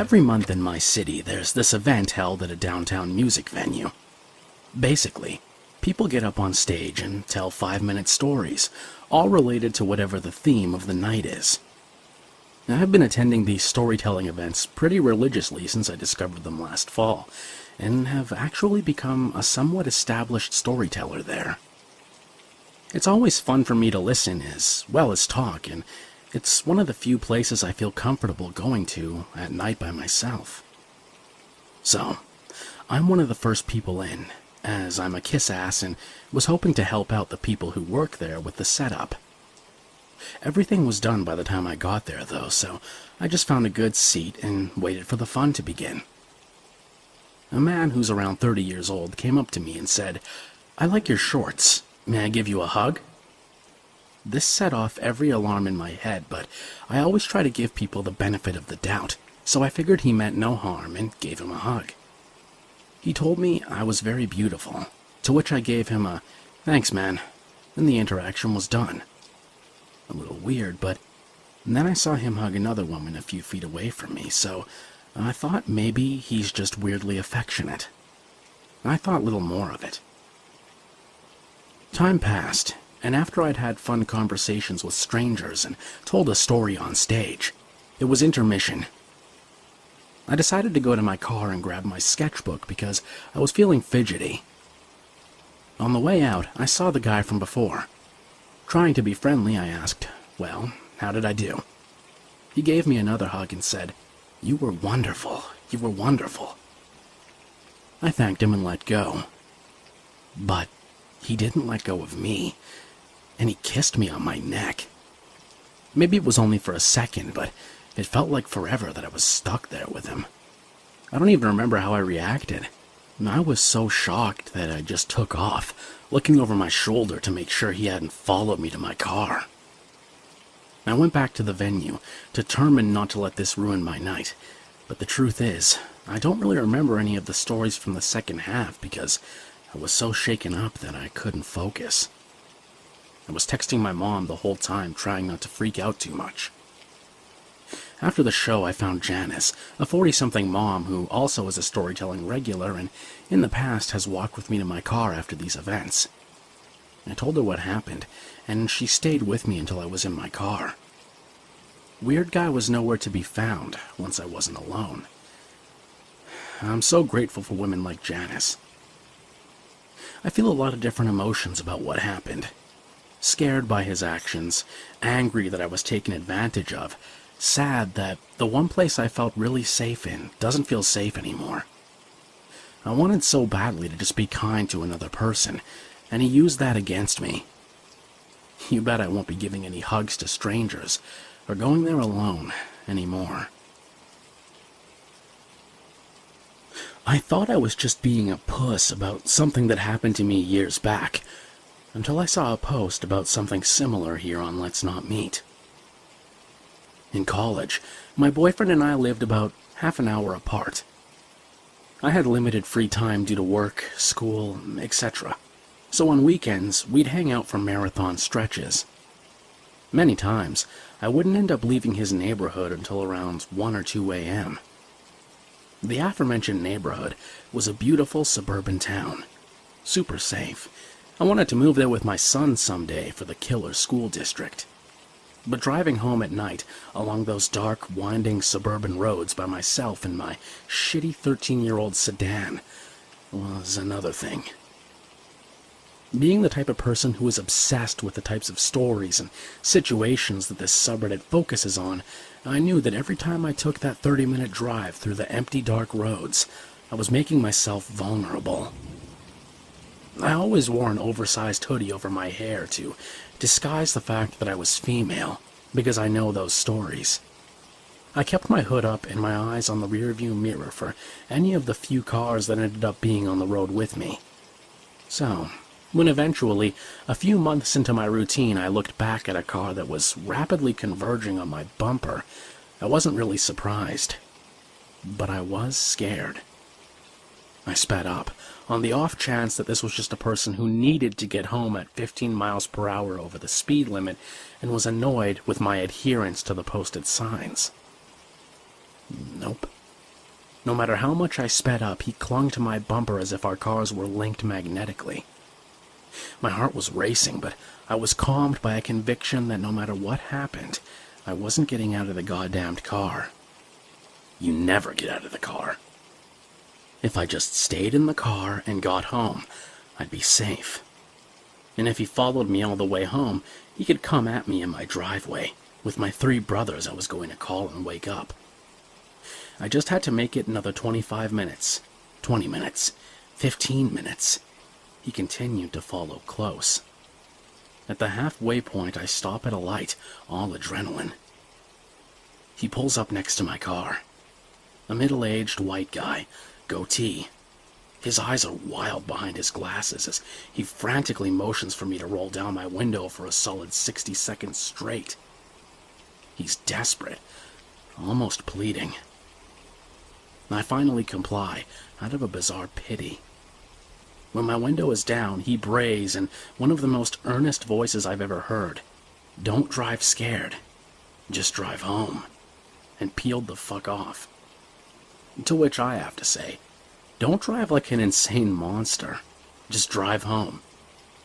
Every month in my city, there's this event held at a downtown music venue. Basically, people get up on stage and tell 5-minute stories, all related to whatever the theme of the night is. Now, I've been attending these storytelling events pretty religiously since I discovered them last fall, and have actually become a somewhat established storyteller there. It's always fun for me to listen as well as talk, and it's one of the few places I feel comfortable going to at night by myself. So, I'm one of the first people in, as I'm a kiss ass and was hoping to help out the people who work there with the setup. Everything was done by the time I got there, though, so I just found a good seat and waited for the fun to begin. A man who's around 30 years old came up to me and said, "I like your shorts. May I give you a hug?" This set off every alarm in my head, but I always try to give people the benefit of the doubt, so I figured he meant no harm and gave him a hug. He told me I was very beautiful, to which I gave him a "thanks, man," and the interaction was done. A little weird, but then I saw him hug another woman a few feet away from me, so I thought maybe he's just weirdly affectionate. I thought little more of it. Time passed, and after I'd had fun conversations with strangers and told a story on stage, it was intermission. I decided to go to my car and grab my sketchbook because I was feeling fidgety. On the way out, I saw the guy from before. Trying to be friendly, I asked, "Well, how did I do?" He gave me another hug and said, "You were wonderful. You were wonderful." I thanked him and let go. But he didn't let go of me, and he kissed me on my neck. Maybe it was only for a second, but it felt like forever that I was stuck there with him. I don't even remember how I reacted. I was so shocked that I just took off, looking over my shoulder to make sure he hadn't followed me to my car. I went back to the venue, determined not to let this ruin my night, but the truth is, I don't really remember any of the stories from the second half because I was so shaken up that I couldn't focus. I was texting my mom the whole time, trying not to freak out too much. After the show, I found Janice, a 40-something mom who also is a storytelling regular and in the past has walked with me to my car after these events. I told her what happened, and she stayed with me until I was in my car. Weird Guy was nowhere to be found once I wasn't alone. I'm so grateful for women like Janice. I feel a lot of different emotions about what happened. Scared by his actions, angry that I was taken advantage of, sad that the one place I felt really safe in doesn't feel safe anymore. I wanted so badly to just be kind to another person, and he used that against me. You bet I won't be giving any hugs to strangers, or going there alone anymore. I thought I was just being a puss about something that happened to me years back, until I saw a post about something similar here on Let's Not Meet. In college, my boyfriend and I lived about half an hour apart. I had limited free time due to work, school, etc. So on weekends, we'd hang out for marathon stretches. Many times, I wouldn't end up leaving his neighborhood until around 1 or 2 a.m. The aforementioned neighborhood was a beautiful suburban town. Super safe. I wanted to move there with my son someday for the killer school district. But driving home at night along those dark, winding suburban roads by myself in my shitty 13-year-old sedan was another thing. Being the type of person who is obsessed with the types of stories and situations that this subreddit focuses on, I knew that every time I took that 30-minute drive through the empty, dark roads, I was making myself vulnerable. I always wore an oversized hoodie over my hair to disguise the fact that I was female, because I know those stories. I kept my hood up and my eyes on the rearview mirror for any of the few cars that ended up being on the road with me. So, when eventually, a few months into my routine, I looked back at a car that was rapidly converging on my bumper, I wasn't really surprised. But I was scared. I sped up, on the off chance that this was just a person who needed to get home at 15 miles per hour over the speed limit and was annoyed with my adherence to the posted signs. Nope. No matter how much I sped up, he clung to my bumper as if our cars were linked magnetically. My heart was racing, but I was calmed by a conviction that no matter what happened, I wasn't getting out of the goddamned car. You never get out of the car. If I just stayed in the car and got home, I'd be safe. And if he followed me all the way home, he could come at me in my driveway with my 3 brothers I was going to call and wake up. I just had to make it another 25 minutes, 20 minutes, 15 minutes. He continued to follow close. At the halfway point, I stop at a light, all adrenaline. He pulls up next to my car. A middle-aged white guy, goatee. His eyes are wild behind his glasses as he frantically motions for me to roll down my window for a solid 60 seconds straight. He's desperate, almost pleading. I finally comply, out of a bizarre pity. When my window is down, he brays in one of the most earnest voices I've ever heard. Don't drive scared. Just drive home. And peeled the fuck off. To which I have to say, don't drive like an insane monster. Just drive home.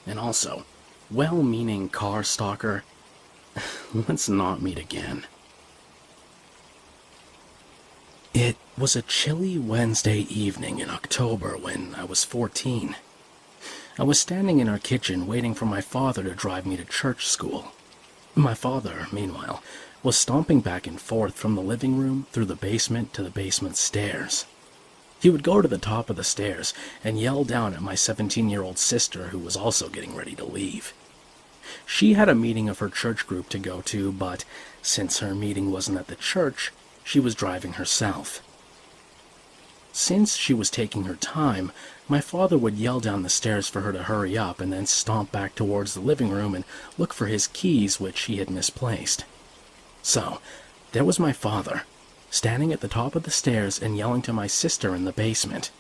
And also, well-meaning car stalker, let's not meet again. It was a chilly Wednesday evening in October when I was 14. I was standing in our kitchen waiting for my father to drive me to church school. My father, meanwhile, was stomping back and forth from the living room through the basement to the basement stairs. He would go to the top of the stairs and yell down at my 17-year-old sister who was also getting ready to leave. She had a meeting of her church group to go to, but since her meeting wasn't at the church, she was driving herself. Since she was taking her time, my father would yell down the stairs for her to hurry up and then stomp back towards the living room and look for his keys, which he had misplaced. So, there was my father, standing at the top of the stairs and yelling to my sister in the basement.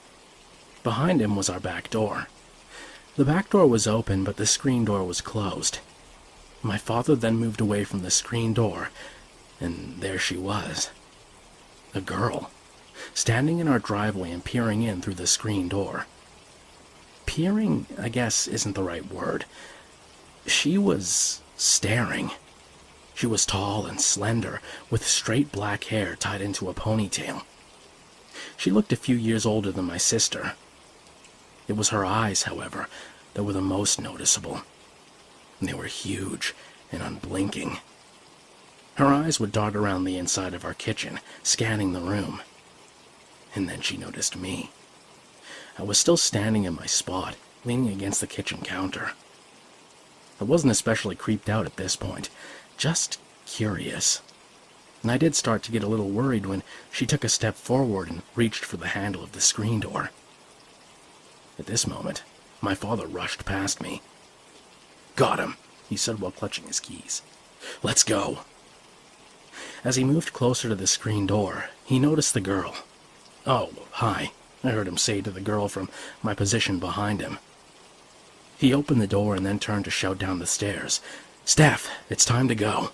Behind him was our back door. The back door was open, but the screen door was closed. My father then moved away from the screen door, and there she was. A girl, standing in our driveway and peering in through the screen door. Peering, I guess, isn't the right word. She was staring. She was tall and slender, with straight black hair tied into a ponytail. She looked a few years older than my sister. It was her eyes, however, that were the most noticeable. They were huge and unblinking. Her eyes would dart around the inside of our kitchen, scanning the room. And then she noticed me. I was still standing in my spot, leaning against the kitchen counter. I wasn't especially creeped out at this point, just curious. And I did start to get a little worried when she took a step forward and reached for the handle of the screen door. At this moment, my father rushed past me. "Got him," he said while clutching his keys. "Let's go." As he moved closer to the screen door, he noticed the girl. "Oh, hi," I heard him say to the girl from my position behind him. He opened the door and then turned to shout down the stairs, "Steph, it's time to go."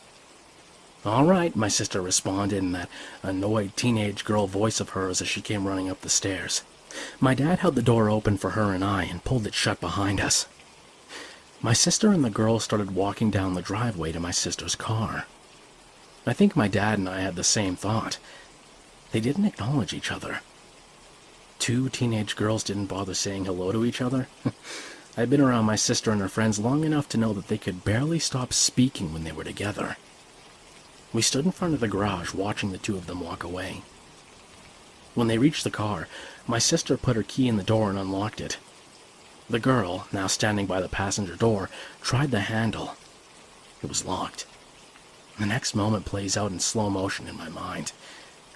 "All right," my sister responded in that annoyed teenage girl voice of hers as she came running up the stairs. My dad held the door open for her and I and pulled it shut behind us. My sister and the girl started walking down the driveway to my sister's car. I think my dad and I had the same thought. They didn't acknowledge each other. 2 teenage girls didn't bother saying hello to each other. I'd been around my sister and her friends long enough to know that they could barely stop speaking when they were together. We stood in front of the garage watching the 2 of them walk away. When they reached the car, my sister put her key in the door and unlocked it. The girl, now standing by the passenger door, tried the handle. It was locked. The next moment plays out in slow motion in my mind.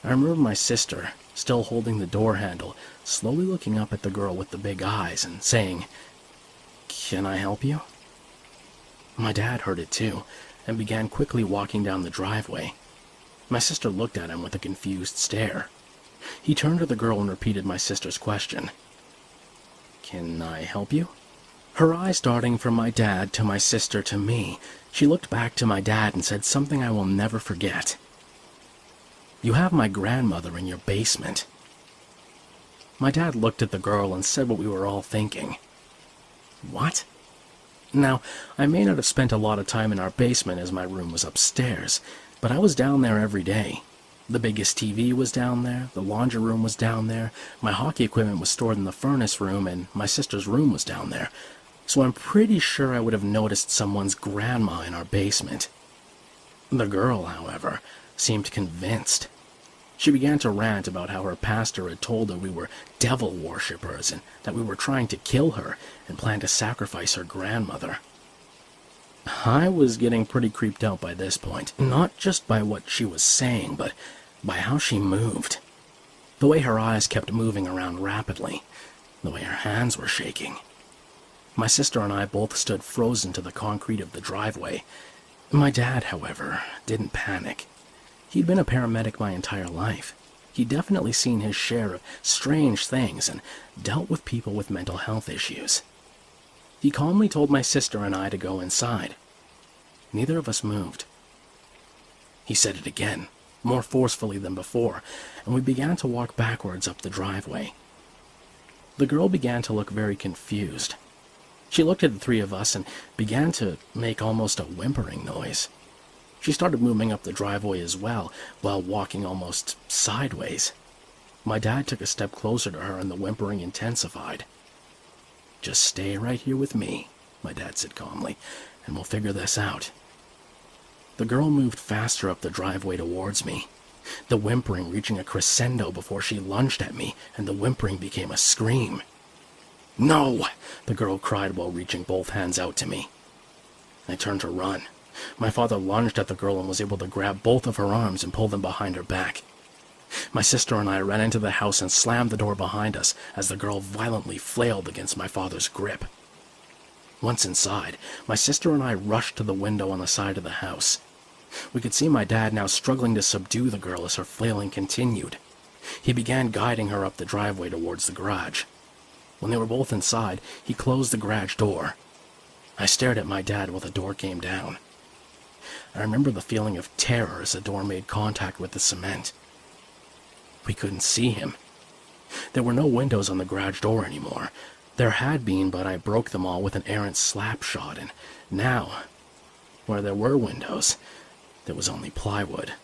I remember my sister, still holding the door handle, slowly looking up at the girl with the big eyes and saying, "Can I help you?" My dad heard it too, and began quickly walking down the driveway. My sister looked at him with a confused stare. He turned to the girl and repeated my sister's question. "Can I help you?" Her eyes darting from my dad to my sister to me, she looked back to my dad and said something I will never forget. "You have my grandmother in your basement." My dad looked at the girl and said what we were all thinking. What? Now, I may not have spent a lot of time in our basement as my room was upstairs, but I was down there every day. The biggest TV was down there, the laundry room was down there, my hockey equipment was stored in the furnace room, and my sister's room was down there. So I'm pretty sure I would have noticed someone's grandma in our basement. The girl, however, seemed convinced. She began to rant about how her pastor had told her we were devil worshippers and that we were trying to kill her and planned to sacrifice her grandmother. I was getting pretty creeped out by this point, not just by what she was saying, but by how she moved. The way her eyes kept moving around rapidly, the way her hands were shaking. My sister and I both stood frozen to the concrete of the driveway. My dad, however, didn't panic. He'd been a paramedic my entire life. He'd definitely seen his share of strange things and dealt with people with mental health issues. He calmly told my sister and I to go inside. Neither of us moved. He said it again, more forcefully than before, and we began to walk backwards up the driveway. The girl began to look very confused. She looked at the three of us and began to make almost a whimpering noise. She started moving up the driveway as well, while walking almost sideways. My dad took a step closer to her and the whimpering intensified. "Just stay right here with me," my dad said calmly, "and we'll figure this out." The girl moved faster up the driveway towards me, the whimpering reaching a crescendo before she lunged at me, and the whimpering became a scream. "No!" the girl cried while reaching both hands out to me. I turned to run. My father lunged at the girl and was able to grab both of her arms and pull them behind her back. My sister and I ran into the house and slammed the door behind us as the girl violently flailed against my father's grip. Once inside, my sister and I rushed to the window on the side of the house. We could see my dad now struggling to subdue the girl as her flailing continued. He began guiding her up the driveway towards the garage. When they were both inside, he closed the garage door. I stared at my dad while the door came down. I remember the feeling of terror as the door made contact with the cement. We couldn't see him. There were no windows on the garage door anymore. There had been, but I broke them all with an errant slap shot, and now, where there were windows, there was only plywood.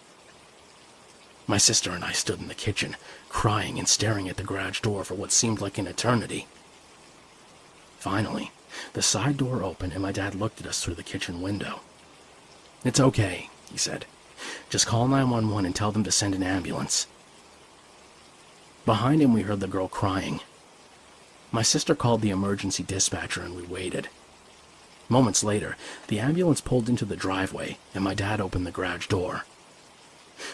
My sister and I stood in the kitchen, crying and staring at the garage door for what seemed like an eternity. Finally, the side door opened and my dad looked at us through the kitchen window. "It's okay," he said. "Just call 911 and tell them to send an ambulance." Behind him we heard the girl crying. My sister called the emergency dispatcher and we waited. Moments later, the ambulance pulled into the driveway and my dad opened the garage door.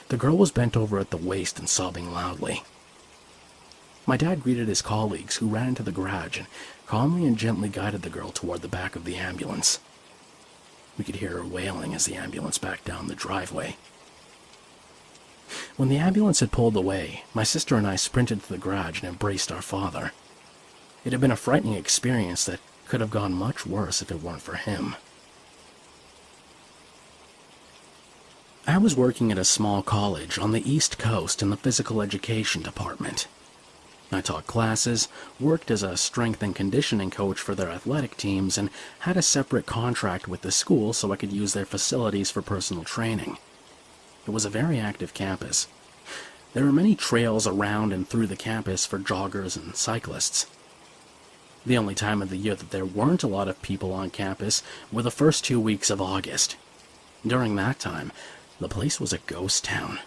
The girl was bent over at the waist and sobbing loudly. My dad greeted his colleagues, who ran into the garage and calmly and gently guided the girl toward the back of the ambulance. We could hear her wailing as the ambulance backed down the driveway. When the ambulance had pulled away, my sister and I sprinted to the garage and embraced our father. It had been a frightening experience that could have gone much worse if it weren't for him. I was working at a small college on the East Coast in the physical education department. I taught classes, worked as a strength and conditioning coach for their athletic teams, and had a separate contract with the school so I could use their facilities for personal training. It was a very active campus. There were many trails around and through the campus for joggers and cyclists. The only time of the year that there weren't a lot of people on campus were the first 2 weeks of August. During that time, the place was a ghost town.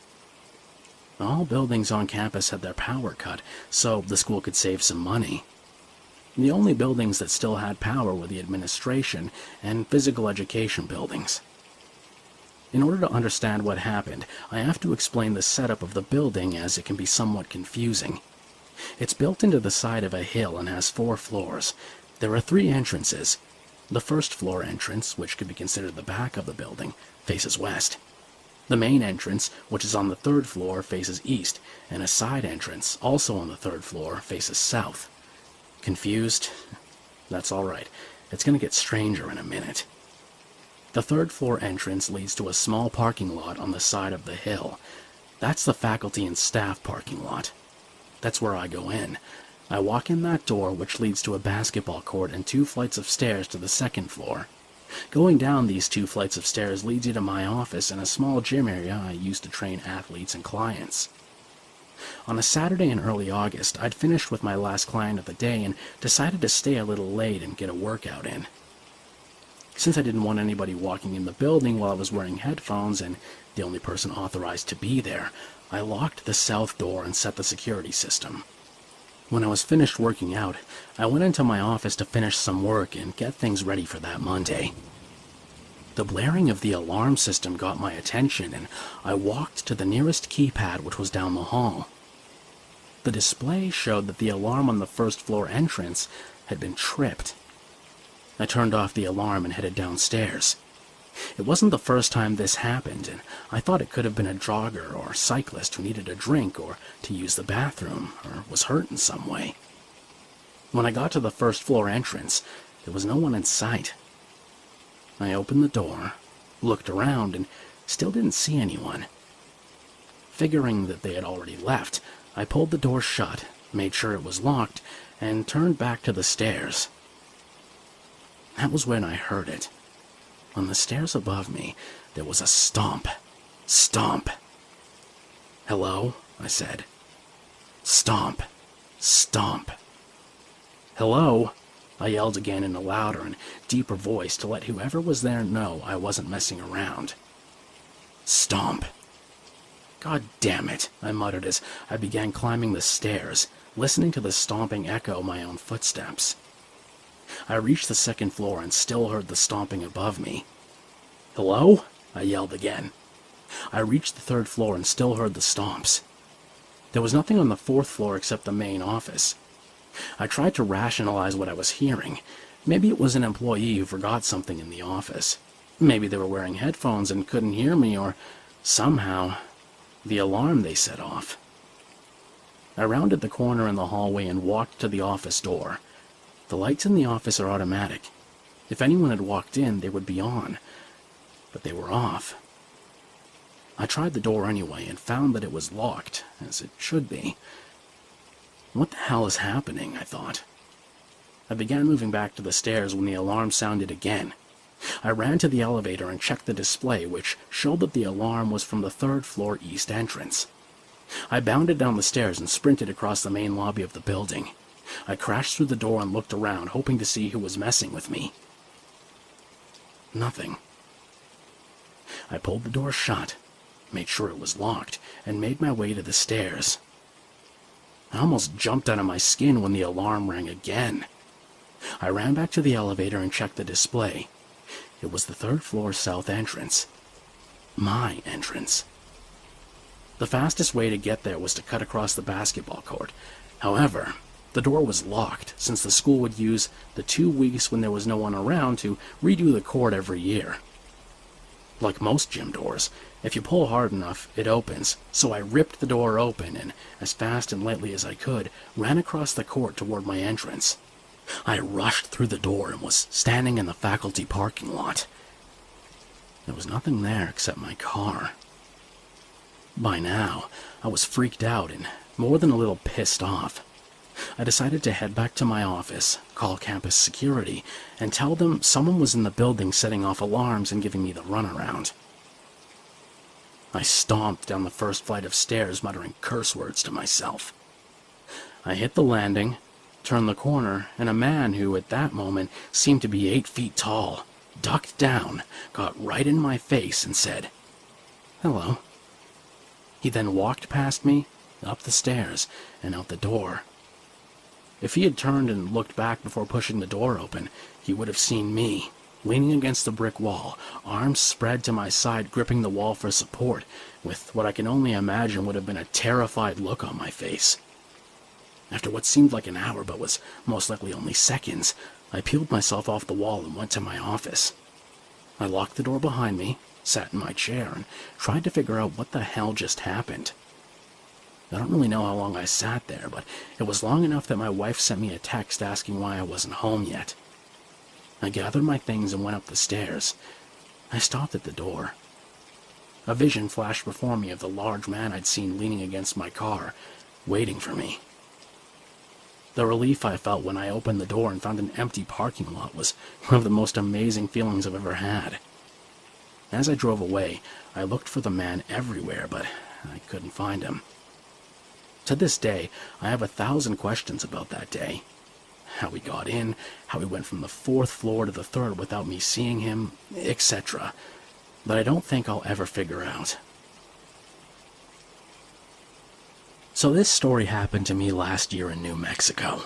All buildings on campus had their power cut, so the school could save some money. The only buildings that still had power were the administration and physical education buildings. In order to understand what happened, I have to explain the setup of the building, as it can be somewhat confusing. It's built into the side of a hill and has 4 floors. There are 3 entrances. The first floor entrance, which could be considered the back of the building, faces west. The main entrance, which is on the 3rd floor, faces east, and a side entrance, also on the 3rd floor, faces south. Confused? That's all right. It's going to get stranger in a minute. The 3rd floor entrance leads to a small parking lot on the side of the hill. That's the faculty and staff parking lot. That's where I go in. I walk in that door, which leads to a basketball court and 2 flights of stairs to the 2nd floor. Going down these 2 flights of stairs leads you to my office and a small gym area I use to train athletes and clients. On a Saturday in early August, I'd finished with my last client of the day and decided to stay a little late and get a workout in. Since I didn't want anybody walking in the building while I was wearing headphones and the only person authorized to be there, I locked the south door and set the security system. When I was finished working out, I went into my office to finish some work and get things ready for that Monday. The blaring of the alarm system got my attention, and I walked to the nearest keypad, which was down the hall. The display showed that the alarm on the 1st floor entrance had been tripped. I turned off the alarm and headed downstairs. It wasn't the first time this happened, and I thought it could have been a jogger or cyclist who needed a drink or to use the bathroom or was hurt in some way. When I got to the 1st floor entrance, there was no one in sight. I opened the door, looked around, and still didn't see anyone. Figuring that they had already left, I pulled the door shut, made sure it was locked, and turned back to the stairs. That was when I heard it. On the stairs above me, there was a stomp. Stomp. "Hello?" I said. Stomp. Stomp. "Hello?" I yelled again in a louder and deeper voice to let whoever was there know I wasn't messing around. Stomp. "God damn it," I muttered as I began climbing the stairs, listening to the stomping echo my own footsteps. I reached the 2nd floor and still heard the stomping above me. "Hello?" I yelled again. I reached the 3rd floor and still heard the stomps. There was nothing on the 4th floor except the main office. I tried to rationalize what I was hearing. Maybe it was an employee who forgot something in the office. Maybe they were wearing headphones and couldn't hear me, or somehow the alarm they set off. I rounded the corner in the hallway and walked to the office door. The lights in the office are automatic. If anyone had walked in, they would be on, but they were off. I tried the door anyway and found that it was locked, as it should be. What the hell is happening, I thought. I began moving back to the stairs when the alarm sounded again. I ran to the elevator and checked the display, which showed that the alarm was from the 3rd floor east entrance. I bounded down the stairs and sprinted across the main lobby of the building. I crashed through the door and looked around, hoping to see who was messing with me. Nothing. I pulled the door shut, made sure it was locked, and made my way to the stairs. I almost jumped out of my skin when the alarm rang again. I ran back to the elevator and checked the display. It was the 3rd floor south entrance. My entrance. The fastest way to get there was to cut across the basketball court. However, the door was locked, since the school would use the 2 weeks when there was no one around to redo the court every year. Like most gym doors, if you pull hard enough, it opens, so I ripped the door open and, as fast and lightly as I could, ran across the court toward my entrance. I rushed through the door and was standing in the faculty parking lot. There was nothing there except my car. By now, I was freaked out and more than a little pissed off. I decided to head back to my office, call campus security, and tell them someone was in the building setting off alarms and giving me the runaround. I stomped down the 1st flight of stairs, muttering curse words to myself. I hit the landing, turned the corner, and a man who at that moment seemed to be 8 feet tall ducked down, got right in my face, and said, "Hello." He then walked past me, up the stairs, and out the door. If he had turned and looked back before pushing the door open, he would have seen me, leaning against the brick wall, arms spread to my side, gripping the wall for support, with what I can only imagine would have been a terrified look on my face. After what seemed like an hour, but was most likely only seconds, I peeled myself off the wall and went to my office. I locked the door behind me, sat in my chair, and tried to figure out what the hell just happened. I don't really know how long I sat there, but it was long enough that my wife sent me a text asking why I wasn't home yet. I gathered my things and went up the stairs. I stopped at the door. A vision flashed before me of the large man I'd seen leaning against my car, waiting for me. The relief I felt when I opened the door and found an empty parking lot was one of the most amazing feelings I've ever had. As I drove away, I looked for the man everywhere, but I couldn't find him. To this day, I have 1,000 questions about that day. How he got in, how he went from the 4th floor to the 3rd without me seeing him, etc. That I don't think I'll ever figure out. So this story happened to me last year in New Mexico.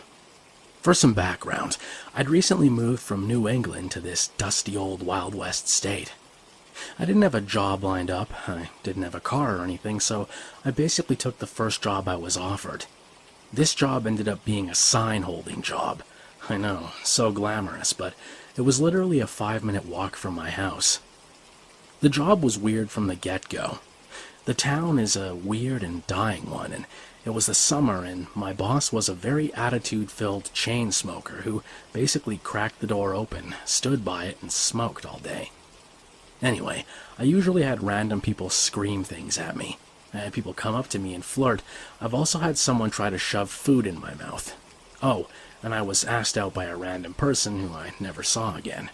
For some background, I'd recently moved from New England to this dusty old Wild West state. I didn't have a job lined up, I didn't have a car or anything, so I basically took the first job I was offered. This job ended up being a sign-holding job. I know, so glamorous, but it was literally a 5-minute walk from my house. The job was weird from the get-go. The town is a weird and dying one, and it was the summer, and my boss was a very attitude-filled chain smoker who basically cracked the door open, stood by it, and smoked all day. Anyway, I usually had random people scream things at me. I had people come up to me and flirt. I've also had someone try to shove food in my mouth. Oh, and I was asked out by a random person who I never saw again.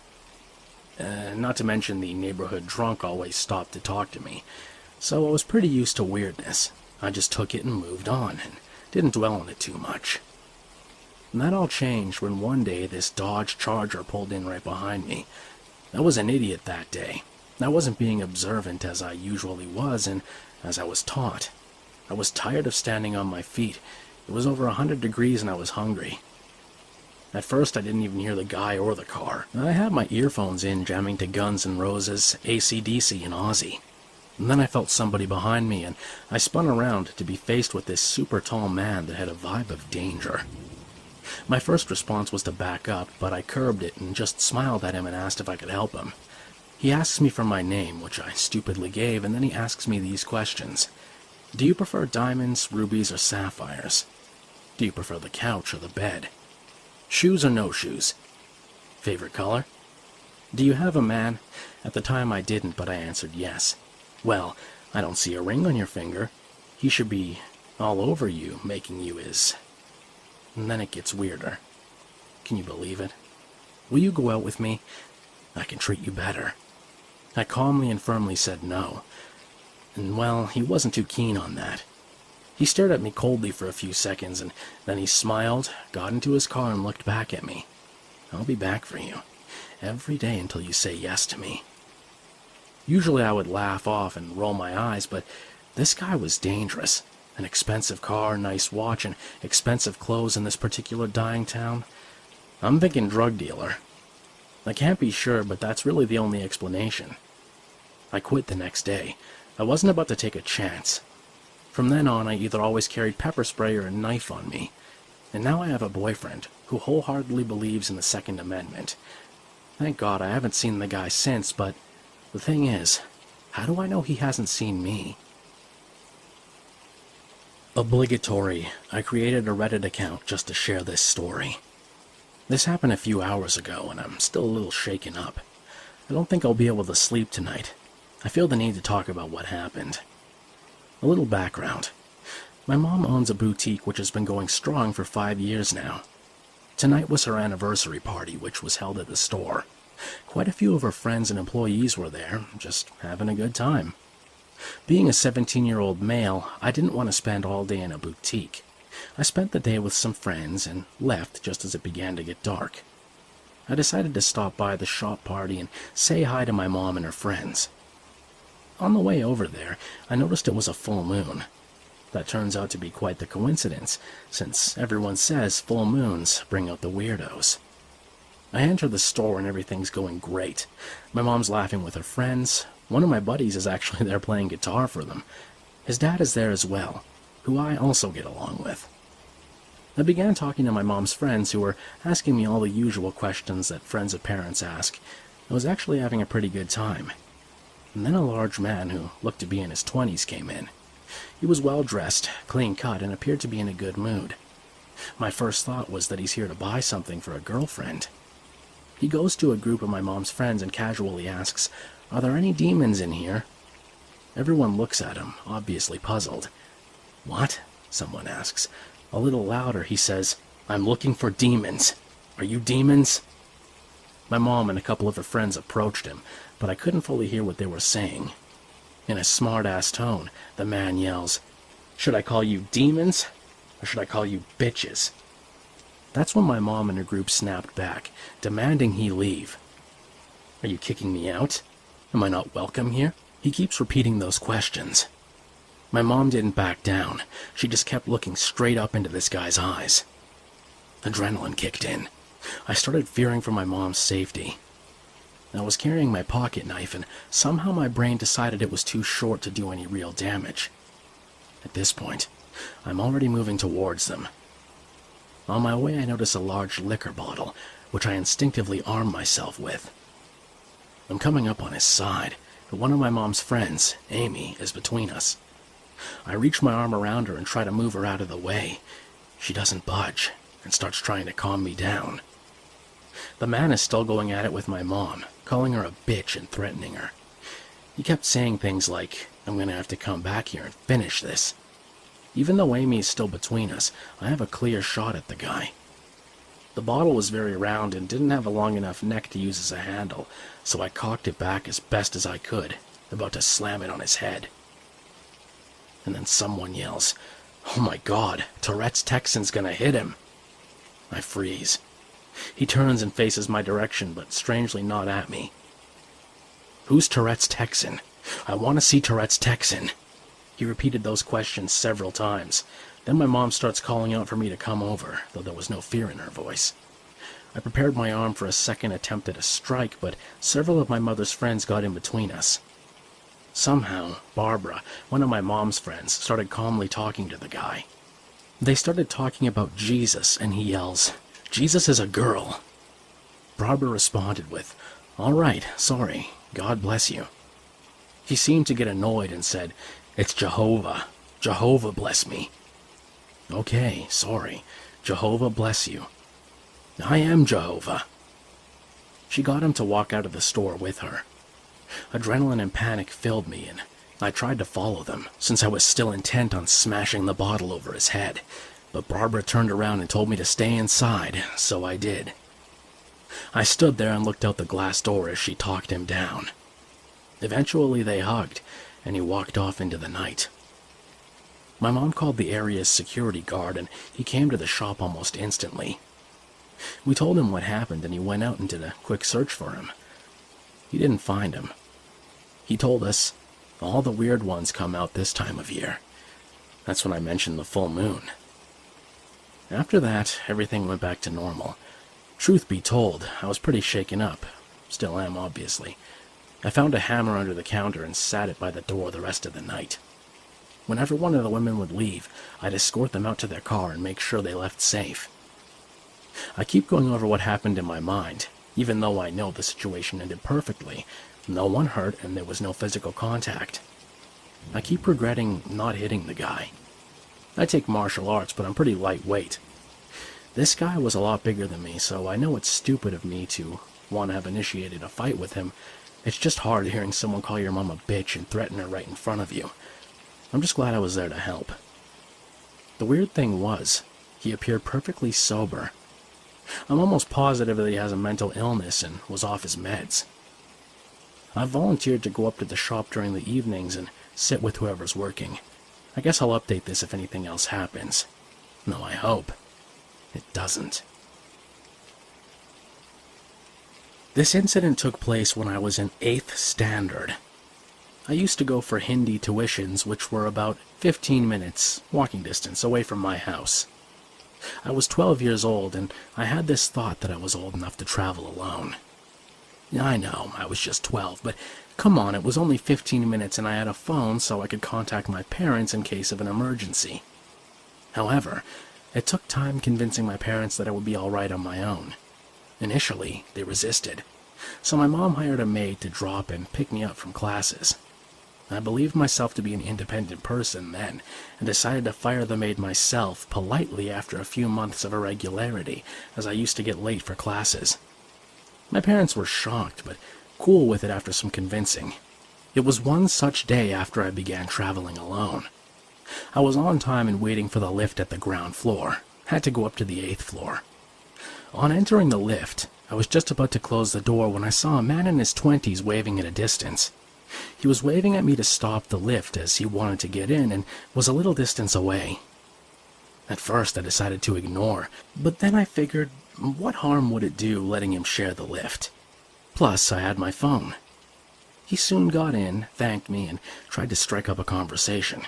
Not to mention the neighborhood drunk always stopped to talk to me. So I was pretty used to weirdness. I just took it and moved on, and didn't dwell on it too much. And that all changed when one day this Dodge Charger pulled in right behind me. I was an idiot that day. I wasn't being observant as I usually was, and as I was taught. I was tired of standing on my feet. It was over 100 degrees and I was hungry. At first I didn't even hear the guy or the car. I had my earphones in, jamming to Guns N' Roses, AC/DC, and Ozzy. And then I felt somebody behind me, and I spun around to be faced with this super tall man that had a vibe of danger. My first response was to back up, but I curbed it and just smiled at him and asked if I could help him. He asks me for my name, which I stupidly gave, and then he asks me these questions. Do you prefer diamonds, rubies, or sapphires? Do you prefer the couch or the bed? Shoes or no shoes? Favorite color? Do you have a man? At the time I didn't, but I answered yes. Well, I don't see a ring on your finger. He should be all over you, making you his... And then it gets weirder. Can you believe it? Will you go out with me? I can treat you better. I calmly and firmly said no. And well, he wasn't too keen on that. He stared at me coldly for a few seconds, and then he smiled, got into his car, and looked back at me. I'll be back for you, every day until you say yes to me. Usually I would laugh off and roll my eyes, but this guy was dangerous. An expensive car, nice watch, and expensive clothes in this particular dying town. I'm thinking drug dealer. I can't be sure, but that's really the only explanation. I quit the next day. I wasn't about to take a chance. From then on, I either always carried pepper spray or a knife on me. And now I have a boyfriend who wholeheartedly believes in the Second Amendment. Thank God I haven't seen the guy since, but the thing is, how do I know he hasn't seen me? Obligatory, I created a Reddit account just to share this story. This happened a few hours ago, and I'm still a little shaken up. I don't think I'll be able to sleep tonight. I feel the need to talk about what happened. A little background. My mom owns a boutique which has been going strong for 5 years now. Tonight was her anniversary party, which was held at the store. Quite a few of her friends and employees were there, just having a good time. Being a 17-year-old male, I didn't want to spend all day in a boutique. I spent the day with some friends and left just as it began to get dark. I decided to stop by the shop party and say hi to my mom and her friends. On the way over there, I noticed it was a full moon. That turns out to be quite the coincidence, since everyone says full moons bring out the weirdos. I enter the store and everything's going great. My mom's laughing with her friends. One of my buddies is actually there playing guitar for them. His dad is there as well, who I also get along with. I began talking to my mom's friends who were asking me all the usual questions that friends of parents ask. I was actually having a pretty good time. And then a large man who looked to be in his 20s came in. He was well-dressed, clean-cut, and appeared to be in a good mood. My first thought was that he's here to buy something for a girlfriend. He goes to a group of my mom's friends and casually asks, "Are there any demons in here?" Everyone looks at him, obviously puzzled. "What?" someone asks. A little louder, he says, I'm looking for demons. Are you demons? My mom and a couple of her friends approached him, but I couldn't fully hear what they were saying. In a smart-ass tone, the man yells, "Should I call you demons, or should I call you bitches?" That's when my mom and her group snapped back, demanding he leave. Are you kicking me out? Am I not welcome here? He keeps repeating those questions. My mom didn't back down. She just kept looking straight up into this guy's eyes. Adrenaline kicked in. I started fearing for my mom's safety. I was carrying my pocket knife, and somehow my brain decided it was too short to do any real damage. At this point, I'm already moving towards them. On my way, I notice a large liquor bottle, which I instinctively arm myself with. I'm coming up on his side, but one of my mom's friends, Amy, is between us. I reach my arm around her and try to move her out of the way. She doesn't budge and starts trying to calm me down. The man is still going at it with my mom, calling her a bitch and threatening her. He kept saying things like, "I'm going to have to come back here and finish this." Even though Amy is still between us, I have a clear shot at the guy. The bottle was very round and didn't have a long enough neck to use as a handle, so I cocked it back as best as I could, about to slam it on his head. And then someone yells, "Oh my God, Tourette's Texan's gonna hit him." I freeze. He turns and faces my direction, but strangely not at me. "Who's Tourette's Texan? I want to see Tourette's Texan." He repeated those questions several times. Then my mom starts calling out for me to come over, though there was no fear in her voice. I prepared my arm for a second attempt at a strike, but several of my mother's friends got in between us. Somehow, Barbara, one of my mom's friends, started calmly talking to the guy. They started talking about Jesus, and he yells, "Jesus is a girl." Barbara responded with, "All right, sorry, God bless you." He seemed to get annoyed and said, "It's Jehovah. Jehovah bless me." "Okay, sorry. Jehovah bless you." "I am Jehovah." She got him to walk out of the store with her. Adrenaline and panic filled me, and I tried to follow them, since I was still intent on smashing the bottle over his head. But Barbara turned around and told me to stay inside, so I did. I stood there and looked out the glass door as she talked him down. Eventually they hugged, and he walked off into the night. My mom called the area's security guard, and he came to the shop almost instantly. We told him what happened, and he went out and did a quick search for him. He didn't find him. He told us, "All the weird ones come out this time of year." That's when I mentioned the full moon. After that, everything went back to normal. Truth be told, I was pretty shaken up. Still am, obviously. I found a hammer under the counter and sat it by the door the rest of the night. Whenever one of the women would leave, I'd escort them out to their car and make sure they left safe. I keep going over what happened in my mind, even though I know the situation ended perfectly. No one hurt and there was no physical contact. I keep regretting not hitting the guy. I take martial arts, but I'm pretty lightweight. This guy was a lot bigger than me, so I know it's stupid of me to want to have initiated a fight with him. It's just hard hearing someone call your mom a bitch and threaten her right in front of you. I'm just glad I was there to help. The weird thing was, he appeared perfectly sober. I'm almost positive that he has a mental illness and was off his meds. I volunteered to go up to the shop during the evenings and sit with whoever's working. I guess I'll update this if anything else happens. No, I hope. It doesn't. This incident took place when I was in 8th standard. I used to go for Hindi tuitions, which were about 15 minutes walking distance away from my house. I was 12 years old, and I had this thought that I was old enough to travel alone. I know, I was just 12, but come on, it was only 15 minutes and I had a phone so I could contact my parents in case of an emergency. However, it took time convincing my parents that I would be alright on my own. Initially, they resisted, so my mom hired a maid to drop and pick me up from classes. I believed myself to be an independent person then, and decided to fire the maid myself politely after a few months of irregularity, as I used to get late for classes. My parents were shocked, but cool with it after some convincing. It was one such day after I began traveling alone. I was on time and waiting for the lift at the ground floor. Had to go up to the 8th floor. On entering the lift, I was just about to close the door when I saw a man in his 20s waving at a distance. He was waving at me to stop the lift as he wanted to get in and was a little distance away. At first I decided to ignore, but then I figured, what harm would it do letting him share the lift? Plus, I had my phone. He soon got in, thanked me, and tried to strike up a conversation.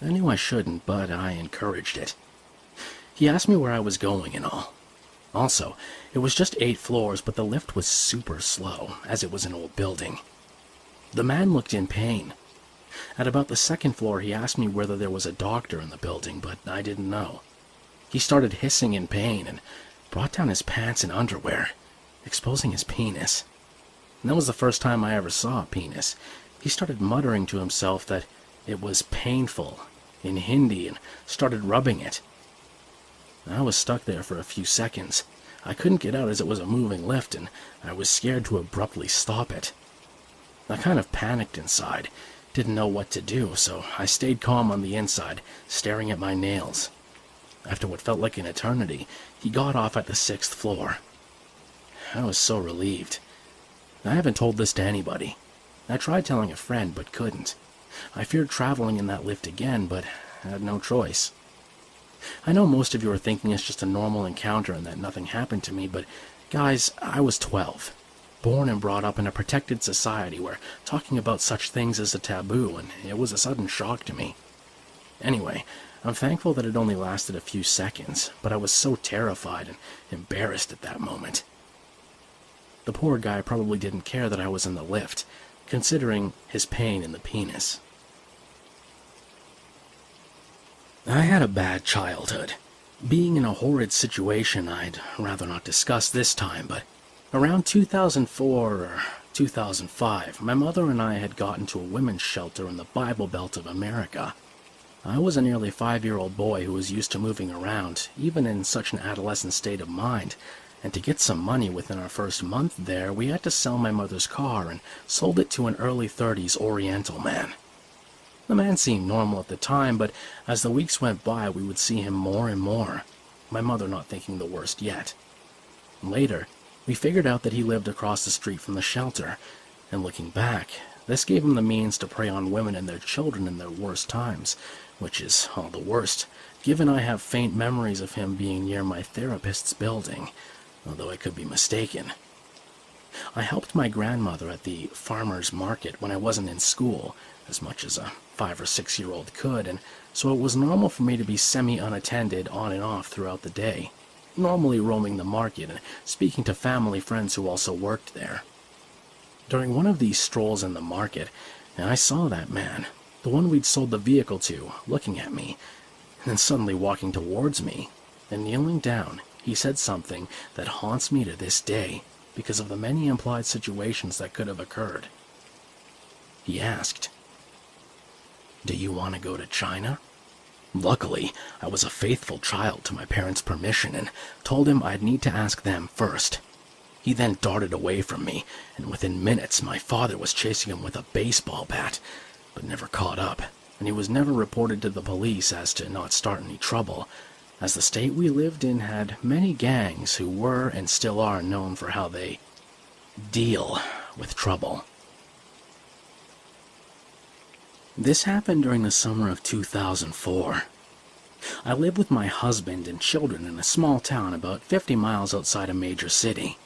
I knew I shouldn't, but I encouraged it. He asked me where I was going and all. Also, it was just 8 floors, but the lift was super slow, as it was an old building. The man looked in pain. At about the 2nd floor, he asked me whether there was a doctor in the building, but I didn't know. He started hissing in pain and brought down his pants and underwear, exposing his penis. And that was the first time I ever saw a penis. He started muttering to himself that it was painful in Hindi and started rubbing it. I was stuck there for a few seconds. I couldn't get out as it was a moving lift, and I was scared to abruptly stop it. I kind of panicked inside, didn't know what to do, so I stayed calm on the inside, staring at my nails. After what felt like an eternity, he got off at the 6th floor. I was so relieved. I haven't told this to anybody. I tried telling a friend, but couldn't. I feared traveling in that lift again, but had no choice. I know most of you are thinking it's just a normal encounter and that nothing happened to me, but guys, I was 12. Born and brought up in a protected society where talking about such things is a taboo, and it was a sudden shock to me. Anyway, I'm thankful that it only lasted a few seconds, but I was so terrified and embarrassed at that moment. The poor guy probably didn't care that I was in the lift, considering his pain in the penis. I had a bad childhood. Being in a horrid situation I'd rather not discuss this time, but around 2004 or 2005, my mother and I had gotten to a women's shelter in the Bible Belt of America. I was a nearly 5-year-old boy who was used to moving around, even in such an adolescent state of mind, and to get some money within our first month there, we had to sell my mother's car and sold it to an early 30s Oriental man. The man seemed normal at the time, but as the weeks went by, we would see him more and more, my mother not thinking the worst yet. Later, we figured out that he lived across the street from the shelter, and looking back, this gave him the means to prey on women and their children in their worst times, which is all the worst, given I have faint memories of him being near my therapist's building, although I could be mistaken. I helped my grandmother at the farmer's market when I wasn't in school, as much as a 5 or 6-year-old could, and so it was normal for me to be semi-unattended on and off throughout the day, normally roaming the market and speaking to family friends who also worked there. During one of these strolls in the market, I saw that man, the one we'd sold the vehicle to, looking at me, and then suddenly walking towards me, and kneeling down, he said something that haunts me to this day because of the many implied situations that could have occurred. He asked, "Do you want to go to China?" Luckily, I was a faithful child to my parents' permission and told him I'd need to ask them first. He then darted away from me, and within minutes my father was chasing him with a baseball bat, but never caught up, and he was never reported to the police as to not start any trouble, as the state we lived in had many gangs who were and still are known for how they deal with trouble. This happened during the summer of 2004. I lived with my husband and children in a small town about 50 miles outside a major city.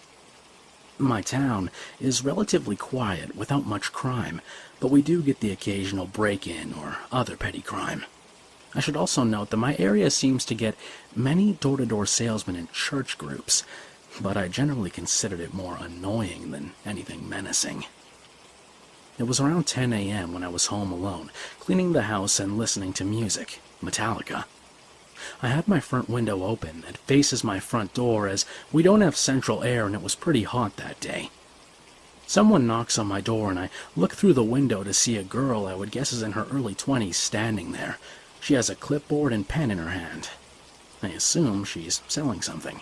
My town is relatively quiet without much crime, but we do get the occasional break-in or other petty crime. I should also note that my area seems to get many door-to-door salesmen and church groups, but I generally considered it more annoying than anything menacing. It was around 10 a.m. when I was home alone, cleaning the house and listening to music, Metallica. I had my front window open that faces my front door as we don't have central air and it was pretty hot that day. Someone knocks on my door and I look through the window to see a girl I would guess is in her early 20s standing there. She has a clipboard and pen in her hand. I assume she's selling something.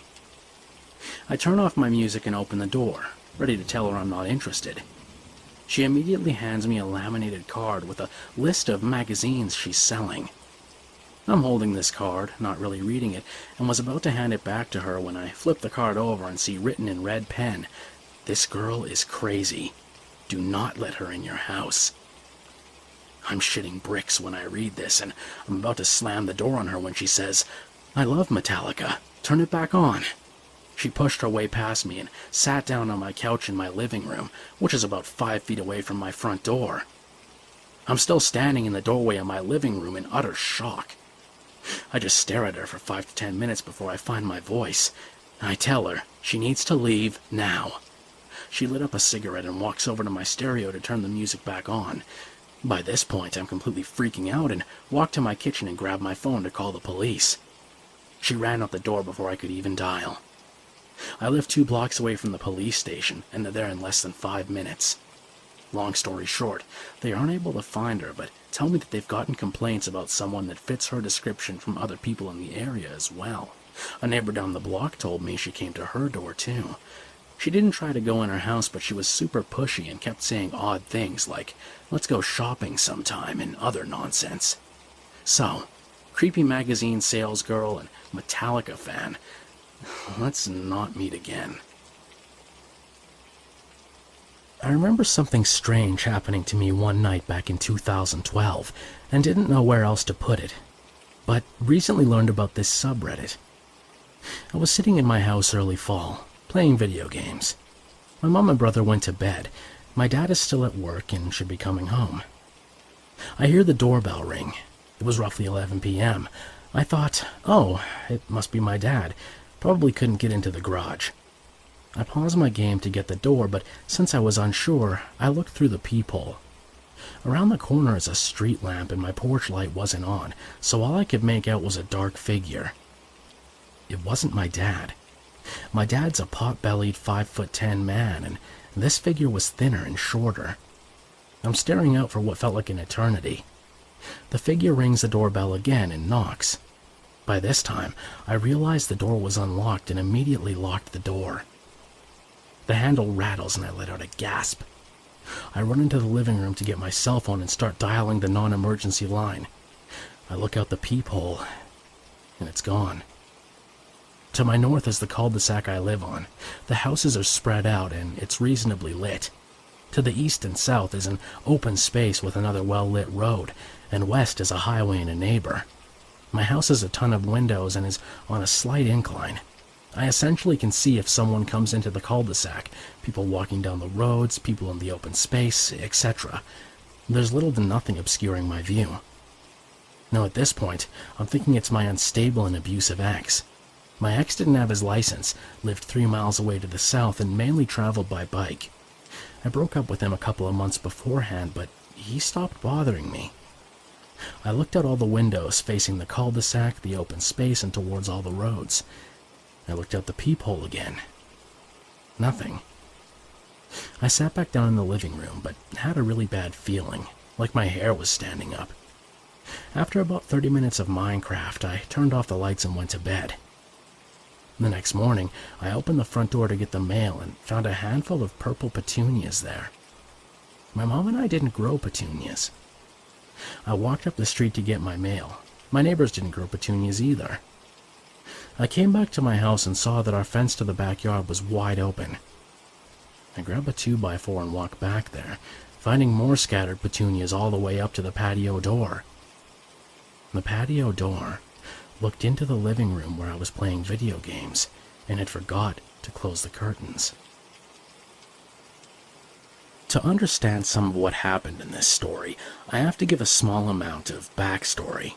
I turn off my music and open the door, ready to tell her I'm not interested. She immediately hands me a laminated card with a list of magazines she's selling. I'm holding this card, not really reading it, and was about to hand it back to her when I flip the card over and see written in red pen, "This girl is crazy. Do not let her in your house." I'm shitting bricks when I read this, and I'm about to slam the door on her when she says, "I love Metallica. Turn it back on." She pushed her way past me and sat down on my couch in my living room, which is about 5 feet away from my front door. I'm still standing in the doorway of my living room in utter shock. I just stare at her for 5 to 10 minutes before I find my voice. I tell her she needs to leave now. She lit up a cigarette and walks over to my stereo to turn the music back on. By this point, I'm completely freaking out and walk to my kitchen and grab my phone to call the police. She ran out the door before I could even dial. I live 2 blocks away from the police station, and they're there in less than 5 minutes. Long story short, they aren't able to find her, but tell me that they've gotten complaints about someone that fits her description from other people in the area as well. A neighbor down the block told me she came to her door too. She didn't try to go in her house, but she was super pushy and kept saying odd things like, "Let's go shopping sometime," and other nonsense. So, creepy magazine salesgirl and Metallica fan, let's not meet again. I remember something strange happening to me one night back in 2012, and didn't know where else to put it, but recently learned about this subreddit. I was sitting in my house early fall, playing video games. My mom and brother went to bed. My dad is still at work and should be coming home. I hear the doorbell ring. It was roughly 11 p.m. I thought, oh, it must be my dad. Probably couldn't get into the garage. I paused my game to get the door, but since I was unsure, I looked through the peephole. Around the corner is a street lamp and my porch light wasn't on, so all I could make out was a dark figure. It wasn't my dad. My dad's a pot-bellied 5'10" man, and this figure was thinner and shorter. I'm staring out for what felt like an eternity. The figure rings the doorbell again and knocks. By this time, I realized the door was unlocked and immediately locked the door. The handle rattles and I let out a gasp. I run into the living room to get my cell phone and start dialing the non-emergency line. I look out the peephole, and it's gone. To my north is the cul-de-sac I live on. The houses are spread out and it's reasonably lit. To the east and south is an open space with another well-lit road, and west is a highway and a neighbor. My house has a ton of windows and is on a slight incline. I essentially can see if someone comes into the cul-de-sac, people walking down the roads, people in the open space, etc. There's little to nothing obscuring my view. Now at this point, I'm thinking it's my unstable and abusive ex. My ex didn't have his license, lived 3 miles away to the south, and mainly traveled by bike. I broke up with him a couple of months beforehand, but he stopped bothering me. I looked out all the windows facing the cul-de-sac, the open space, and towards all the roads. I looked out the peephole again. Nothing. I sat back down in the living room, but had a really bad feeling, like my hair was standing up. After about 30 minutes of Minecraft, I turned off the lights and went to bed. The next morning, I opened the front door to get the mail and found a handful of purple petunias there. My mom and I didn't grow petunias. I walked up the street to get my mail. My neighbors didn't grow petunias either. I came back to my house and saw that our fence to the backyard was wide open. I grabbed a 2x4 and walked back there, finding more scattered petunias all the way up to the patio door. The patio door looked into the living room where I was playing video games and had forgot to close the curtains. To understand some of what happened in this story, I have to give a small amount of backstory.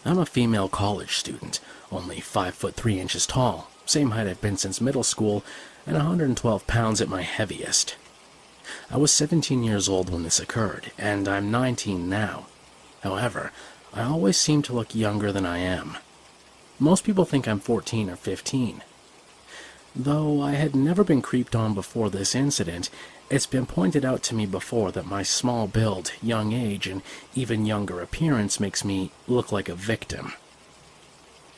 I'm a female college student, only 5'3" tall, same height I've been since middle school, and 112 pounds at my heaviest. I was 17 years old when this occurred, and I'm 19 now. However, I always seem to look younger than I am. Most people think I'm 14 or 15. Though I had never been creeped on before this incident, it's been pointed out to me before that my small build, young age, and even younger appearance makes me look like a victim.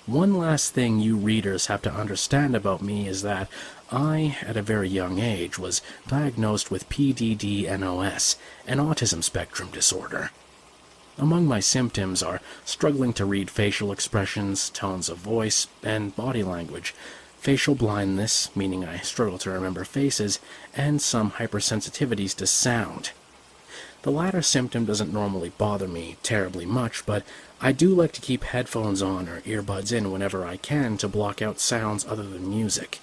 One last thing you readers have to understand about me is that I, at a very young age, was diagnosed with PDD-NOS, an autism spectrum disorder. Among my symptoms are struggling to read facial expressions, tones of voice, and body language, facial blindness, meaning I struggle to remember faces, and some hypersensitivities to sound. The latter symptom doesn't normally bother me terribly much, but I do like to keep headphones on or earbuds in whenever I can to block out sounds other than music.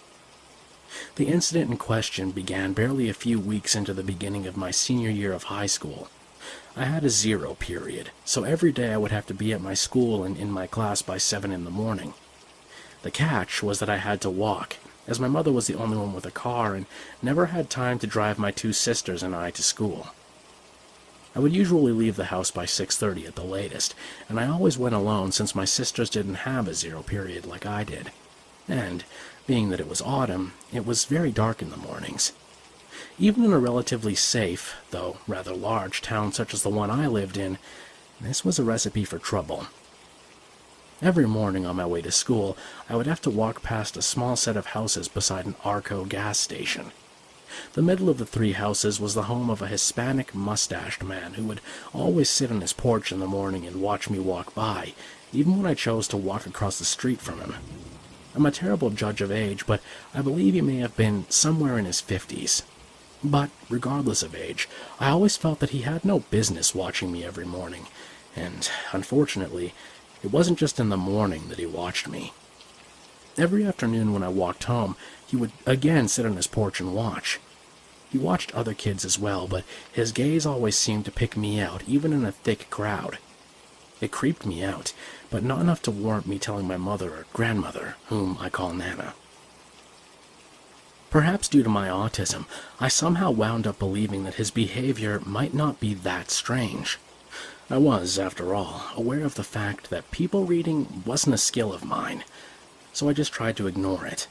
The incident in question began barely a few weeks into the beginning of my senior year of high school. I had a 0 period, so every day I would have to be at my school and in my class by 7 in the morning. The catch was that I had to walk, as my mother was the only one with a car and never had time to drive my 2 sisters and I to school. I would usually leave the house by 6:30 at the latest, and I always went alone since my sisters didn't have a 0 period like I did. And, being that it was autumn, it was very dark in the mornings. Even in a relatively safe, though rather large, town such as the one I lived in, this was a recipe for trouble. Every morning on my way to school, I would have to walk past a small set of houses beside an Arco gas station. The middle of the 3 houses was the home of a Hispanic mustached man who would always sit on his porch in the morning and watch me walk by, even when I chose to walk across the street from him. I'm a terrible judge of age, but I believe he may have been somewhere in his 50s. But, regardless of age, I always felt that he had no business watching me every morning, and, unfortunately, it wasn't just in the morning that he watched me. Every afternoon when I walked home, he would again sit on his porch and watch. He watched other kids as well, but his gaze always seemed to pick me out, even in a thick crowd. It creeped me out, but not enough to warrant me telling my mother or grandmother, whom I call Nana. Perhaps due to my autism, I somehow wound up believing that his behavior might not be that strange. I was, after all, aware of the fact that people reading wasn't a skill of mine, so I just tried to ignore it.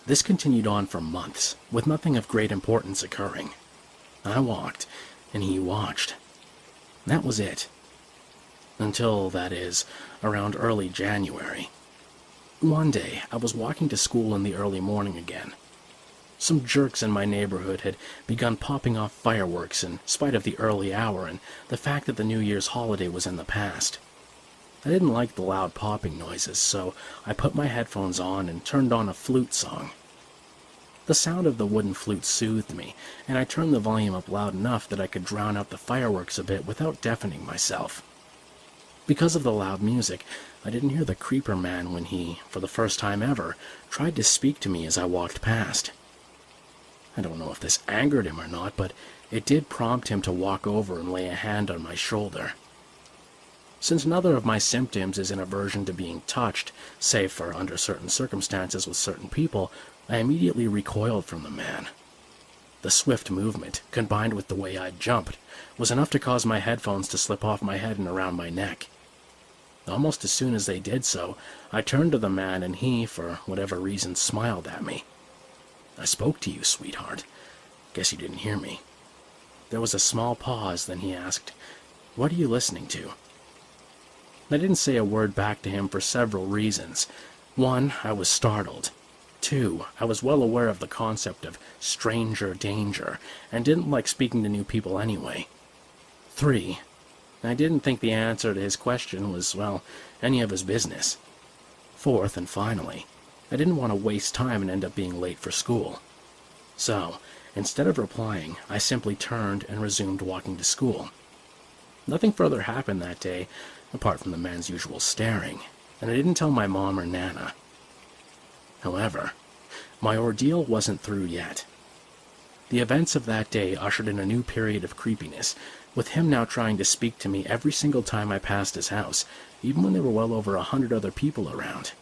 This continued on for months, with nothing of great importance occurring. I walked, and he watched. That was it. Until, that is, around early January. One day, I was walking to school in the early morning again. Some jerks in my neighborhood had begun popping off fireworks in spite of the early hour and the fact that the New Year's holiday was in the past. I didn't like the loud popping noises, so I put my headphones on and turned on a flute song. The sound of the wooden flute soothed me, and I turned the volume up loud enough that I could drown out the fireworks a bit without deafening myself. Because of the loud music, I didn't hear the creeper man when he, for the first time ever, tried to speak to me as I walked past. I don't know if this angered him or not, but it did prompt him to walk over and lay a hand on my shoulder. Since another of my symptoms is an aversion to being touched, save for under certain circumstances with certain people, I immediately recoiled from the man. The swift movement, combined with the way I'd jumped, was enough to cause my headphones to slip off my head and around my neck. Almost as soon as they did so, I turned to the man and he, for whatever reason, smiled at me. "I spoke to you, sweetheart. Guess you didn't hear me." There was a small pause, then he asked, "What are you listening to?" I didn't say a word back to him for several reasons. 1, I was startled. 2, I was well aware of the concept of stranger danger, and didn't like speaking to new people anyway. 3, I didn't think the answer to his question was, well, any of his business. 4th, and finally, I didn't want to waste time and end up being late for school. So, instead of replying, I simply turned and resumed walking to school. Nothing further happened that day, apart from the man's usual staring, and I didn't tell my mom or Nana. However, my ordeal wasn't through yet. The events of that day ushered in a new period of creepiness, with him now trying to speak to me every single time I passed his house, even when there were well over 100 other people around.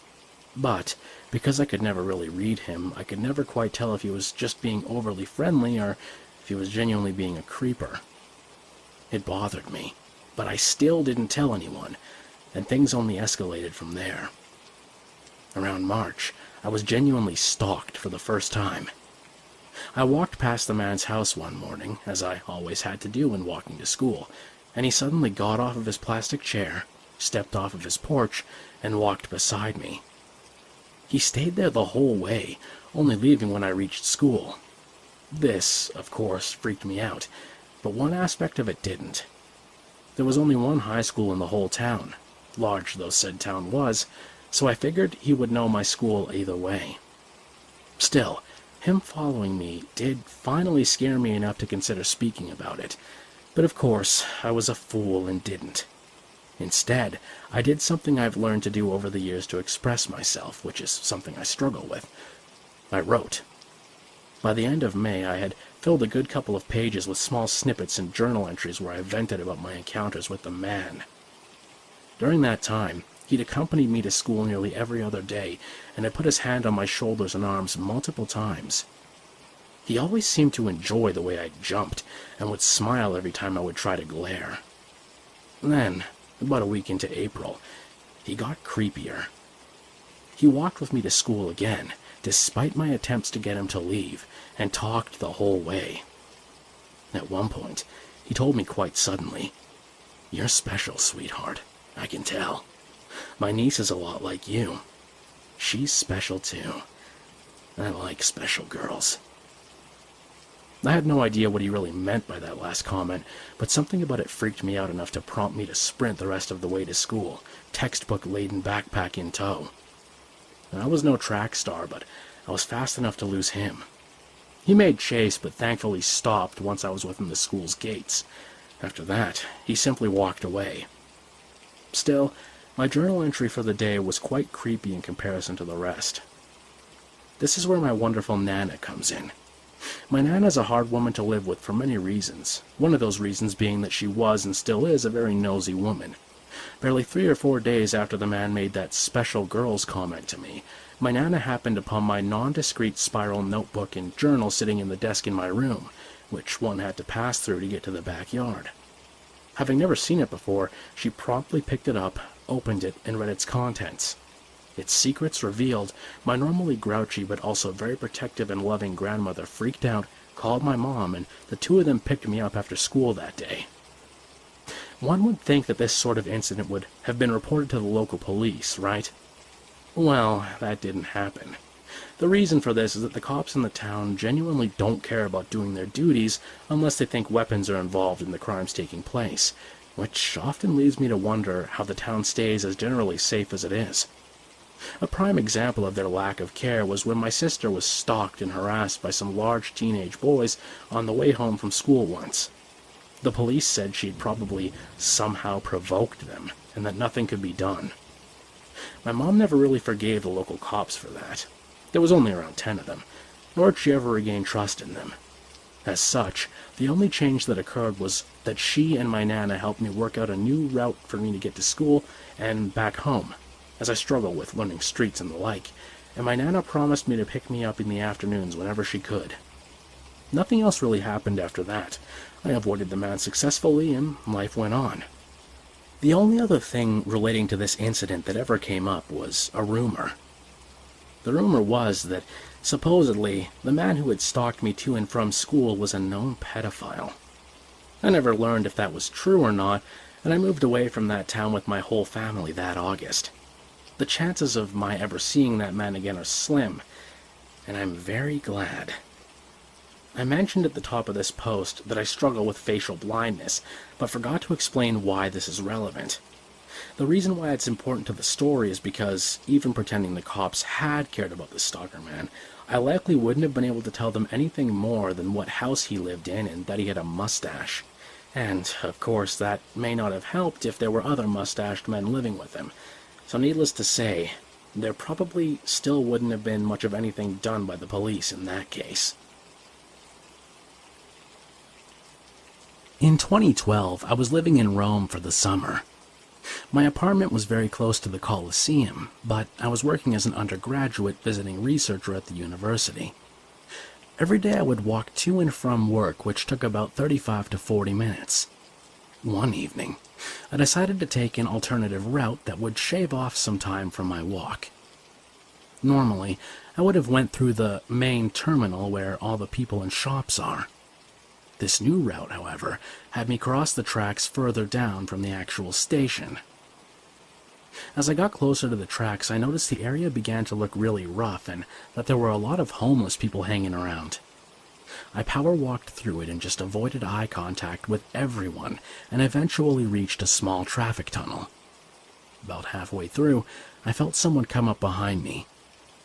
But, because I could never really read him, I could never quite tell if he was just being overly friendly or if he was genuinely being a creeper. It bothered me, but I still didn't tell anyone, and things only escalated from there. Around March, I was genuinely stalked for the first time. I walked past the man's house one morning, as I always had to do when walking to school, and he suddenly got off of his plastic chair, stepped off of his porch, and walked beside me. He stayed there the whole way, only leaving when I reached school. This, of course, freaked me out, but one aspect of it didn't. There was only one high school in the whole town, large though said town was, so I figured he would know my school either way. Still, him following me did finally scare me enough to consider speaking about it, but of course, I was a fool and didn't. Instead, I did something I've learned to do over the years to express myself, which is something I struggle with. I wrote. By the end of May, I had filled a good couple of pages with small snippets and journal entries where I vented about my encounters with the man. During that time, he'd accompanied me to school nearly every other day, and had put his hand on my shoulders and arms multiple times. He always seemed to enjoy the way I jumped, and would smile every time I would try to glare. Then, about a week into April, he got creepier. He walked with me to school again, despite my attempts to get him to leave, and talked the whole way. At one point, he told me quite suddenly, "You're special, sweetheart, I can tell. My niece is a lot like you. She's special too. I like special girls." I had no idea what he really meant by that last comment, but something about it freaked me out enough to prompt me to sprint the rest of the way to school, textbook-laden backpack in tow. And I was no track star, but I was fast enough to lose him. He made chase, but thankfully stopped once I was within the school's gates. After that, he simply walked away. Still, my journal entry for the day was quite creepy in comparison to the rest. This is where my wonderful Nana comes in. My Nana's a hard woman to live with for many reasons, one of those reasons being that she was and still is a very nosy woman. Barely 3 or 4 days after the man made that special girls comment to me, my Nana happened upon my nondiscreet spiral notebook and journal sitting in the desk in my room, which one had to pass through to get to the backyard. Having never seen it before, she promptly picked it up, opened it, and read its contents. Its secrets revealed, my normally grouchy but also very protective and loving grandmother freaked out, called my mom, and the two of them picked me up after school that day. One would think that this sort of incident would have been reported to the local police, right? Well, that didn't happen. The reason for this is that the cops in the town genuinely don't care about doing their duties unless they think weapons are involved in the crimes taking place, which often leads me to wonder how the town stays as generally safe as it is. A prime example of their lack of care was when my sister was stalked and harassed by some large teenage boys on the way home from school once. The police said she'd probably somehow provoked them, and that nothing could be done. My mom never really forgave the local cops for that. There was only around 10 of them, nor did she ever regain trust in them. As such, the only change that occurred was that she and my Nana helped me work out a new route for me to get to school and back home, as I struggle with learning streets and the like, and my Nana promised me to pick me up in the afternoons whenever she could. Nothing else really happened after that. I avoided the man successfully, and life went on. The only other thing relating to this incident that ever came up was a rumor. The rumor was that, supposedly, the man who had stalked me to and from school was a known pedophile. I never learned if that was true or not, and I moved away from that town with my whole family that August. The chances of my ever seeing that man again are slim, and I'm very glad. I mentioned at the top of this post that I struggle with facial blindness, but forgot to explain why this is relevant. The reason why it's important to the story is because, even pretending the cops had cared about the stalker man, I likely wouldn't have been able to tell them anything more than what house he lived in and that he had a mustache. And, of course, that may not have helped if there were other mustached men living with him. So needless to say, there probably still wouldn't have been much of anything done by the police in that case. In 2012, I was living in Rome for the summer. My apartment was very close to the Colosseum, but I was working as an undergraduate visiting researcher at the university. Every day I would walk to and from work, which took about 35 to 40 minutes. One evening, I decided to take an alternative route that would shave off some time from my walk. Normally, I would have went through the main terminal where all the people and shops are. This new route, however, had me cross the tracks further down from the actual station. As I got closer to the tracks, I noticed the area began to look really rough and that there were a lot of homeless people hanging around. I power walked through it and just avoided eye contact with everyone and eventually reached a small traffic tunnel. About halfway through, I felt someone come up behind me.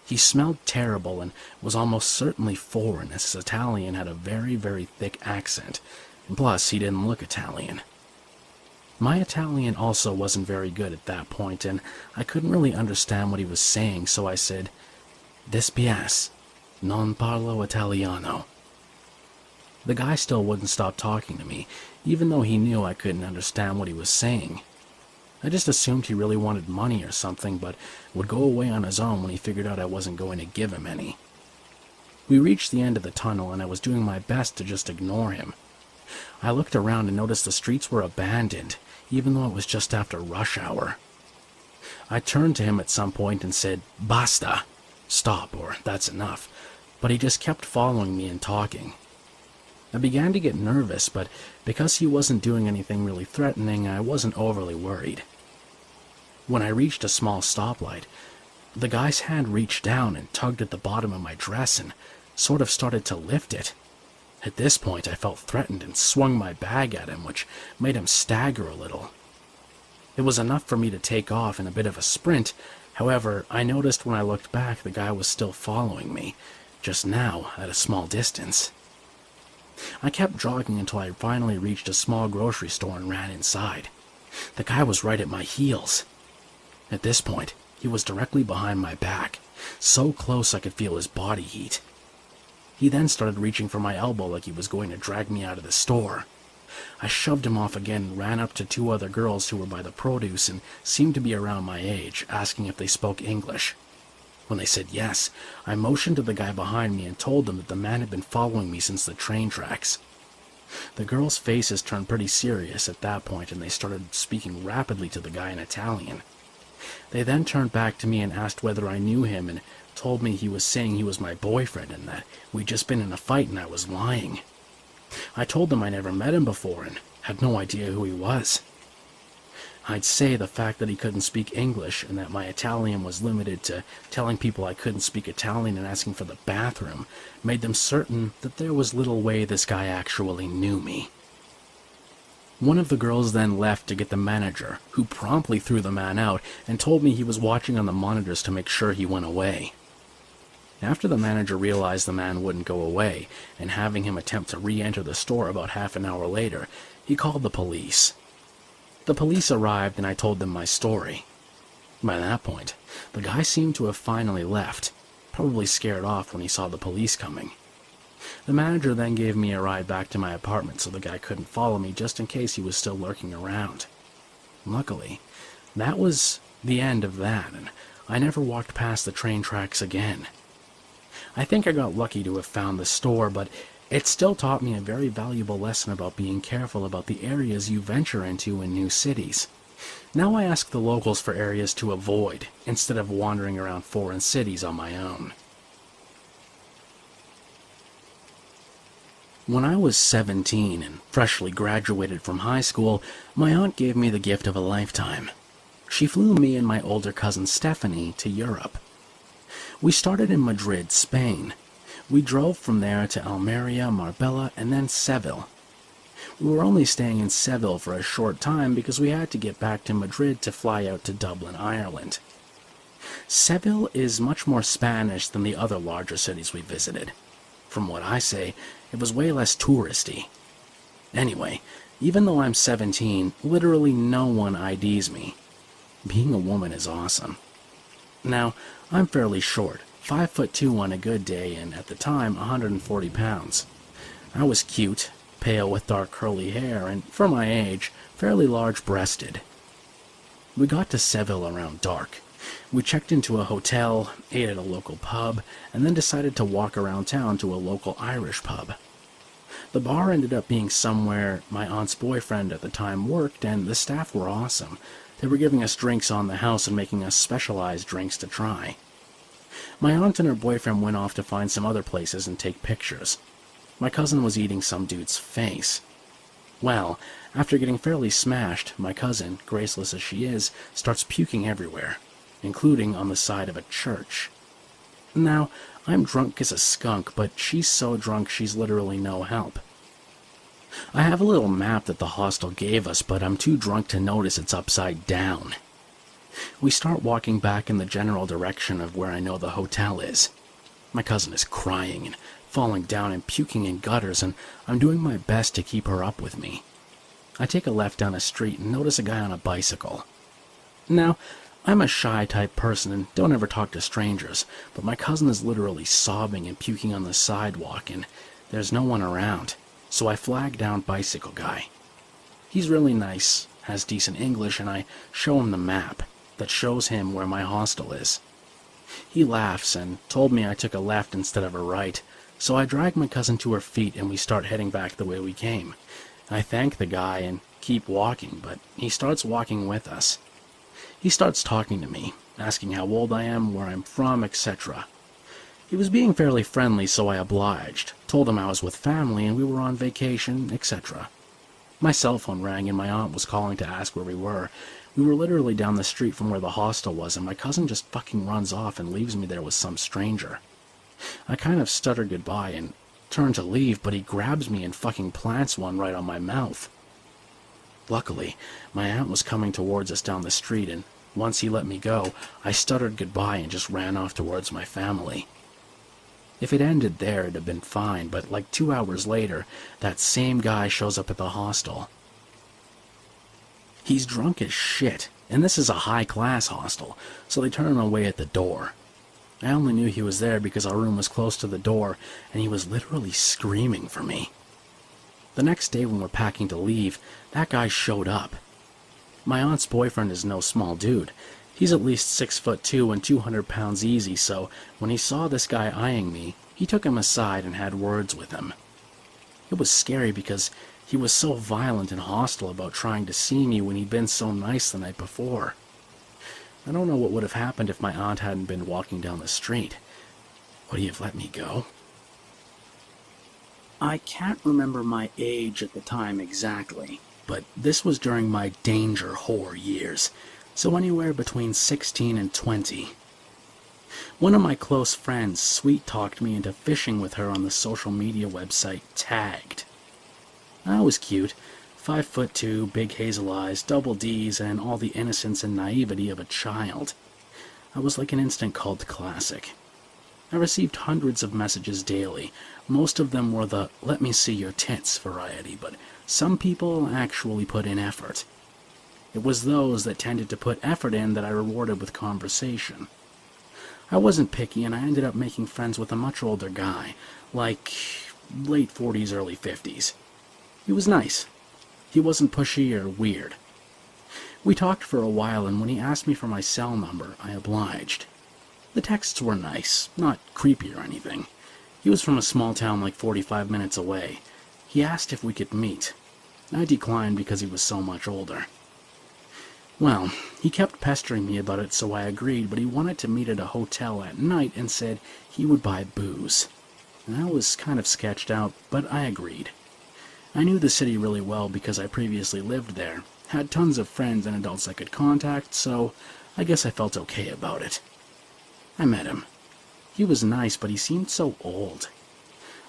He smelled terrible and was almost certainly foreign, as his Italian had a very, very thick accent, and plus he didn't look Italian. My Italian also wasn't very good at that point, and I couldn't really understand what he was saying, so I said, "Despias, non parlo italiano." The guy still wouldn't stop talking to me, even though he knew I couldn't understand what he was saying. I just assumed he really wanted money or something, but would go away on his own when he figured out I wasn't going to give him any. We reached the end of the tunnel, and I was doing my best to just ignore him. I looked around and noticed the streets were abandoned, even though it was just after rush hour. I turned to him at some point and said, "Basta," stop, or that's enough, but he just kept following me and talking. I began to get nervous, but because he wasn't doing anything really threatening, I wasn't overly worried. When I reached a small stoplight, the guy's hand reached down and tugged at the bottom of my dress and sort of started to lift it. At this point, I felt threatened and swung my bag at him, which made him stagger a little. It was enough for me to take off in a bit of a sprint. However, I noticed when I looked back the guy was still following me, just now at a small distance. I kept jogging until I finally reached a small grocery store and ran inside. The guy was right at my heels. At this point, he was directly behind my back, so close I could feel his body heat. He then started reaching for my elbow like he was going to drag me out of the store. I shoved him off again and ran up to two other girls who were by the produce and seemed to be around my age, asking if they spoke English. When they said yes, I motioned to the guy behind me and told them that the man had been following me since the train tracks. The girls' faces turned pretty serious at that point, and they started speaking rapidly to the guy in Italian. They then turned back to me and asked whether I knew him and told me he was saying he was my boyfriend and that we'd just been in a fight and I was lying. I told them I never met him before and had no idea who he was. I'd say the fact that he couldn't speak English and that my Italian was limited to telling people I couldn't speak Italian and asking for the bathroom made them certain that there was little way this guy actually knew me. One of the girls then left to get the manager, who promptly threw the man out and told me he was watching on the monitors to make sure he went away. After the manager realized the man wouldn't go away, and having him attempt to re-enter the store about half an hour later, he called the police. The police arrived and I told them my story. By that point, the guy seemed to have finally left, probably scared off when he saw the police coming. The manager then gave me a ride back to my apartment so the guy couldn't follow me just in case he was still lurking around. Luckily, that was the end of that, and I never walked past the train tracks again. I think I got lucky to have found the store, but it still taught me a very valuable lesson about being careful about the areas you venture into in new cities. Now I ask the locals for areas to avoid, instead of wandering around foreign cities on my own. When I was 17 and freshly graduated from high school, my aunt gave me the gift of a lifetime. She flew me and my older cousin Stephanie to Europe. We started in Madrid, Spain. We drove from there to Almeria, Marbella, and then Seville. We were only staying in Seville for a short time because we had to get back to Madrid to fly out to Dublin, Ireland. Seville is much more Spanish than the other larger cities we visited. From what I say, it was way less touristy. Anyway, even though I'm 17, literally no one IDs me. Being a woman is awesome. Now, I'm fairly short, 5'2" on a good day, and at the time, 140 pounds. I was cute, pale with dark curly hair, and for my age, fairly large-breasted. We got to Seville around dark. We checked into a hotel, ate at a local pub, and then decided to walk around town to a local Irish pub. The bar ended up being somewhere my aunt's boyfriend at the time worked, and the staff were awesome. They were giving us drinks on the house and making us specialized drinks to try. My aunt and her boyfriend went off to find some other places and take pictures. My cousin was eating some dude's face. Well, after getting fairly smashed, my cousin, graceless as she is, starts puking everywhere, including on the side of a church. Now, I'm drunk as a skunk, but she's so drunk she's literally no help. I have a little map that the hostel gave us, but I'm too drunk to notice it's upside down. We start walking back in the general direction of where I know the hotel is. My cousin is crying and falling down and puking in gutters, and I'm doing my best to keep her up with me. I take a left down a street and notice a guy on a bicycle. Now, I'm a shy type person and don't ever talk to strangers, but my cousin is literally sobbing and puking on the sidewalk, and there's no one around, so I flag down bicycle guy. He's really nice, has decent English, and I show him the map that shows him where my hostel is. He laughs and told me I took a left instead of a right, so I drag my cousin to her feet and we start heading back the way we came. I thank the guy and keep walking, but he starts walking with us. He starts talking to me, asking how old I am, where I'm from, etc. He was being fairly friendly, so I obliged, told him I was with family and we were on vacation, etc. My cell phone rang and my aunt was calling to ask where we were. We were literally down the street from where the hostel was, and my cousin just fucking runs off and leaves me there with some stranger. I kind of stutter goodbye and turn to leave, but he grabs me and fucking plants one right on my mouth. Luckily, my aunt was coming towards us down the street, and once he let me go, I stuttered goodbye and just ran off towards my family. If it ended there, it'd have been fine, but like 2 hours later, that same guy shows up at the hostel. He's drunk as shit, and this is a high-class hostel, so they turn him away at the door. I only knew he was there because our room was close to the door, and he was literally screaming for me. The next day when we're packing to leave, that guy showed up. My aunt's boyfriend is no small dude. He's at least 6'2" and 200 pounds easy, so when he saw this guy eyeing me, he took him aside and had words with him. It was scary because he was so violent and hostile about trying to see me when he'd been so nice the night before. I don't know what would have happened if my aunt hadn't been walking down the street. Would he have let me go? I can't remember my age at the time exactly, but this was during my danger whore years, so anywhere between 16 and 20. One of my close friends sweet-talked me into fishing with her on the social media website Tagged. I was cute, 5'2", big hazel eyes, double D's, and all the innocence and naivety of a child. I was like an instant cult classic. I received hundreds of messages daily. Most of them were the "let me see your tits" variety, but some people actually put in effort. It was those that tended to put effort in that I rewarded with conversation. I wasn't picky, and I ended up making friends with a much older guy, like late 40s, early 50s. He was nice. He wasn't pushy or weird. We talked for a while, and when he asked me for my cell number, I obliged. The texts were nice, not creepy or anything. He was from a small town like 45 minutes away. He asked if we could meet. I declined because he was so much older. Well, he kept pestering me about it, so I agreed, but he wanted to meet at a hotel at night and said he would buy booze. And I was kind of sketched out, but I agreed. I knew the city really well because I previously lived there, had tons of friends and adults I could contact, so I guess I felt okay about it. I met him. He was nice, but he seemed so old.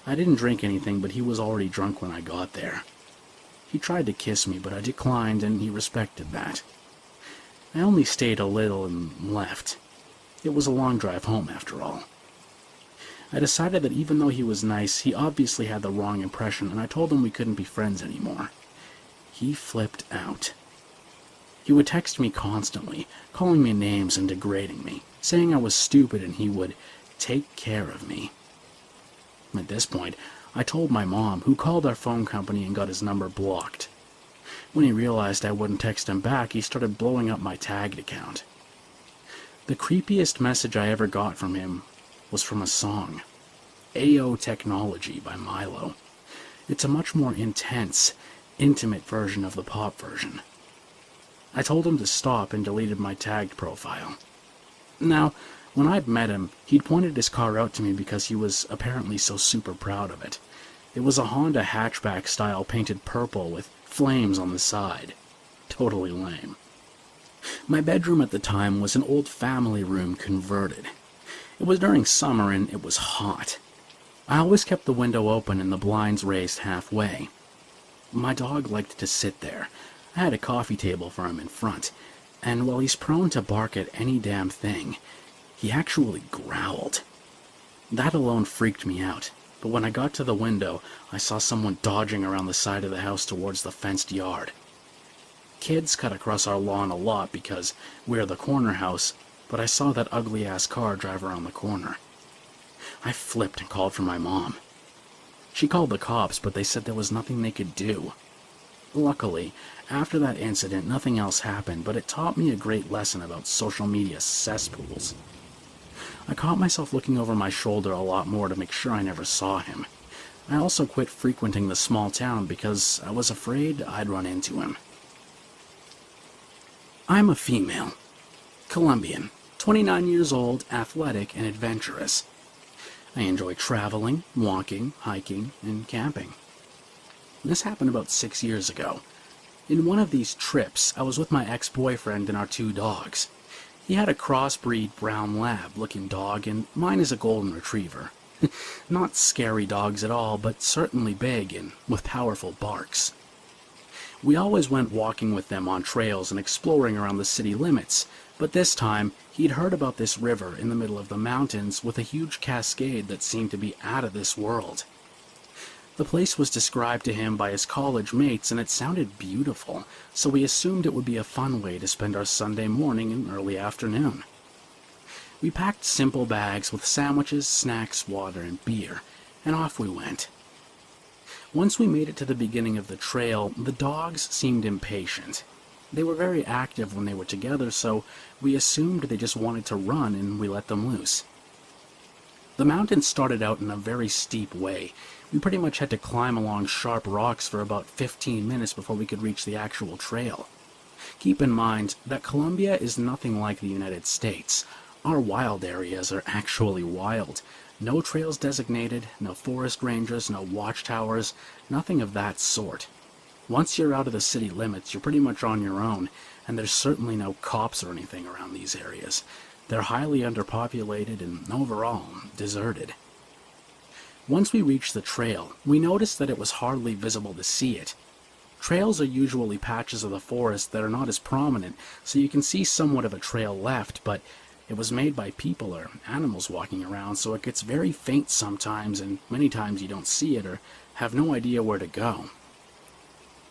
I didn't drink anything, but he was already drunk when I got there. He tried to kiss me, but I declined, and he respected that. I only stayed a little and left. It was a long drive home, after all. I decided that even though he was nice, he obviously had the wrong impression, and I told him we couldn't be friends anymore. He flipped out. He would text me constantly, calling me names and degrading me, saying I was stupid and he would take care of me. At this point, I told my mom, who called our phone company and got his number blocked. When he realized I wouldn't text him back, he started blowing up my Tagged account. The creepiest message I ever got from him was from a song, AO Technology by Milo. It's a much more intense, intimate version of the pop version. I told him to stop and deleted my Tagged profile. Now, when I'd met him, he'd pointed his car out to me because he was apparently so super proud of it. It was a Honda hatchback style painted purple with flames on the side. Totally lame. My bedroom at the time was an old family room converted. It was during summer and it was hot. I always kept the window open and the blinds raised halfway. My dog liked to sit there. I had a coffee table for him in front, and while he's prone to bark at any damn thing, he actually growled. That alone freaked me out, but when I got to the window, I saw someone dodging around the side of the house towards the fenced yard. Kids cut across our lawn a lot because we're the corner house, but I saw that ugly-ass car drive around the corner. I flipped and called for my mom. She called the cops, but they said there was nothing they could do. Luckily, after that incident, nothing else happened, but it taught me a great lesson about social media cesspools. I caught myself looking over my shoulder a lot more to make sure I never saw him. I also quit frequenting the small town because I was afraid I'd run into him. I'm a female. Colombian, 29 years old, athletic, and adventurous. I enjoy traveling, walking, hiking, and camping. This happened about 6 years ago. In one of these trips, I was with my ex-boyfriend and our 2 dogs. He had a crossbreed brown lab-looking dog, and mine is a golden retriever. Not scary dogs at all, but certainly big and with powerful barks. We always went walking with them on trails and exploring around the city limits, but this time he'd heard about this river in the middle of the mountains with a huge cascade that seemed to be out of this world. The place was described to him by his college mates, and it sounded beautiful, so we assumed it would be a fun way to spend our Sunday morning and early afternoon. We packed simple bags with sandwiches, snacks, water, and beer, and off we went. Once we made it to the beginning of the trail, the dogs seemed impatient. They were very active when they were together, so we assumed they just wanted to run, and we let them loose. The mountain started out in a very steep way. We pretty much had to climb along sharp rocks for about 15 minutes before we could reach the actual trail. Keep in mind that Colombia is nothing like the United States. Our wild areas are actually wild. No trails designated, no forest rangers, no watchtowers, nothing of that sort. Once you're out of the city limits, you're pretty much on your own, and there's certainly no cops or anything around these areas. They're highly underpopulated and overall deserted. Once we reached the trail, we noticed that it was hardly visible to see it. Trails are usually patches of the forest that are not as prominent, so you can see somewhat of a trail left, but it was made by people or animals walking around, so it gets very faint sometimes, and many times you don't see it or have no idea where to go.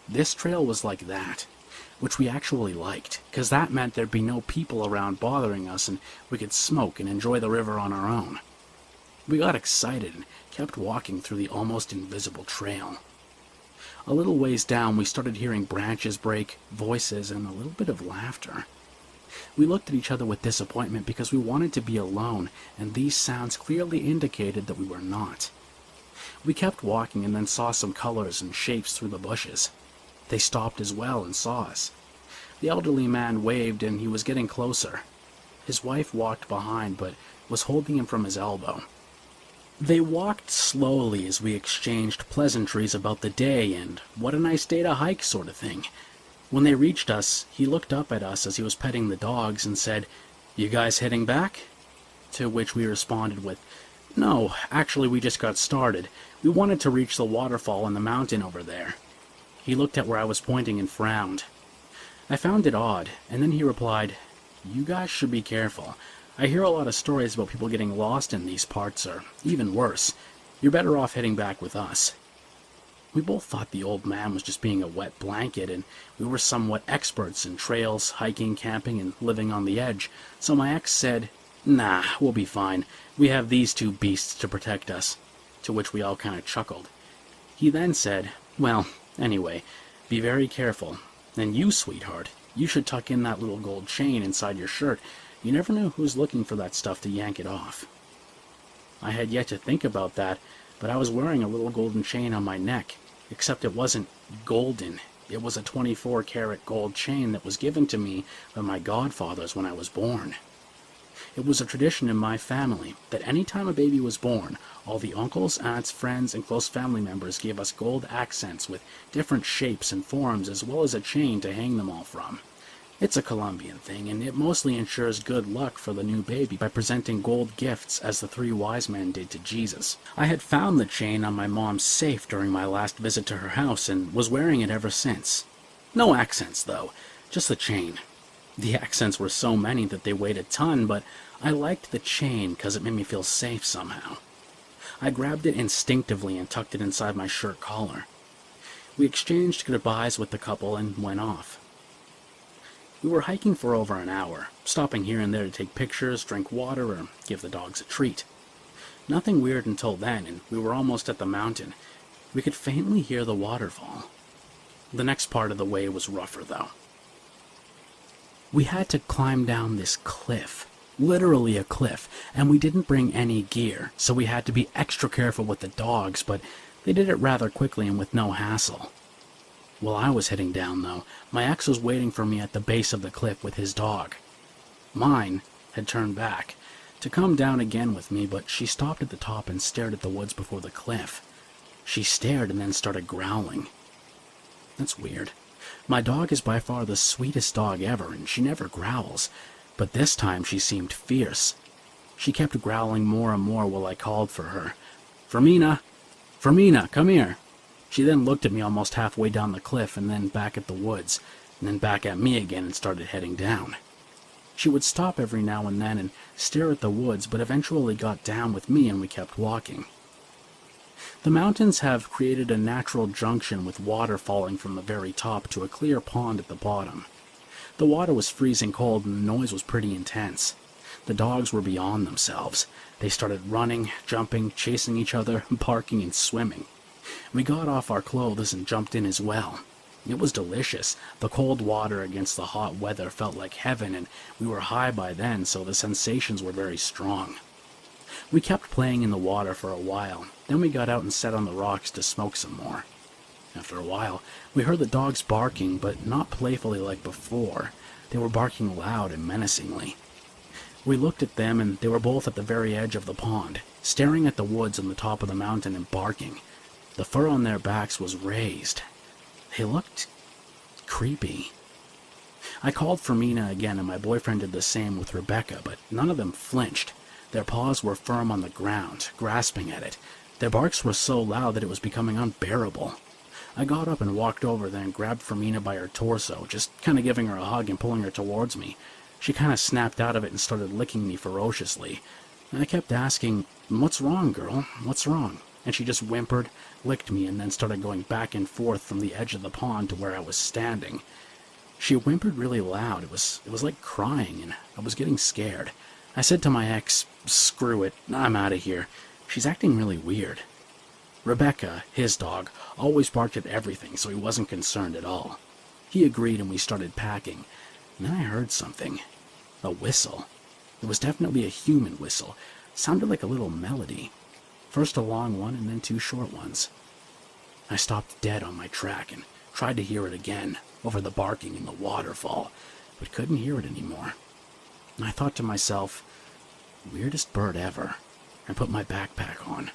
This trail was like that, which we actually liked, because that meant there'd be no people around bothering us, and we could smoke and enjoy the river on our own. We got excited and kept walking through the almost invisible trail. A little ways down, we started hearing branches break, voices, and a little bit of laughter. We looked at each other with disappointment because we wanted to be alone, and these sounds clearly indicated that we were not. We kept walking and then saw some colors and shapes through the bushes. They stopped as well and saw us. The elderly man waved, and he was getting closer. His wife walked behind, but was holding him from his elbow. They walked slowly as we exchanged pleasantries about the day and what a nice day to hike sort of thing. When they reached us, he looked up at us as he was petting the dogs and said, "You guys heading back?" To which we responded with, "No, actually we just got started. We wanted to reach the waterfall in the mountain over there." He looked at where I was pointing and frowned. I found it odd, and then he replied, "You guys should be careful. I hear a lot of stories about people getting lost in these parts, or even worse. You're better off heading back with us." We both thought the old man was just being a wet blanket, and we were somewhat experts in trails, hiking, camping, and living on the edge, so my ex said, "Nah, we'll be fine. We have these 2 beasts to protect us," to which we all kind of chuckled. He then said, "Well, anyway, be very careful. And you, sweetheart, you should tuck in that little gold chain inside your shirt. You never know who's looking for that stuff to yank it off." I had yet to think about that, but I was wearing a little golden chain on my neck, except it wasn't golden. It was a 24-karat gold chain that was given to me by my godfathers when I was born. It was a tradition in my family that any time a baby was born, all the uncles, aunts, friends, and close family members gave us gold accents with different shapes and forms, as well as a chain to hang them all from. It's a Colombian thing, and it mostly ensures good luck for the new baby by presenting gold gifts as the three wise men did to Jesus. I had found the chain on my mom's safe during my last visit to her house and was wearing it ever since. No accents, though, just the chain. The accents were so many that they weighed a ton, but I liked the chain because it made me feel safe somehow. I grabbed it instinctively and tucked it inside my shirt collar. We exchanged goodbyes with the couple and went off. We were hiking for over an hour, stopping here and there to take pictures, drink water, or give the dogs a treat. Nothing weird until then, and we were almost at the mountain. We could faintly hear the waterfall. The next part of the way was rougher, though. We had to climb down this cliff, literally a cliff, and we didn't bring any gear, so we had to be extra careful with the dogs, but they did it rather quickly and with no hassle. While I was heading down, though, my ex was waiting for me at the base of the cliff with his dog. Mine had turned back to come down again with me, but she stopped at the top and stared at the woods before the cliff. She stared and then started growling. That's weird. My dog is by far the sweetest dog ever, and she never growls, but this time she seemed fierce. She kept growling more and more while I called for her. "Fermina! Fermina, come here!" She then looked at me almost halfway down the cliff and then back at the woods, and then back at me again and started heading down. She would stop every now and then and stare at the woods, but eventually got down with me and we kept walking. The mountains have created a natural junction with water falling from the very top to a clear pond at the bottom. The water was freezing cold and the noise was pretty intense. The dogs were beyond themselves. They started running, jumping, chasing each other, barking and swimming. We got off our clothes and jumped in as well. It was delicious. The cold water against the hot weather felt like heaven, and we were high by then, so the sensations were very strong. We kept playing in the water for a while. Then we got out and sat on the rocks to smoke some more. After a while, we heard the dogs barking, but not playfully like before. They were barking loud and menacingly. We looked at them, and they were both at the very edge of the pond, staring at the woods on the top of the mountain and barking. The fur on their backs was raised. They looked creepy. I called for Mina again, and my boyfriend did the same with Rebecca, but none of them flinched. Their paws were firm on the ground, grasping at it. Their barks were so loud that it was becoming unbearable. I got up and walked over there and grabbed Fermina by her torso, just kind of giving her a hug and pulling her towards me. She kind of snapped out of it and started licking me ferociously. I kept asking, "What's wrong, girl? What's wrong?" And she just whimpered, licked me, and then started going back and forth from the edge of the pond to where I was standing. She whimpered really loud. It was like crying, and I was getting scared. I said to my ex, "Screw it, I'm out of here. She's acting really weird." Rebecca, his dog, always barked at everything, so he wasn't concerned at all. He agreed and we started packing. And then I heard something. A whistle. It was definitely a human whistle. Sounded like a little melody. First a long one and then two short ones. I stopped dead on my track and tried to hear it again, over the barking in the waterfall, but couldn't hear it anymore. And I thought to myself, weirdest bird ever, and put my backpack on.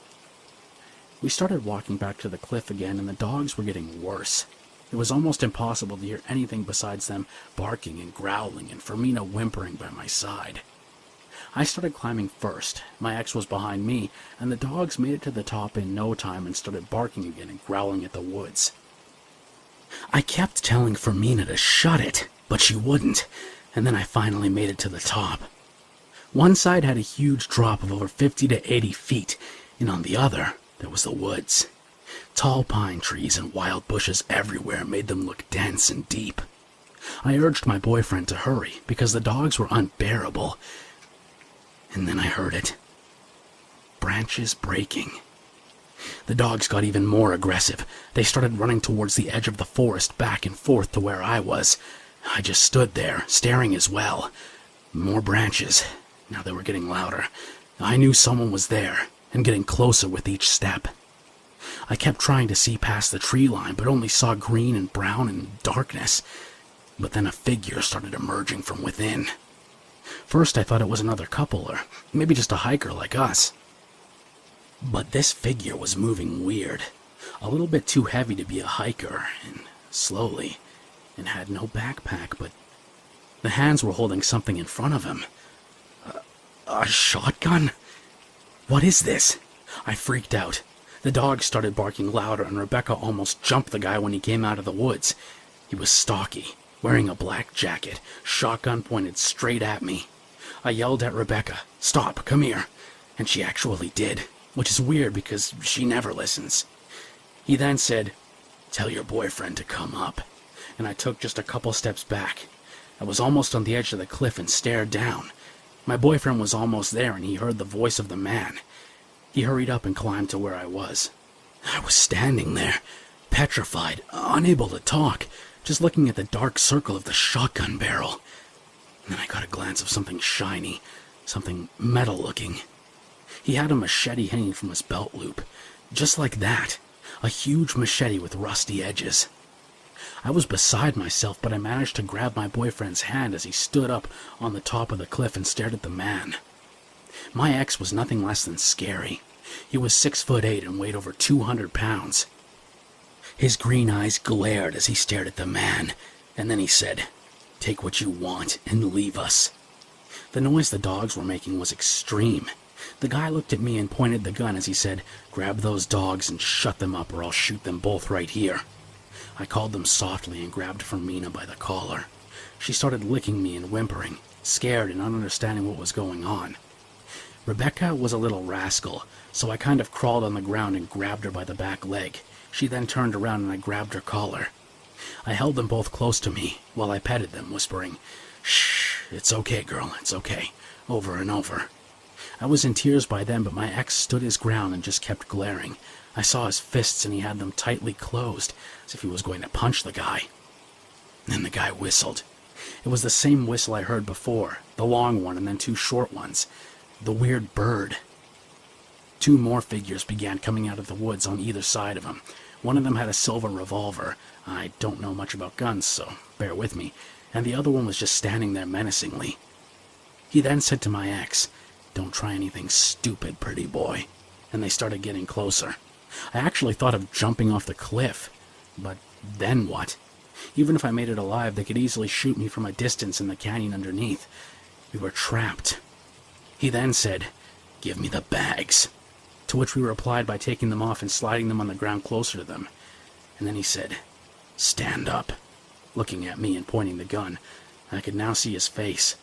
We started walking back to the cliff again, and the dogs were getting worse. It was almost impossible to hear anything besides them barking and growling and Fermina whimpering by my side. I started climbing first. My ex was behind me, and the dogs made it to the top in no time and started barking again and growling at the woods. I kept telling Fermina to shut it, but she wouldn't, and then I finally made it to the top. One side had a huge drop of over 50 to 80 feet, and on the other, there was the woods. Tall pine trees and wild bushes everywhere made them look dense and deep. I urged my boyfriend to hurry, because the dogs were unbearable. And then I heard it. Branches breaking. The dogs got even more aggressive. They started running towards the edge of the forest, back and forth to where I was. I just stood there, staring as well. More branches. Now they were getting louder. I knew someone was there, and getting closer with each step. I kept trying to see past the tree line, but only saw green and brown and darkness. But then a figure started emerging from within. First I thought it was another couple, or maybe just a hiker like us. But this figure was moving weird, a little bit too heavy to be a hiker, and slowly, and had no backpack, but The hands were holding something in front of him. A shotgun? What is this? I freaked out. The dog started barking louder, and Rebecca almost jumped the guy when he came out of the woods. He was stocky, wearing a black jacket, shotgun pointed straight at me. I yelled at Rebecca, "Stop, come here," and she actually did, which is weird because she never listens. He then said, "Tell your boyfriend to come up," and I took just a couple steps back. I was almost on the edge of the cliff and stared down. My boyfriend was almost there, and he heard the voice of the man. He hurried up and climbed to where I was. I was standing there, petrified, unable to talk, just looking at the dark circle of the shotgun barrel. And then I got a glance of something shiny, something metal-looking. He had a machete hanging from his belt loop, just like that, a huge machete with rusty edges. I was beside myself, but I managed to grab my boyfriend's hand as he stood up on the top of the cliff and stared at the man. My ex was nothing less than scary. He was 6'8" and weighed over 200 pounds. His green eyes glared as he stared at the man, and then he said, "Take what you want and leave us." The noise the dogs were making was extreme. The guy looked at me and pointed the gun as he said, "Grab those dogs and shut them up or I'll shoot them both right here." I called them softly and grabbed Fermina by the collar. She started licking me and whimpering, scared and ununderstanding what was going on. Rebecca was a little rascal, so I kind of crawled on the ground and grabbed her by the back leg. She then turned around and I grabbed her collar. I held them both close to me while I petted them, whispering, "Shh, it's okay, girl, it's okay," over and over. I was in tears by then, but my ex stood his ground and just kept glaring. I saw his fists and he had them tightly closed, as if he was going to punch the guy. Then the guy whistled. It was the same whistle I heard before, the long one and then two short ones. The weird bird. Two more figures began coming out of the woods on either side of him. One of them had a silver revolver. I don't know much about guns, so bear with me. And the other one was just standing there menacingly. He then said to my ex, "Don't try anything stupid, pretty boy." And they started getting closer. I actually thought of jumping off the cliff. But then what? Even if I made it alive, they could easily shoot me from a distance in the canyon underneath. We were trapped. He then said, "Give me the bags," to which we replied by taking them off and sliding them on the ground closer to them. And then he said, "Stand up," looking at me and pointing the gun. I could now see his face.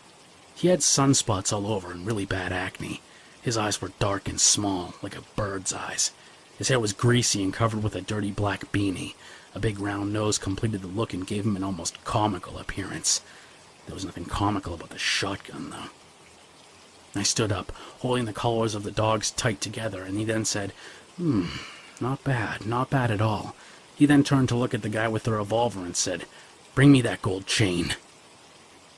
He had sunspots all over and really bad acne. His eyes were dark and small, like a bird's eyes. His hair was greasy and covered with a dirty black beanie. A big round nose completed the look and gave him an almost comical appearance. There was nothing comical about the shotgun, though. I stood up, holding the collars of the dogs tight together, and he then said, Not bad at all." He then turned to look at the guy with the revolver and said, "Bring me that gold chain."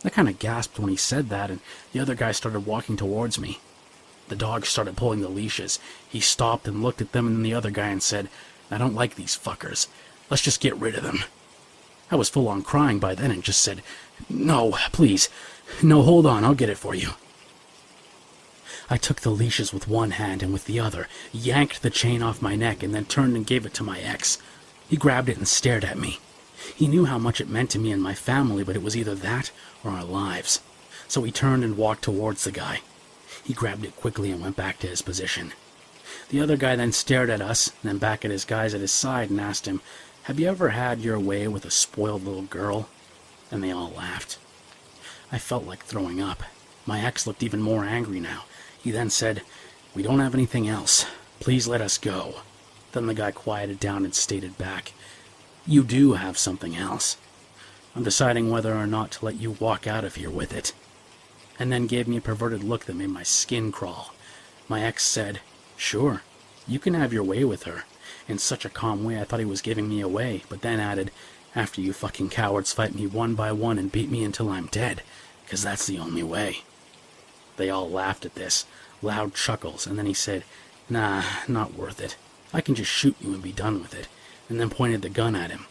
I kind of gasped when he said that, and the other guy started walking towards me. The dogs started pulling the leashes. He stopped and looked at them and the other guy and said, "I don't like these fuckers. Let's just get rid of them." I was full on crying by then and just said, "No, please. No, hold on, I'll get it for you." I took the leashes with one hand and with the other, yanked the chain off my neck and then turned and gave it to my ex. He grabbed it and stared at me. He knew how much it meant to me and my family, but it was either that or our lives. So he turned and walked towards the guy. He grabbed it quickly and went back to his position. The other guy then stared at us, then back at his guys at his side and asked him, "Have you ever had your way with a spoiled little girl?" And they all laughed. I felt like throwing up. My ex looked even more angry now. He then said, "We don't have anything else. Please let us go." Then the guy quieted down and stated back, "You do have something else. I'm deciding whether or not to let you walk out of here with it." And then gave me a perverted look that made my skin crawl. My ex said, "Sure, you can have your way with her." In such a calm way I thought he was giving me away, but then added, "After you fucking cowards fight me one by one and beat me until I'm dead, 'cause that's the only way." They all laughed at this, loud chuckles, and then he said, "Nah, not worth it. I can just shoot you and be done with it," and then pointed the gun at him.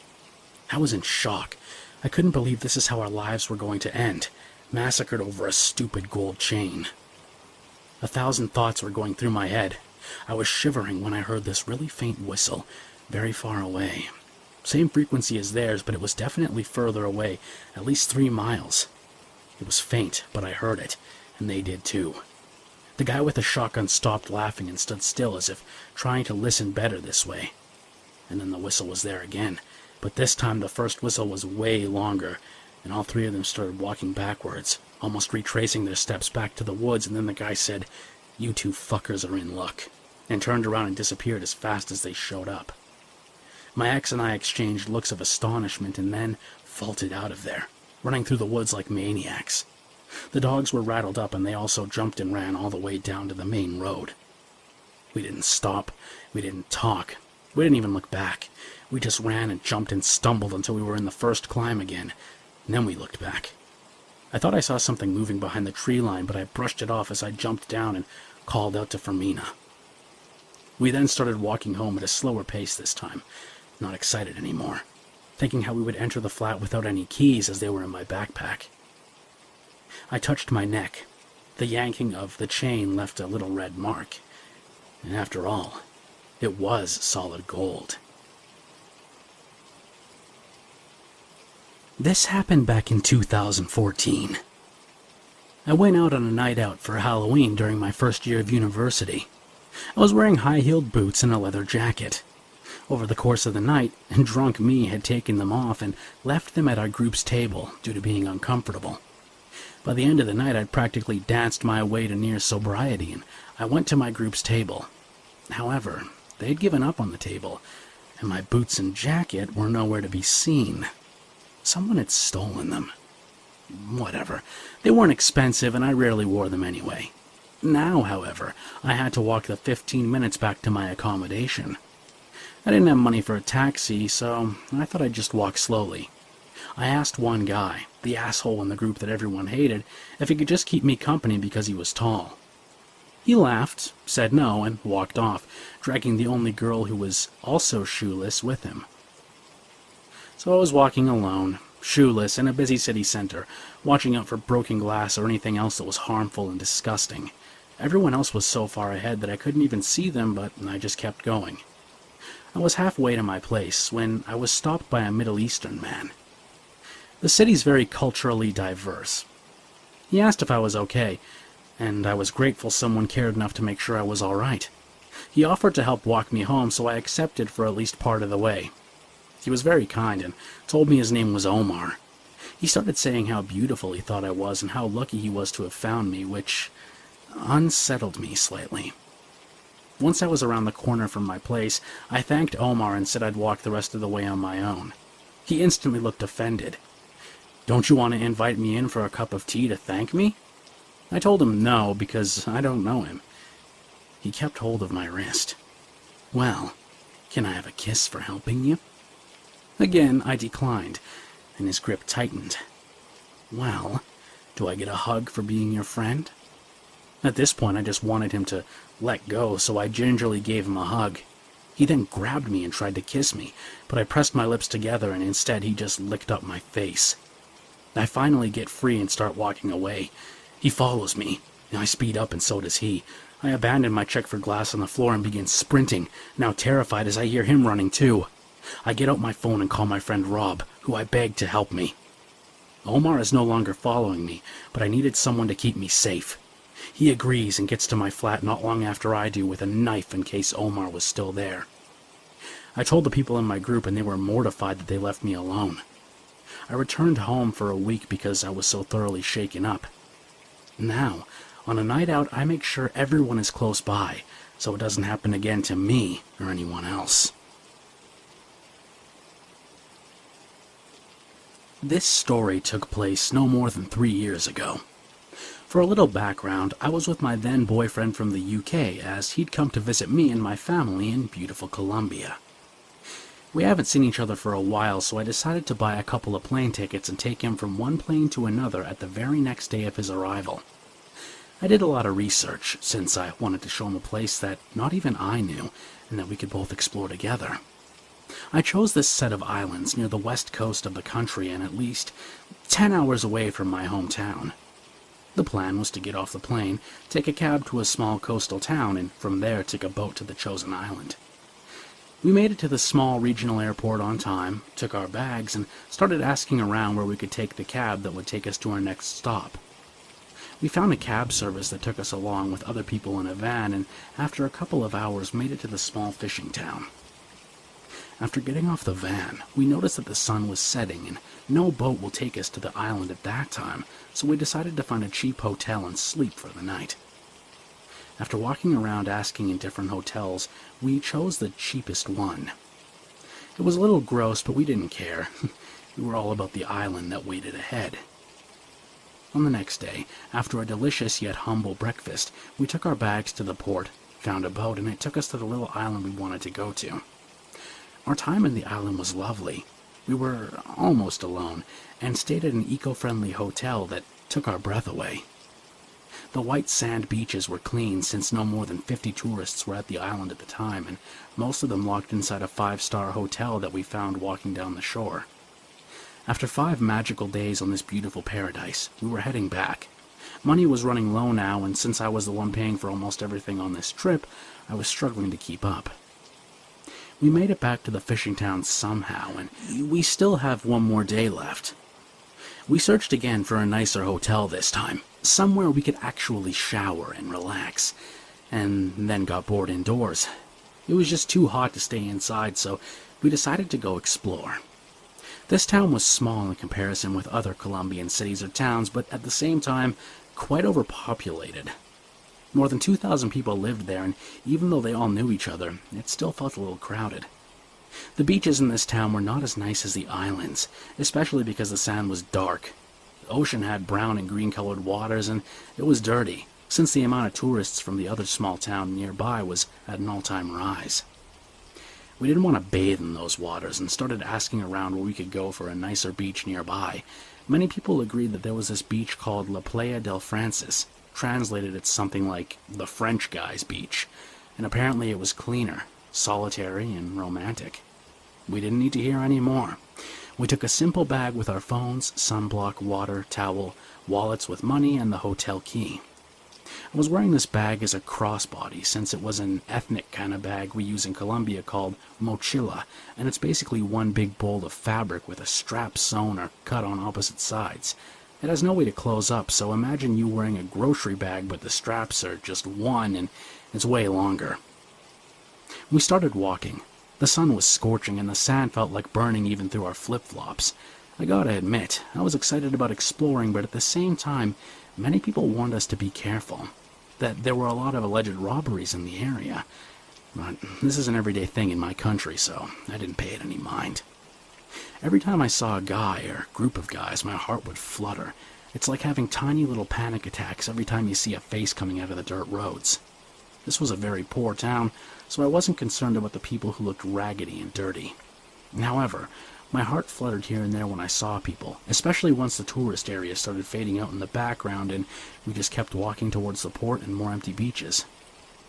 I was in shock. I couldn't believe this is how our lives were going to end, massacred over a stupid gold chain. 1,000 thoughts were going through my head. I was shivering when I heard this really faint whistle, very far away. Same frequency as theirs, but it was definitely further away, at least 3 miles. It was faint, but I heard it, and they did too. The guy with the shotgun stopped laughing and stood still as if trying to listen better this way. And then the whistle was there again, but this time the first whistle was way longer, and all three of them started walking backwards, almost retracing their steps back to the woods, and then the guy said, "You two fuckers are in luck," and turned around and disappeared as fast as they showed up. My ex and I exchanged looks of astonishment and then vaulted out of there, running through the woods like maniacs. The dogs were rattled up and they also jumped and ran all the way down to the main road. We didn't stop, we didn't talk, we didn't even look back. We just ran and jumped and stumbled until we were in the first climb again, and then we looked back. I thought I saw something moving behind the tree line, but I brushed it off as I jumped down and called out to Fermina. We then started walking home at a slower pace this time, not excited anymore, thinking how we would enter the flat without any keys as they were in my backpack. I touched my neck. The yanking of the chain left a little red mark. And after all, it was solid gold. This happened back in 2014. I went out on a night out for Halloween during my first year of university. I was wearing high-heeled boots and a leather jacket. Over the course of the night, drunk me had taken them off and left them at our group's table due to being uncomfortable. By the end of the night, I'd practically danced my way to near sobriety, and I went to my group's table. However, they'd given up on the table, and my boots and jacket were nowhere to be seen. Someone had stolen them. Whatever. They weren't expensive, and I rarely wore them anyway. Now, however, I had to walk the 15 minutes back to my accommodation. I didn't have money for a taxi, so I thought I'd just walk slowly. I asked one guy, the asshole in the group that everyone hated, if he could just keep me company because he was tall. He laughed, said no, and walked off, dragging the only girl who was also shoeless with him. So I was walking alone, shoeless, in a busy city center, watching out for broken glass or anything else that was harmful and disgusting. Everyone else was so far ahead that I couldn't even see them, but I just kept going. I was halfway to my place when I was stopped by a Middle Eastern man. The city's very culturally diverse. He asked if I was okay, and I was grateful someone cared enough to make sure I was all right. He offered to help walk me home, so I accepted for at least part of the way. He was very kind and told me his name was Omar. He started saying how beautiful he thought I was and how lucky he was to have found me, which unsettled me slightly. Once I was around the corner from my place, I thanked Omar and said I'd walk the rest of the way on my own. He instantly looked offended. "Don't you want to invite me in for a cup of tea to thank me?" I told him no, because I don't know him. He kept hold of my wrist. "Well, can I have a kiss for helping you?" Again, I declined, and his grip tightened. "Well, do I get a hug for being your friend?" At this point, I just wanted him to let go, so I gingerly gave him a hug. He then grabbed me and tried to kiss me, but I pressed my lips together, and instead he just licked up my face. I finally get free and start walking away. He follows me. I speed up, and so does he. I abandon my check for glass on the floor and begin sprinting, now terrified as I hear him running too. I get out my phone and call my friend Rob, who I beg to help me. Omar is no longer following me, but I needed someone to keep me safe. He agrees and gets to my flat not long after I do with a knife in case Omar was still there. I told the people in my group, and they were mortified that they left me alone. I returned home for a week because I was so thoroughly shaken up. Now, on a night out, I make sure everyone is close by, so it doesn't happen again to me or anyone else. This story took place no more than 3 years ago. For a little background, I was with my then boyfriend from the UK as he'd come to visit me and my family in beautiful Colombia. We haven't seen each other for a while, so I decided to buy a couple of plane tickets and take him from one plane to another at the very next day of his arrival. I did a lot of research, since I wanted to show him a place that not even I knew, and that we could both explore together. I chose this set of islands near the west coast of the country and at least 10 hours away from my hometown. The plan was to get off the plane, take a cab to a small coastal town, and from there take a boat to the chosen island. We made it to the small regional airport on time, took our bags, and started asking around where we could take the cab that would take us to our next stop. We found a cab service that took us along with other people in a van, and after a couple of hours made it to the small fishing town. After getting off the van, we noticed that the sun was setting and no boat will take us to the island at that time, so we decided to find a cheap hotel and sleep for the night. After walking around asking in different hotels, we chose the cheapest one. It was a little gross, but we didn't care. We were all about the island that waited ahead. On the next day, after a delicious yet humble breakfast, we took our bags to the port, found a boat, and it took us to the little island we wanted to go to. Our time in the island was lovely. We were almost alone, and stayed at an eco-friendly hotel that took our breath away. The white sand beaches were clean since no more than 50 tourists were at the island at the time, and most of them locked inside a 5-star hotel that we found walking down the shore. After 5 magical days on this beautiful paradise, we were heading back. Money was running low now, and since I was the one paying for almost everything on this trip, I was struggling to keep up. We made it back to the fishing town somehow, and we still have one more day left. We searched again for a nicer hotel this time, somewhere we could actually shower and relax, and then got bored indoors. It was just too hot to stay inside, so we decided to go explore. This town was small in comparison with other Colombian cities or towns, but at the same time, quite overpopulated. More than 2,000 people lived there, and even though they all knew each other, it still felt a little crowded. The beaches in this town were not as nice as the islands, especially because the sand was dark. The ocean had brown and green-colored waters, and it was dirty, since the amount of tourists from the other small town nearby was at an all-time rise. We didn't want to bathe in those waters, and started asking around where we could go for a nicer beach nearby. Many people agreed that there was this beach called La Playa del Francis. Translated, it's something like the French guy's beach, and apparently it was cleaner, solitary, and romantic. We didn't need to hear any more. We took a simple bag with our phones, sunblock, water, towel, wallets with money, and the hotel key. I was wearing this bag as a crossbody since it was an ethnic kind of bag we use in Colombia called mochila, and it's basically one big bowl of fabric with a strap sewn or cut on opposite sides. It has no way to close up, so imagine you wearing a grocery bag but the straps are just one and it's way longer. We started walking. The sun was scorching and the sand felt like burning even through our flip-flops. I gotta admit, I was excited about exploring, but at the same time, many people warned us to be careful, that there were a lot of alleged robberies in the area. But this is an everyday thing in my country, so I didn't pay it any mind. Every time I saw a guy or group of guys, my heart would flutter. It's like having tiny little panic attacks every time you see a face coming out of the dirt roads. This was a very poor town, so I wasn't concerned about the people who looked raggedy and dirty. However, my heart fluttered here and there when I saw people, especially once the tourist area started fading out in the background and we just kept walking towards the port and more empty beaches.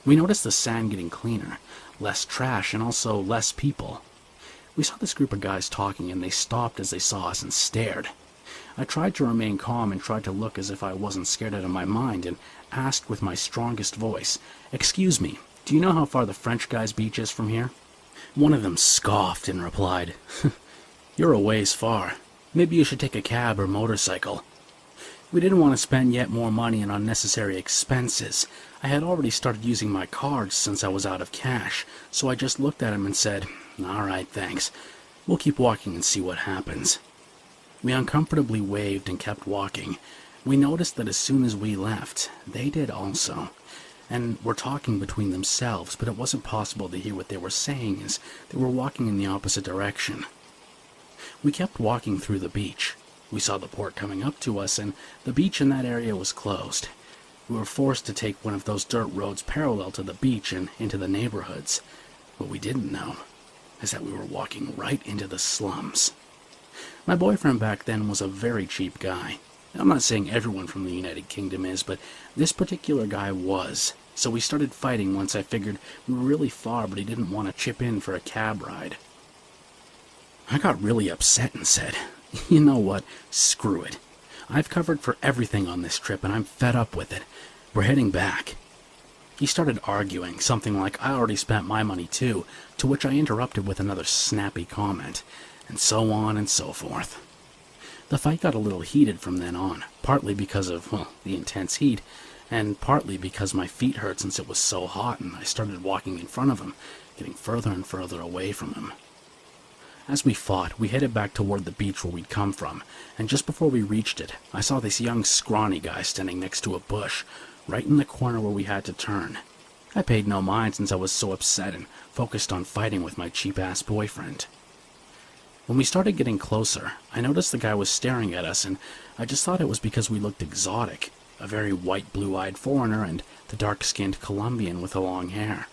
We noticed the sand getting cleaner, less trash, and also less people. We saw this group of guys talking, and they stopped as they saw us and stared. I tried to remain calm and tried to look as if I wasn't scared out of my mind, and asked with my strongest voice, "Excuse me, do you know how far the French guy's beach is from here?" One of them scoffed and replied, "You're a ways far. Maybe you should take a cab or motorcycle." We didn't want to spend yet more money on unnecessary expenses. I had already started using my cards since I was out of cash, so I just looked at him and said, "All right, thanks. We'll keep walking and see what happens." We uncomfortably waved and kept walking. We noticed that as soon as we left, they did also, and were talking between themselves, but it wasn't possible to hear what they were saying as they were walking in the opposite direction. We kept walking through the beach. We saw the port coming up to us, and the beach in that area was closed. We were forced to take one of those dirt roads parallel to the beach and into the neighborhoods. What we didn't know is that we were walking right into the slums. My boyfriend back then was a very cheap guy. I'm not saying everyone from the United Kingdom is, but this particular guy was. So we started fighting once I figured we were really far, but he didn't want to chip in for a cab ride. I got really upset and said, "You know what? Screw it. I've covered for everything on this trip, and I'm fed up with it. We're heading back." He started arguing, something like I already spent my money too, to which I interrupted with another snappy comment, and so on and so forth. The fight got a little heated from then on, partly because of, the intense heat, and partly because my feet hurt since it was so hot and I started walking in front of him, getting further and further away from him. As we fought, we headed back toward the beach where we'd come from, and just before we reached it, I saw this young scrawny guy standing next to a bush, right in the corner where we had to turn. I paid no mind since I was so upset and focused on fighting with my cheap-ass boyfriend. When we started getting closer, I noticed the guy was staring at us, and I just thought it was because we looked exotic, a very white, blue-eyed foreigner and the dark-skinned Colombian with the long hair.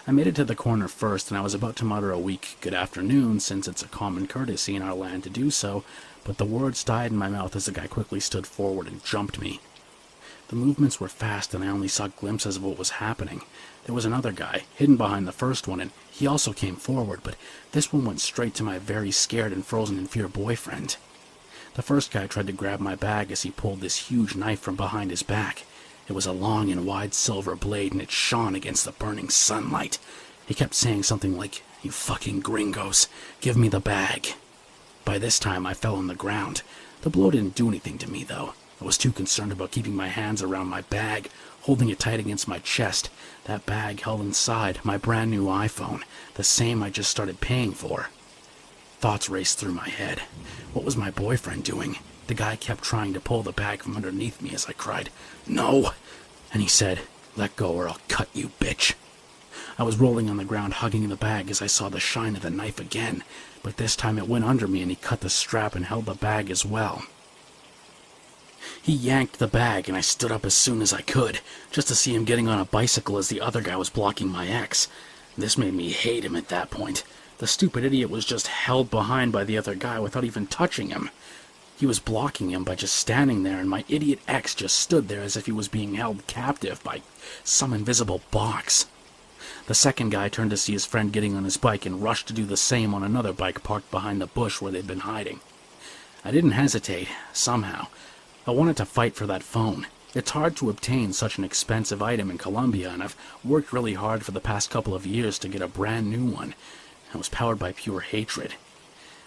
I made it to the corner first, and I was about to mutter a weak good afternoon, since it's a common courtesy in our land to do so, but the words died in my mouth as the guy quickly stood forward and jumped me. The movements were fast, and I only saw glimpses of what was happening. There was another guy, hidden behind the first one, and he also came forward, but this one went straight to my very scared and frozen in fear boyfriend. The first guy tried to grab my bag as he pulled this huge knife from behind his back. It was a long and wide silver blade, and it shone against the burning sunlight. He kept saying something like, "You fucking gringos, give me the bag." By this time, I fell on the ground. The blow didn't do anything to me, though. I was too concerned about keeping my hands around my bag, holding it tight against my chest. That bag held inside my brand new iPhone, the same I just started paying for. Thoughts raced through my head. What was my boyfriend doing? The guy kept trying to pull the bag from underneath me as I cried, "No!" And he said, "Let go or I'll cut you, bitch." I was rolling on the ground, hugging the bag as I saw the shine of the knife again, but this time it went under me and he cut the strap and held the bag as well. He yanked the bag and I stood up as soon as I could, just to see him getting on a bicycle as the other guy was blocking my ex. This made me hate him at that point. The stupid idiot was just held behind by the other guy without even touching him. He was blocking him by just standing there, and my idiot ex just stood there as if he was being held captive by some invisible box. The second guy turned to see his friend getting on his bike and rushed to do the same on another bike parked behind the bush where they'd been hiding. I didn't hesitate, somehow. I wanted to fight for that phone. It's hard to obtain such an expensive item in Colombia, and I've worked really hard for the past couple of years to get a brand new one. I was powered by pure hatred.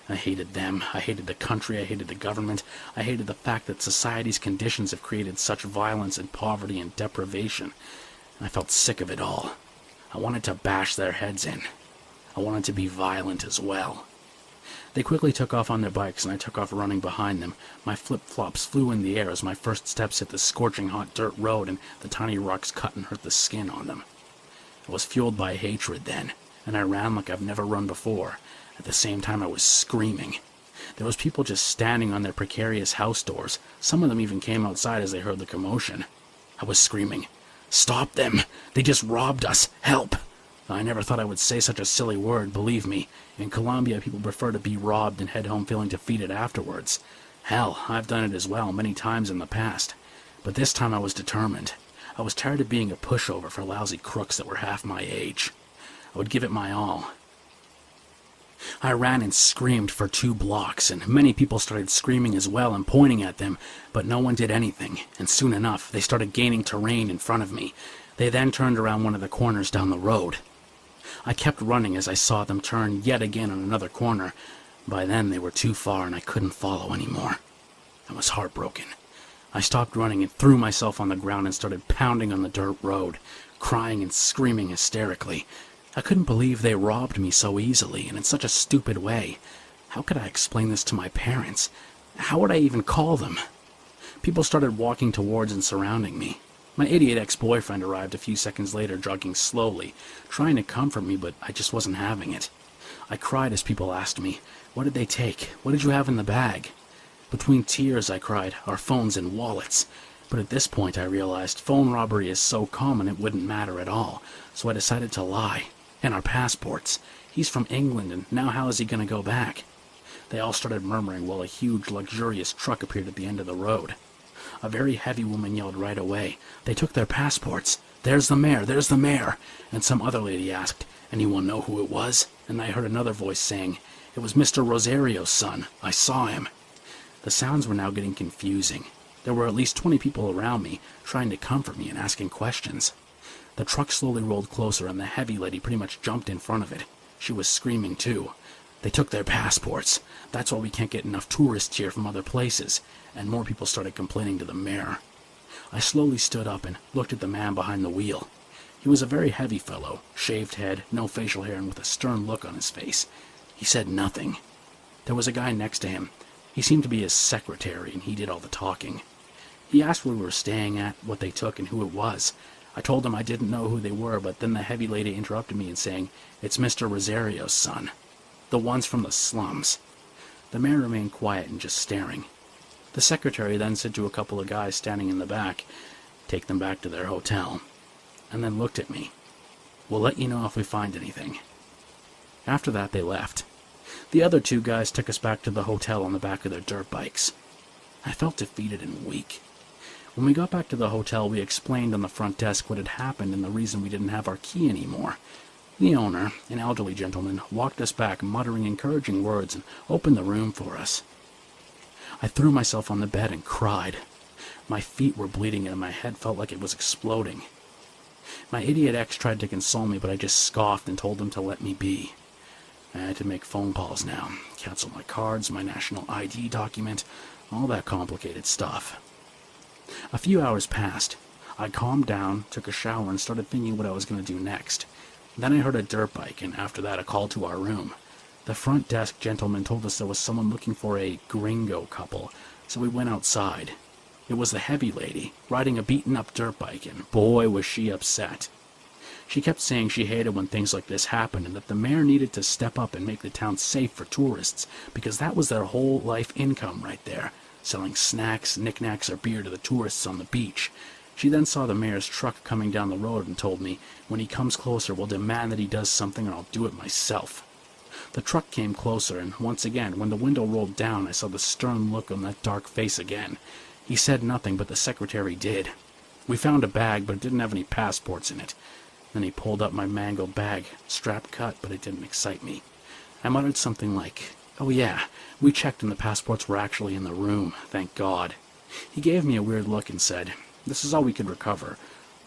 I hated them, I hated the country, I hated the government, I hated the fact that society's conditions have created such violence and poverty and deprivation. I felt sick of it all. I wanted to bash their heads in. I wanted to be violent as well. They quickly took off on their bikes, and I took off running behind them. My flip-flops flew in the air as my first steps hit the scorching hot dirt road, and the tiny rocks cut and hurt the skin on them. I was fueled by hatred then, and I ran like I've never run before. At the same time, I was screaming. There was people just standing on their precarious house doors. Some of them even came outside as they heard the commotion. I was screaming, "Stop them! They just robbed us! Help!" I never thought I would say such a silly word, believe me. In Colombia, people prefer to be robbed and head home feeling defeated afterwards. Hell, I've done it as well, many times in the past. But this time I was determined. I was tired of being a pushover for lousy crooks that were half my age. I would give it my all. I ran and screamed for 2 blocks, and many people started screaming as well and pointing at them, but no one did anything, and soon enough, they started gaining terrain in front of me. They then turned around one of the corners down the road. I kept running as I saw them turn yet again on another corner. By then, they were too far, and I couldn't follow anymore. I was heartbroken. I stopped running and threw myself on the ground and started pounding on the dirt road, crying and screaming hysterically. I couldn't believe they robbed me so easily, and in such a stupid way. How could I explain this to my parents? How would I even call them? People started walking towards and surrounding me. My idiot ex-boyfriend arrived a few seconds later, jogging slowly, trying to comfort me, but I just wasn't having it. I cried as people asked me, "What did they take? What did you have in the bag?" Between tears, I cried, "Our phones and wallets." But at this point, I realized phone robbery is so common it wouldn't matter at all, so I decided to lie. And our passports. He's from England, and now how is he going to go back? They all started murmuring while a huge, luxurious truck appeared at the end of the road. A very heavy woman yelled right away, "They took their passports! There's the mayor! There's the mayor!" And some other lady asked, "Anyone know who it was?" And I heard another voice saying, "It was Mr. Rosario's son. I saw him." The sounds were now getting confusing. There were at least 20 people around me, trying to comfort me and asking questions. The truck slowly rolled closer, and the heavy lady pretty much jumped in front of it. She was screaming too. They took their passports. That's why we can't get enough tourists here from other places. And more people started complaining to the mayor. I slowly stood up and looked at the man behind the wheel. He was a very heavy fellow, shaved head, no facial hair, and with a stern look on his face. He said nothing. There was a guy next to him. He seemed to be his secretary, and he did all the talking. He asked where we were staying at, what they took, and who it was. I told him I didn't know who they were, but then the heavy lady interrupted me in saying, "It's Mr. Rosario's son. The ones from the slums." The mayor remained quiet and just staring. The secretary then said to a couple of guys standing in the back, "Take them back to their hotel," and then looked at me. "We'll let you know if we find anything." After that, they left. The other two guys took us back to the hotel on the back of their dirt bikes. I felt defeated and weak. When we got back to the hotel, we explained on the front desk what had happened and the reason we didn't have our key anymore. The owner, an elderly gentleman, walked us back, muttering encouraging words, and opened the room for us. I threw myself on the bed and cried. My feet were bleeding and my head felt like it was exploding. My idiot ex tried to console me, but I just scoffed and told him to let me be. I had to make phone calls now, cancel my cards, my national ID document, all that complicated stuff. A few hours passed. I calmed down, took a shower, and started thinking what I was going to do next. Then I heard a dirt bike, and after that a call to our room. The front desk gentleman told us there was someone looking for a gringo couple, so we went outside. It was the heavy lady, riding a beaten-up dirt bike, and boy was she upset. She kept saying she hated when things like this happened, and that the mayor needed to step up and make the town safe for tourists, because that was their whole life income right there, selling snacks, knickknacks, or beer to the tourists on the beach. She then saw the mayor's truck coming down the road and told me, "When he comes closer, we'll demand that he does something or I'll do it myself." The truck came closer, and once again, when the window rolled down, I saw the stern look on that dark face again. He said nothing, but the secretary did. We found a bag, but it didn't have any passports in it. Then he pulled up my mangled bag, strap cut, but it didn't excite me. I muttered something like, "Oh yeah, we checked and the passports were actually in the room, thank God." He gave me a weird look and said, "This is all we could recover.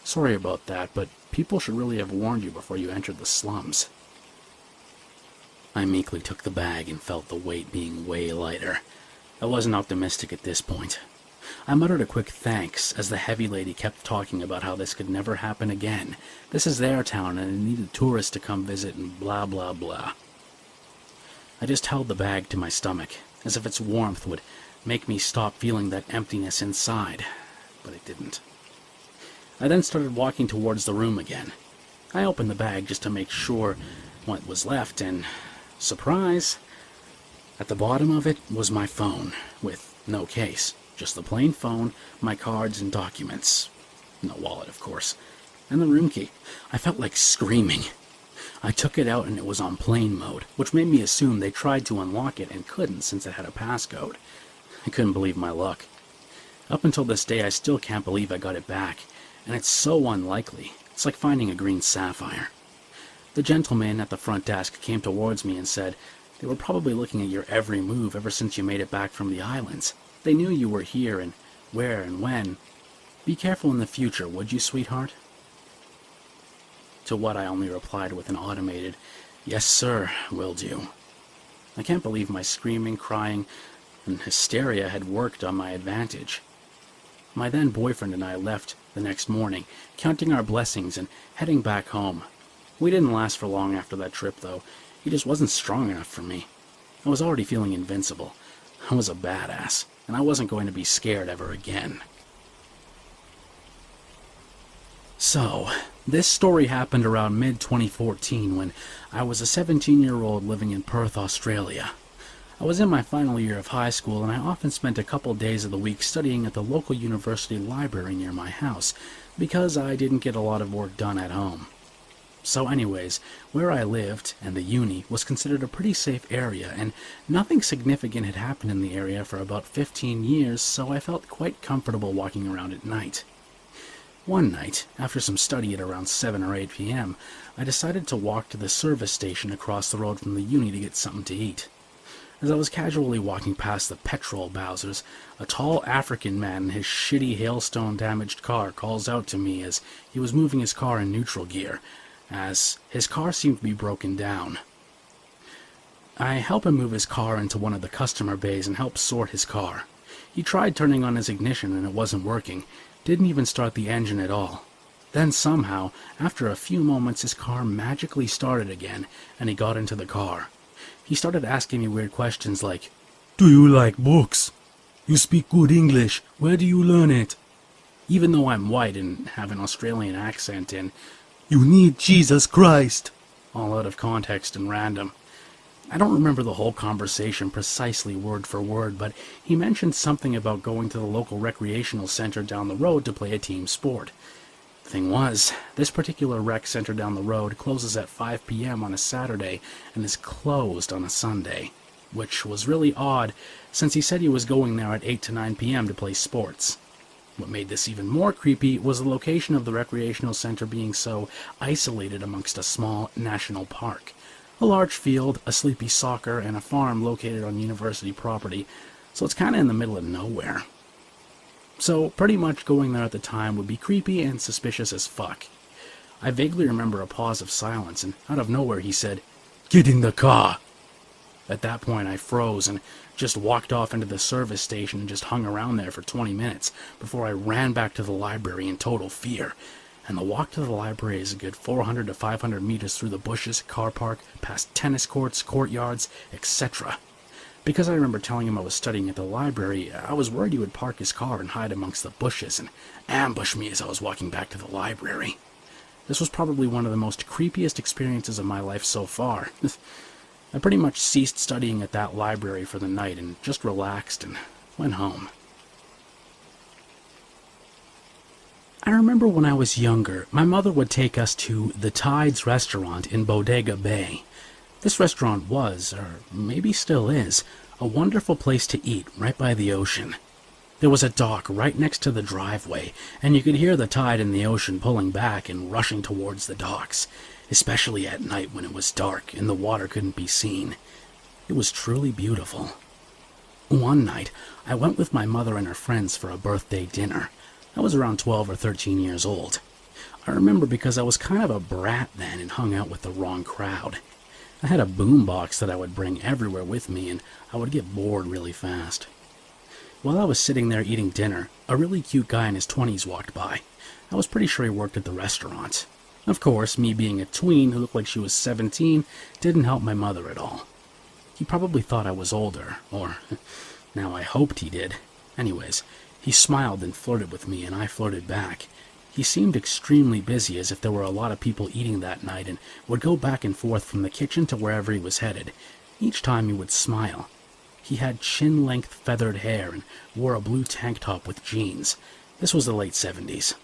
Sorry about that, but people should really have warned you before you entered the slums." I meekly took the bag and felt the weight being way lighter. I wasn't optimistic at this point. I muttered a quick thanks as the heavy lady kept talking about how this could never happen again. This is their town and it needed tourists to come visit and blah blah blah. I just held the bag to my stomach, as if its warmth would make me stop feeling that emptiness inside, but it didn't. I then started walking towards the room again. I opened the bag just to make sure what was left, and surprise! At the bottom of it was my phone, with no case. Just the plain phone, my cards and documents. No wallet, of course. And the room key. I felt like screaming. I took it out and it was on plane mode, which made me assume they tried to unlock it and couldn't since it had a passcode. I couldn't believe my luck. Up until this day, I still can't believe I got it back, and it's so unlikely. It's like finding a green sapphire. The gentleman at the front desk came towards me and said, "They were probably looking at your every move ever since you made it back from the islands. They knew you were here and where and when. Be careful in the future, would you, sweetheart?" To what I only replied with an automated, "Yes, sir, will do." I can't believe my screaming, crying, and hysteria had worked on my advantage. My then boyfriend and I left the next morning, counting our blessings and heading back home. We didn't last for long after that trip, though. He just wasn't strong enough for me. I was already feeling invincible. I was a badass, and I wasn't going to be scared ever again. So, this story happened around mid-2014 when I was a 17-year-old living in Perth, Australia. I was in my final year of high school, and I often spent a couple days of the week studying at the local university library near my house, because I didn't get a lot of work done at home. So anyways, where I lived, and the uni, was considered a pretty safe area, and nothing significant had happened in the area for about 15 years, so I felt quite comfortable walking around at night. One night, after some study at around 7 or 8 p.m., I decided to walk to the service station across the road from the uni to get something to eat. As I was casually walking past the petrol Bowsers, a tall African man in his shitty hailstone-damaged car calls out to me as he was moving his car in neutral gear, as his car seemed to be broken down. I help him move his car into one of the customer bays and help sort his car. He tried turning on his ignition and it wasn't working, didn't even start the engine at all. Then somehow, after a few moments, his car magically started again, and he got into the car. He started asking me weird questions like, "Do you like books? You speak good English. Where do you learn it?" Even though I'm white and have an Australian accent, and "You need Jesus Christ," all out of context and random. I don't remember the whole conversation precisely word for word, but he mentioned something about going to the local recreational center down the road to play a team sport. The thing was, this particular rec center down the road closes at 5 p.m. on a Saturday and is closed on a Sunday, which was really odd since he said he was going there at 8 to 9 p.m. to play sports. What made this even more creepy was the location of the recreational center being so isolated amongst a small national park. A large field, a sleepy soccer, and a farm located on university property, so it's kinda in the middle of nowhere. So pretty much going there at the time would be creepy and suspicious as fuck. I vaguely remember a pause of silence, and out of nowhere he said, "Get in the car!" At that point I froze and just walked off into the service station and just hung around there for 20 minutes before I ran back to the library in total fear. And the walk to the library is a good 400 to 500 meters through the bushes, car park, past tennis courts, courtyards, etc. Because I remember telling him I was studying at the library, I was worried he would park his car and hide amongst the bushes and ambush me as I was walking back to the library. This was probably one of the most creepiest experiences of my life so far. I pretty much ceased studying at that library for the night and just relaxed and went home. I remember when I was younger, my mother would take us to the Tides restaurant in Bodega Bay. This restaurant was, or maybe still is, a wonderful place to eat right by the ocean. There was a dock right next to the driveway, and you could hear the tide in the ocean pulling back and rushing towards the docks, especially at night when it was dark and the water couldn't be seen. It was truly beautiful. One night, I went with my mother and her friends for a birthday dinner. I was around 12 or 13 years old. I remember because I was kind of a brat then and hung out with the wrong crowd. I had a boombox that I would bring everywhere with me, and I would get bored really fast. While I was sitting there eating dinner, a really cute guy in his 20s walked by. I was pretty sure he worked at the restaurant. Of course, me being a tween who looked like she was 17 didn't help my mother at all. He probably thought I was older, or now I hoped he did. Anyways, he smiled and flirted with me, and I flirted back. He seemed extremely busy, as if there were a lot of people eating that night, and would go back and forth from the kitchen to wherever he was headed. Each time he would smile. He had chin-length feathered hair and wore a blue tank top with jeans. This was the late 70s.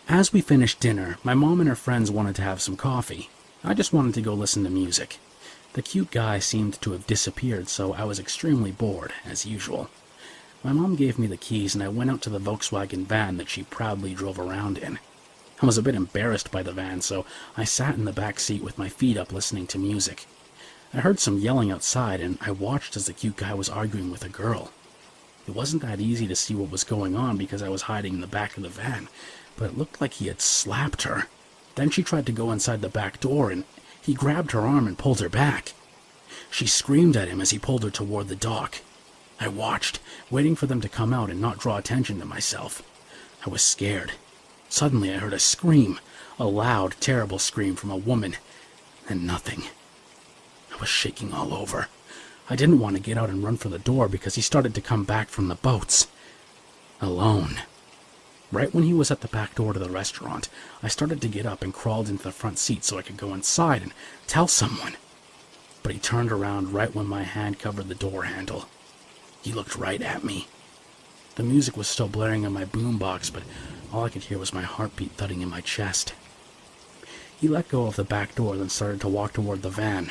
As we finished dinner, my mom and her friends wanted to have some coffee. I just wanted to go listen to music. The cute guy seemed to have disappeared, so I was extremely bored, as usual. My mom gave me the keys, and I went out to the Volkswagen van that she proudly drove around in. I was a bit embarrassed by the van, so I sat in the back seat with my feet up listening to music. I heard some yelling outside, and I watched as the cute guy was arguing with a girl. It wasn't that easy to see what was going on because I was hiding in the back of the van, but it looked like he had slapped her. Then she tried to go inside the back door, and he grabbed her arm and pulled her back. She screamed at him as he pulled her toward the dock. I watched, waiting for them to come out and not draw attention to myself. I was scared. Suddenly I heard a scream, a loud, terrible scream from a woman, and nothing. I was shaking all over. I didn't want to get out and run for the door because he started to come back from the boats. Alone. Right when he was at the back door to the restaurant, I started to get up and crawled into the front seat so I could go inside and tell someone. But he turned around right when my hand covered the door handle. He looked right at me. The music was still blaring on my boombox, but all I could hear was my heartbeat thudding in my chest. He let go of the back door, then started to walk toward the van.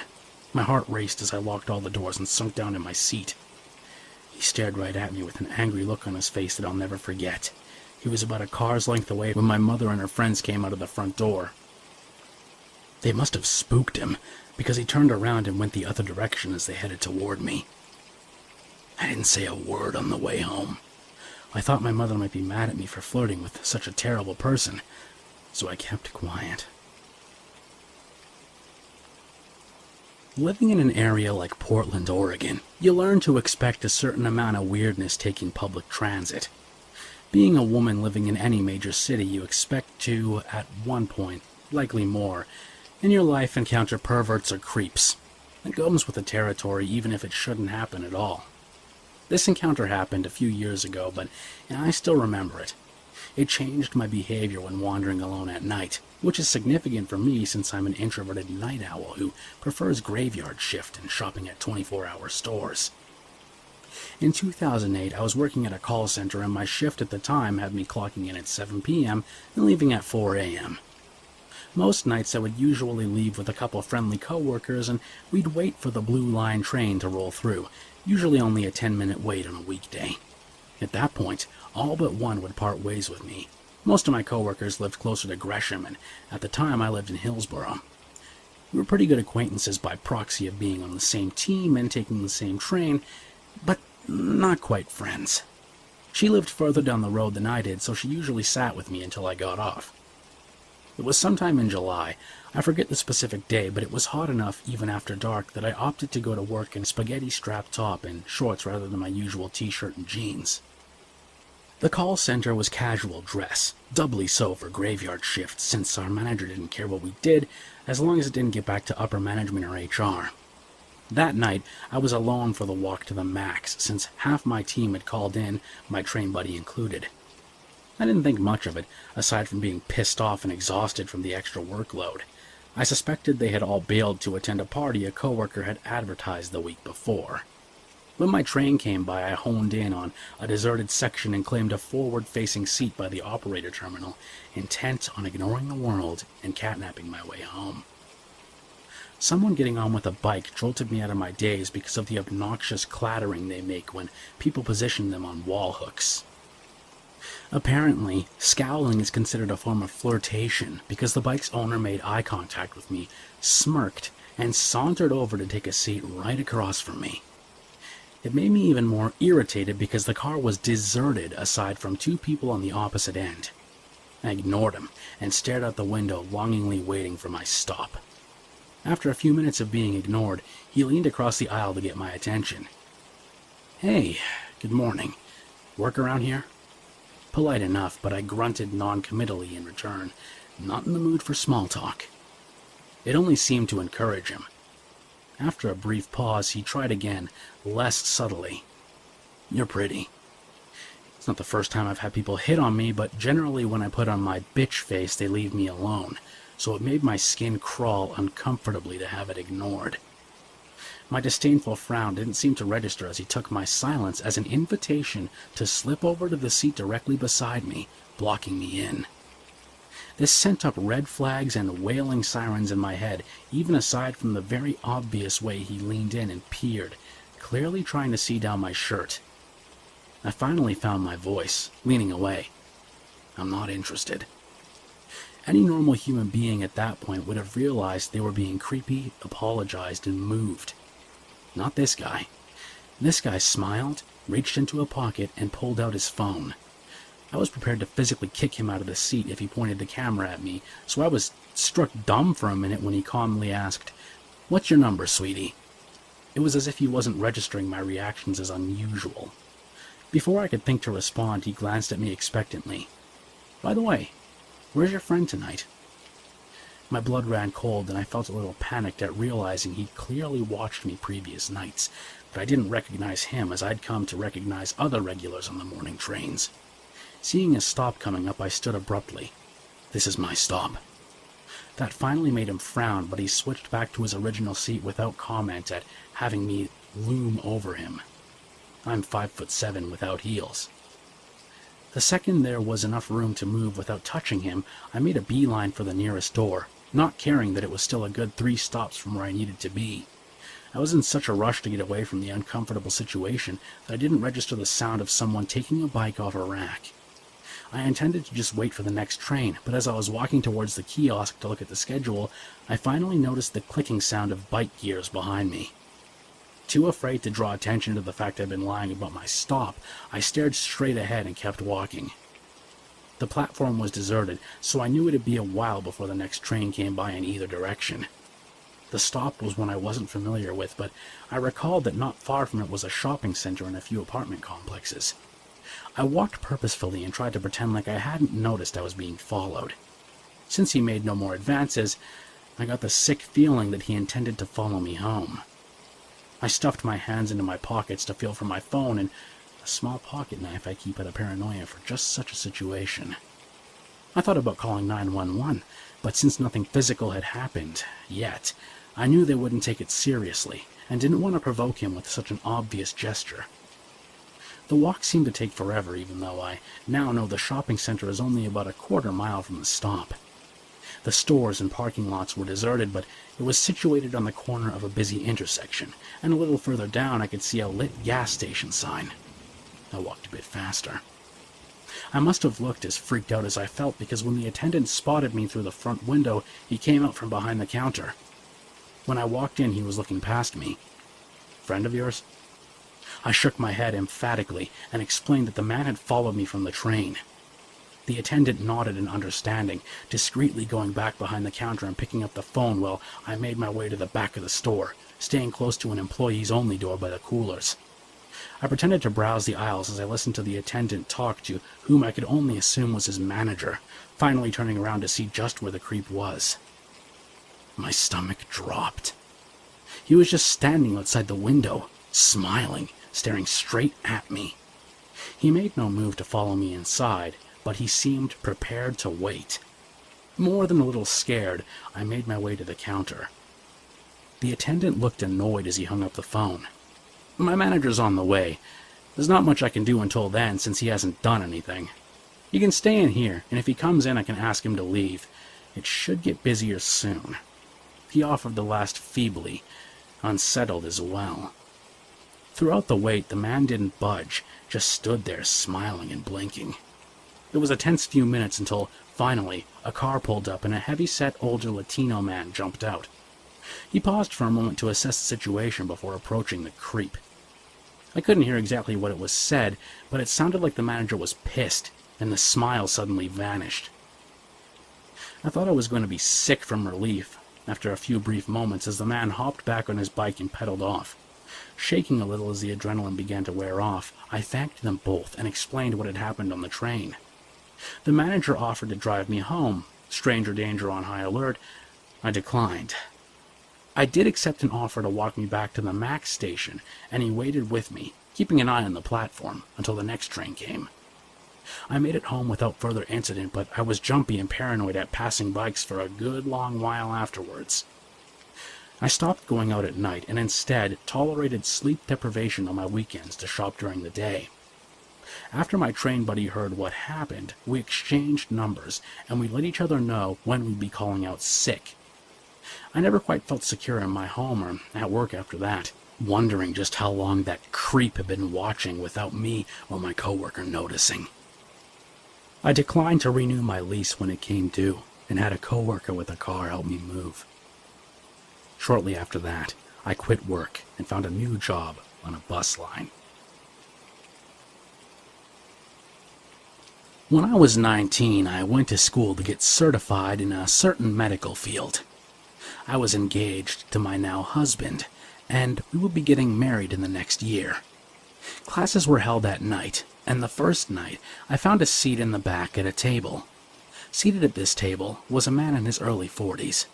My heart raced as I locked all the doors and sunk down in my seat. He stared right at me with an angry look on his face that I'll never forget. He was about a car's length away when my mother and her friends came out of the front door. They must have spooked him, because he turned around and went the other direction as they headed toward me. I didn't say a word on the way home. I thought my mother might be mad at me for flirting with such a terrible person, so I kept quiet. Living in an area like Portland, Oregon, you learn to expect a certain amount of weirdness taking public transit. Being a woman living in any major city, you expect to, at one point, likely more, in your life encounter perverts or creeps. It comes with the territory, even if it shouldn't happen at all. This encounter happened a few years ago, but I still remember it. It changed my behavior when wandering alone at night, which is significant for me since I'm an introverted night owl who prefers graveyard shift and shopping at 24-hour stores. In 2008, I was working at a call center, and my shift at the time had me clocking in at 7 p.m. and leaving at 4 a.m. Most nights I would usually leave with a couple of friendly coworkers, and we'd wait for the Blue Line train to roll through, usually only a 10-minute wait on a weekday. At that point, all but one would part ways with me. Most of my coworkers lived closer to Gresham, and at the time I lived in Hillsborough. We were pretty good acquaintances by proxy of being on the same team and taking the same train, but not quite friends. She lived further down the road than I did, so she usually sat with me until I got off. It was sometime in July. I forget the specific day, but it was hot enough even after dark that I opted to go to work in a spaghetti-strap top and shorts rather than my usual t-shirt and jeans. The call center was casual dress, doubly so for graveyard shifts since our manager didn't care what we did as long as it didn't get back to upper management or HR. That night, I was alone for the walk to the max since half my team had called in, my train buddy included. I didn't think much of it, aside from being pissed off and exhausted from the extra workload. I suspected they had all bailed to attend a party a coworker had advertised the week before. When my train came by, I honed in on a deserted section and claimed a forward-facing seat by the operator terminal, intent on ignoring the world and catnapping my way home. Someone getting on with a bike jolted me out of my daze because of the obnoxious clattering they make when people position them on wall hooks. Apparently, scowling is considered a form of flirtation because the bike's owner made eye contact with me, smirked, and sauntered over to take a seat right across from me. It made me even more irritated because the car was deserted aside from two people on the opposite end. I ignored him and stared out the window, longingly waiting for my stop. After a few minutes of being ignored, he leaned across the aisle to get my attention. "Hey, good morning. Work around here?" Polite enough, but I grunted non-committally in return, not in the mood for small talk. It only seemed to encourage him. After a brief pause, he tried again, less subtly. "You're pretty." It's not the first time I've had people hit on me, but generally when I put on my bitch face, they leave me alone, so it made my skin crawl uncomfortably to have it ignored. My disdainful frown didn't seem to register as he took my silence as an invitation to slip over to the seat directly beside me, blocking me in. This sent up red flags and wailing sirens in my head, even aside from the very obvious way he leaned in and peered, clearly trying to see down my shirt. I finally found my voice, leaning away. "I'm not interested." Any normal human being at that point would have realized they were being creepy, apologized, and moved. Not this guy. This guy smiled, reached into a pocket, and pulled out his phone. I was prepared to physically kick him out of the seat if he pointed the camera at me, so I was struck dumb for a minute when he calmly asked, "What's your number, sweetie?" It was as if he wasn't registering my reactions as unusual. Before I could think to respond, he glanced at me expectantly. "By the way, where's your friend tonight?" My blood ran cold, and I felt a little panicked at realizing he'd clearly watched me previous nights, but I didn't recognize him as I'd come to recognize other regulars on the morning trains. Seeing his stop coming up, I stood abruptly. "This is my stop." That finally made him frown, but he switched back to his original seat without comment at having me loom over him. I'm 5'7" without heels. The second there was enough room to move without touching him, I made a beeline for the nearest door, not caring that it was still a good 3 stops from where I needed to be. I was in such a rush to get away from the uncomfortable situation that I didn't register the sound of someone taking a bike off a rack. I intended to just wait for the next train, but as I was walking towards the kiosk to look at the schedule, I finally noticed the clicking sound of bike gears behind me. Too afraid to draw attention to the fact I'd been lying about my stop, I stared straight ahead and kept walking. The platform was deserted, so I knew it'd be a while before the next train came by in either direction. The stop was one I wasn't familiar with, but I recalled that not far from it was a shopping center and a few apartment complexes. I walked purposefully and tried to pretend like I hadn't noticed I was being followed. Since he made no more advances, I got the sick feeling that he intended to follow me home. I stuffed my hands into my pockets to feel for my phone and a small pocket knife I keep out of paranoia for just such a situation. I thought about calling 911, but since nothing physical had happened yet, I knew they wouldn't take it seriously and didn't want to provoke him with such an obvious gesture. The walk seemed to take forever, even though I now know the shopping center is only about a quarter mile from the stop. The stores and parking lots were deserted, but it was situated on the corner of a busy intersection, and a little further down I could see a lit gas station sign. I walked a bit faster. I must have looked as freaked out as I felt, because when the attendant spotted me through the front window, he came out from behind the counter. When I walked in, he was looking past me. "Friend of yours?" I shook my head emphatically and explained that the man had followed me from the train. The attendant nodded in understanding, discreetly going back behind the counter and picking up the phone while I made my way to the back of the store, staying close to an employees-only door by the coolers. I pretended to browse the aisles as I listened to the attendant talk to whom I could only assume was his manager, finally turning around to see just where the creep was. My stomach dropped. He was just standing outside the window, smiling, staring straight at me. He made no move to follow me inside, but he seemed prepared to wait. More than a little scared, I made my way to the counter. The attendant looked annoyed as he hung up the phone. "My manager's on the way. There's not much I can do until then, since he hasn't done anything. You can stay in here, and if he comes in I can ask him to leave. It should get busier soon." He offered the last feebly, unsettled as well. Throughout the wait, the man didn't budge, just stood there smiling and blinking. It was a tense few minutes until, finally, a car pulled up and a heavy-set older Latino man jumped out. He paused for a moment to assess the situation before approaching the creep. I couldn't hear exactly what it was said, but it sounded like the manager was pissed, and the smile suddenly vanished. I thought I was going to be sick from relief after a few brief moments as the man hopped back on his bike and pedaled off. Shaking a little as the adrenaline began to wear off, I thanked them both and explained what had happened on the train. The manager offered to drive me home. Stranger danger on high alert. I declined. I did accept an offer to walk me back to the Max station, and he waited with me, keeping an eye on the platform, until the next train came. I made it home without further incident, but I was jumpy and paranoid at passing bikes for a good long while afterwards. I stopped going out at night and instead tolerated sleep deprivation on my weekends to shop during the day. After my train buddy heard what happened, we exchanged numbers, and we let each other know when we'd be calling out sick. I never quite felt secure in my home or at work after that, wondering just how long that creep had been watching without me or my coworker noticing. I declined to renew my lease when it came due, and had a coworker with a car help me move. Shortly after that, I quit work and found a new job on a bus line. When I was 19, I went to school to get certified in a certain medical field. I was engaged to my now husband, and we would be getting married in the next year. Classes were held at night, and the first night I found a seat in the back at a table. Seated at this table was a man in his early 40s.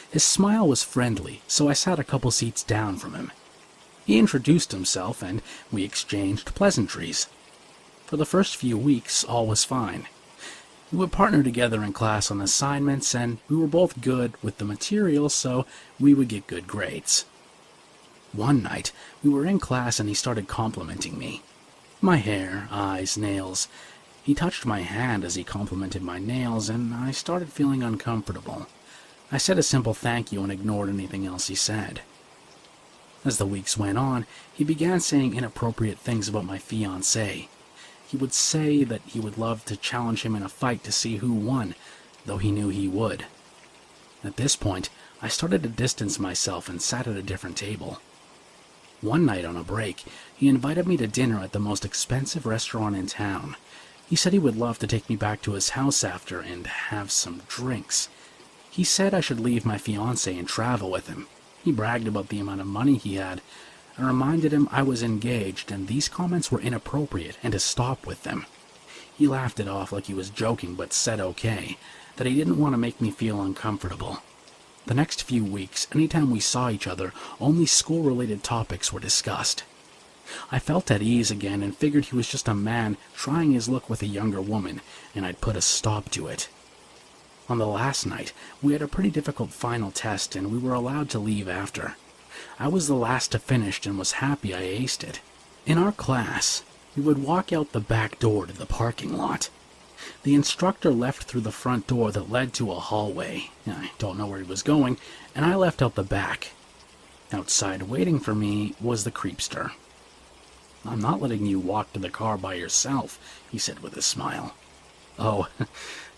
His smile was friendly, so I sat a couple seats down from him. He introduced himself, and we exchanged pleasantries. For the first few weeks, all was fine. We would partner together in class on assignments, and we were both good with the material, so we would get good grades. One night, we were in class and he started complimenting me. My hair, eyes, nails. He touched my hand as he complimented my nails, and I started feeling uncomfortable. I said a simple thank you and ignored anything else he said. As the weeks went on, he began saying inappropriate things about my fiancée. He would say that he would love to challenge him in a fight to see who won, though he knew he would. At this point, I started to distance myself and sat at a different table. One night on a break, he invited me to dinner at the most expensive restaurant in town. He said he would love to take me back to his house after and have some drinks. He said I should leave my fiancée and travel with him. He bragged about the amount of money he had. I reminded him I was engaged and these comments were inappropriate and to stop with them. He laughed it off like he was joking but said okay, that he didn't want to make me feel uncomfortable. The next few weeks, anytime we saw each other, only school-related topics were discussed. I felt at ease again and figured he was just a man trying his luck with a younger woman, and I'd put a stop to it. On the last night, we had a pretty difficult final test and we were allowed to leave after. I was the last to finish and was happy I aced it. In our class, we would walk out the back door to the parking lot. The instructor left through the front door that led to a hallway. I don't know where he was going, and I left out the back. Outside waiting for me was the creepster. "I'm not letting you walk to the car by yourself," he said with a smile. "Oh,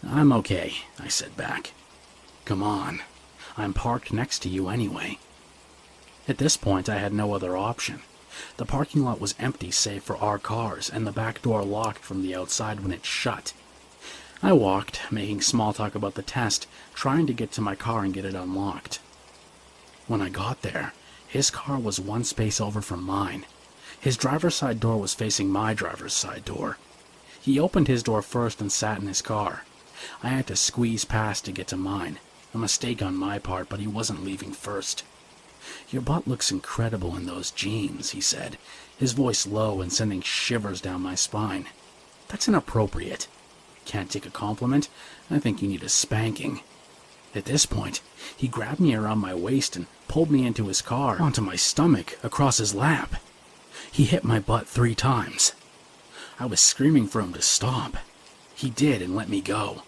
I'm okay," I said back. "Come on, I'm parked next to you anyway." At this point, I had no other option. The parking lot was empty save for our cars, and the back door locked from the outside when it shut. I walked, making small talk about the test, trying to get to my car and get it unlocked. When I got there, his car was one space over from mine. His driver's side door was facing my driver's side door. He opened his door first and sat in his car. I had to squeeze past to get to mine. A mistake on my part, but he wasn't leaving first. "Your butt looks incredible in those jeans," he said, his voice low and sending shivers down my spine. "That's inappropriate. Can't take a compliment. I think you need a spanking." At this point, he grabbed me around my waist and pulled me into his car, onto my stomach, across his lap. He hit my butt 3 times. I was screaming for him to stop. He did and let me go.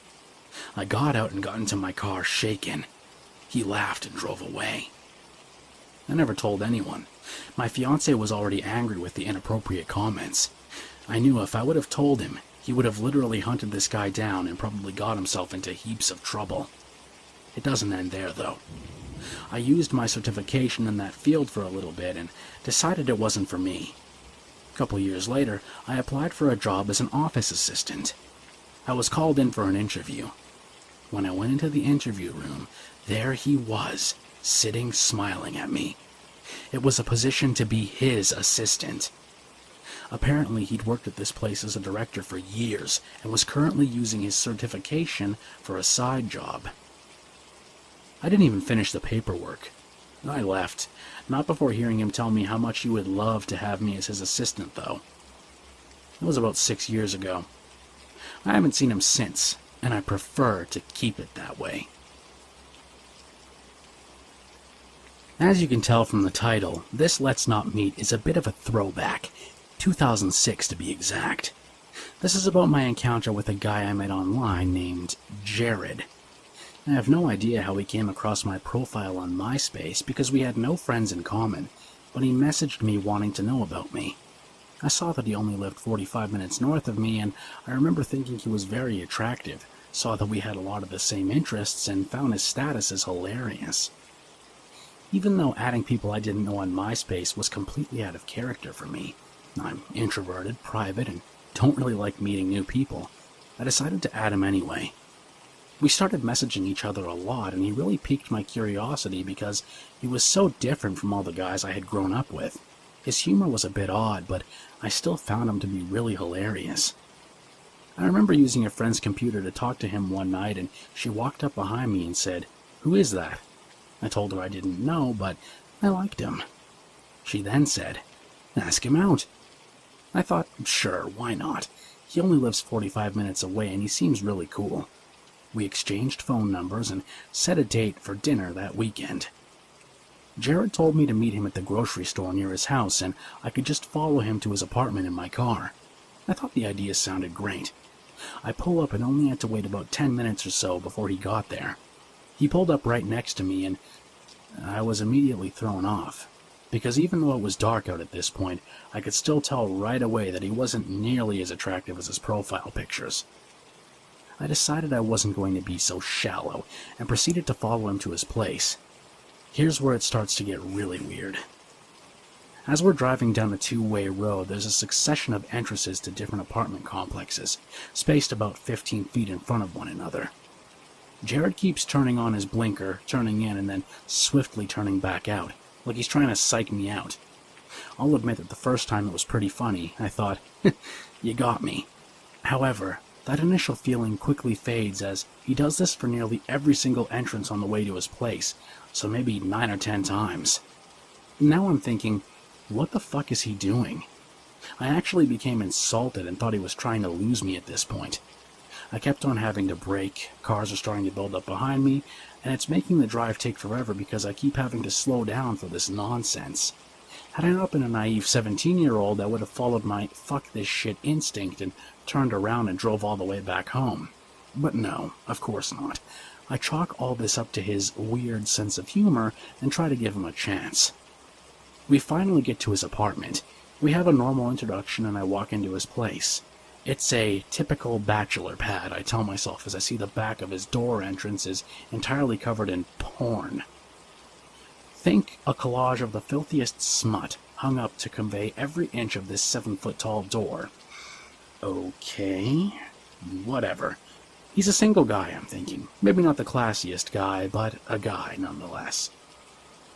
I got out and got into my car, shaken. He laughed and drove away. I never told anyone. My fiancé was already angry with the inappropriate comments. I knew if I would have told him, he would have literally hunted this guy down and probably got himself into heaps of trouble. It doesn't end there, though. I used my certification in that field for a little bit and decided it wasn't for me. A couple years later, I applied for a job as an office assistant. I was called in for an interview. When I went into the interview room, there he was, sitting smiling at me. It was a position to be his assistant. Apparently, he'd worked at this place as a director for years and was currently using his certification for a side job. I didn't even finish the paperwork. I left, not before hearing him tell me how much he would love to have me as his assistant, though. It was about 6 years ago. I haven't seen him since, and I prefer to keep it that way. As you can tell from the title, this Let's Not Meet is a bit of a throwback. 2006 to be exact. This is about my encounter with a guy I met online named Jared. I have no idea how he came across my profile on MySpace because we had no friends in common, but he messaged me wanting to know about me. I saw that he only lived 45 minutes north of me, and I remember thinking he was very attractive, saw that we had a lot of the same interests, and found his statuses hilarious. Even though adding people I didn't know on MySpace was completely out of character for me, I'm introverted, private, and don't really like meeting new people, I decided to add him anyway. We started messaging each other a lot, and he really piqued my curiosity because he was so different from all the guys I had grown up with. His humor was a bit odd, but I still found him to be really hilarious. I remember using a friend's computer to talk to him one night, and she walked up behind me and said, "Who is that?" I told her I didn't know, but I liked him. She then said, "Ask him out." I thought, sure, why not? He only lives 45 minutes away, and he seems really cool. We exchanged phone numbers and set a date for dinner that weekend. Jared told me to meet him at the grocery store near his house, and I could just follow him to his apartment in my car. I thought the idea sounded great. I pull up and only had to wait about 10 minutes or so before he got there. He pulled up right next to me, and I was immediately thrown off. because even though it was dark out at this point, I could still tell right away that he wasn't nearly as attractive as his profile pictures. I decided I wasn't going to be so shallow, and proceeded to follow him to his place. Here's where it starts to get really weird. As we're driving down a two-way road, there's a succession of entrances to different apartment complexes, spaced about 15 feet in front of one another. Jared keeps turning on his blinker, turning in, and then swiftly turning back out, like he's trying to psych me out. I'll admit that the first time it was pretty funny. I thought, you got me. However, that initial feeling quickly fades as he does this for nearly every single entrance on the way to his place, so maybe 9 or 10 times. Now I'm thinking, what the fuck is he doing? I actually became insulted and thought he was trying to lose me at this point. I kept on having to brake, cars are starting to build up behind me, and it's making the drive take forever because I keep having to slow down for this nonsense. Had I not been a naive 17-year-old, I would have followed my fuck this shit instinct and turned around and drove all the way back home. But no, of course not. I chalk all this up to his weird sense of humor and try to give him a chance. We finally get to his apartment. We have a normal introduction and I walk into his place. It's a typical bachelor pad, I tell myself as I see the back of his door entrance is entirely covered in porn. Think a collage of the filthiest smut hung up to convey every inch of this 7-foot-tall door. Okay, whatever. He's a single guy, I'm thinking. Maybe not the classiest guy, but a guy nonetheless.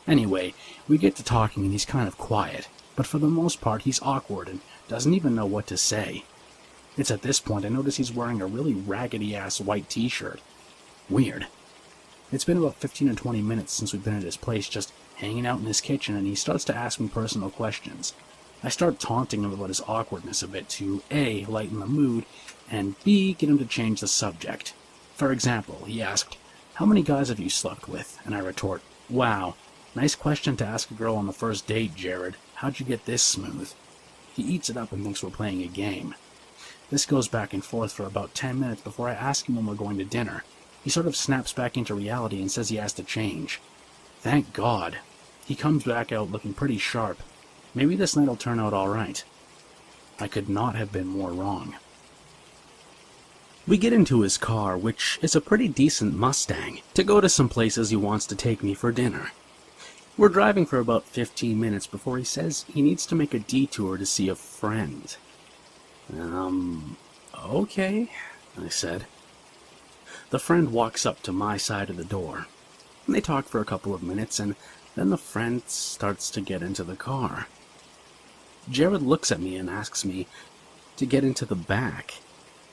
Anyway, we get to talking and he's kind of quiet, but for the most part he's awkward and doesn't even know what to say. It's at this point I notice he's wearing a really raggedy-ass white t-shirt. Weird. It's been about 15 or 20 minutes since we've been at his place just hanging out in his kitchen, and he starts to ask me personal questions. I start taunting him about his awkwardness a bit to A, lighten the mood, and B, get him to change the subject. For example, he asked, "How many guys have you slept with?" And I retort, "Wow, nice question to ask a girl on the first date, Jared. How'd you get this smooth?" He eats it up and thinks we're playing a game. This goes back and forth for about 10 minutes before I ask him when we're going to dinner. He sort of snaps back into reality and says he has to change. Thank God. He comes back out looking pretty sharp. Maybe this night will turn out alright. I could not have been more wrong. We get into his car, which is a pretty decent Mustang, to go to some places he wants to take me for dinner. We're driving for about 15 minutes before he says he needs to make a detour to see a friend. Okay, I said. The friend walks up to my side of the door. They talk for a couple of minutes, and then the friend starts to get into the car. Jared looks at me and asks me to get into the back.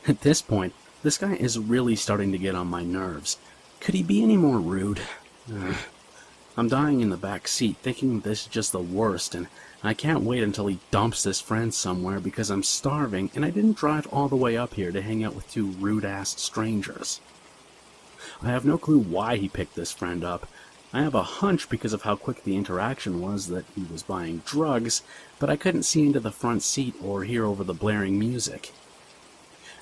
At this point, this guy is really starting to get on my nerves. Could he be any more rude? I'm dying in the back seat, thinking this is just the worst, and I can't wait until he dumps this friend somewhere because I'm starving, and I didn't drive all the way up here to hang out with two rude-ass strangers. I have no clue why he picked this friend up. I have a hunch because of how quick the interaction was that he was buying drugs, but I couldn't see into the front seat or hear over the blaring music.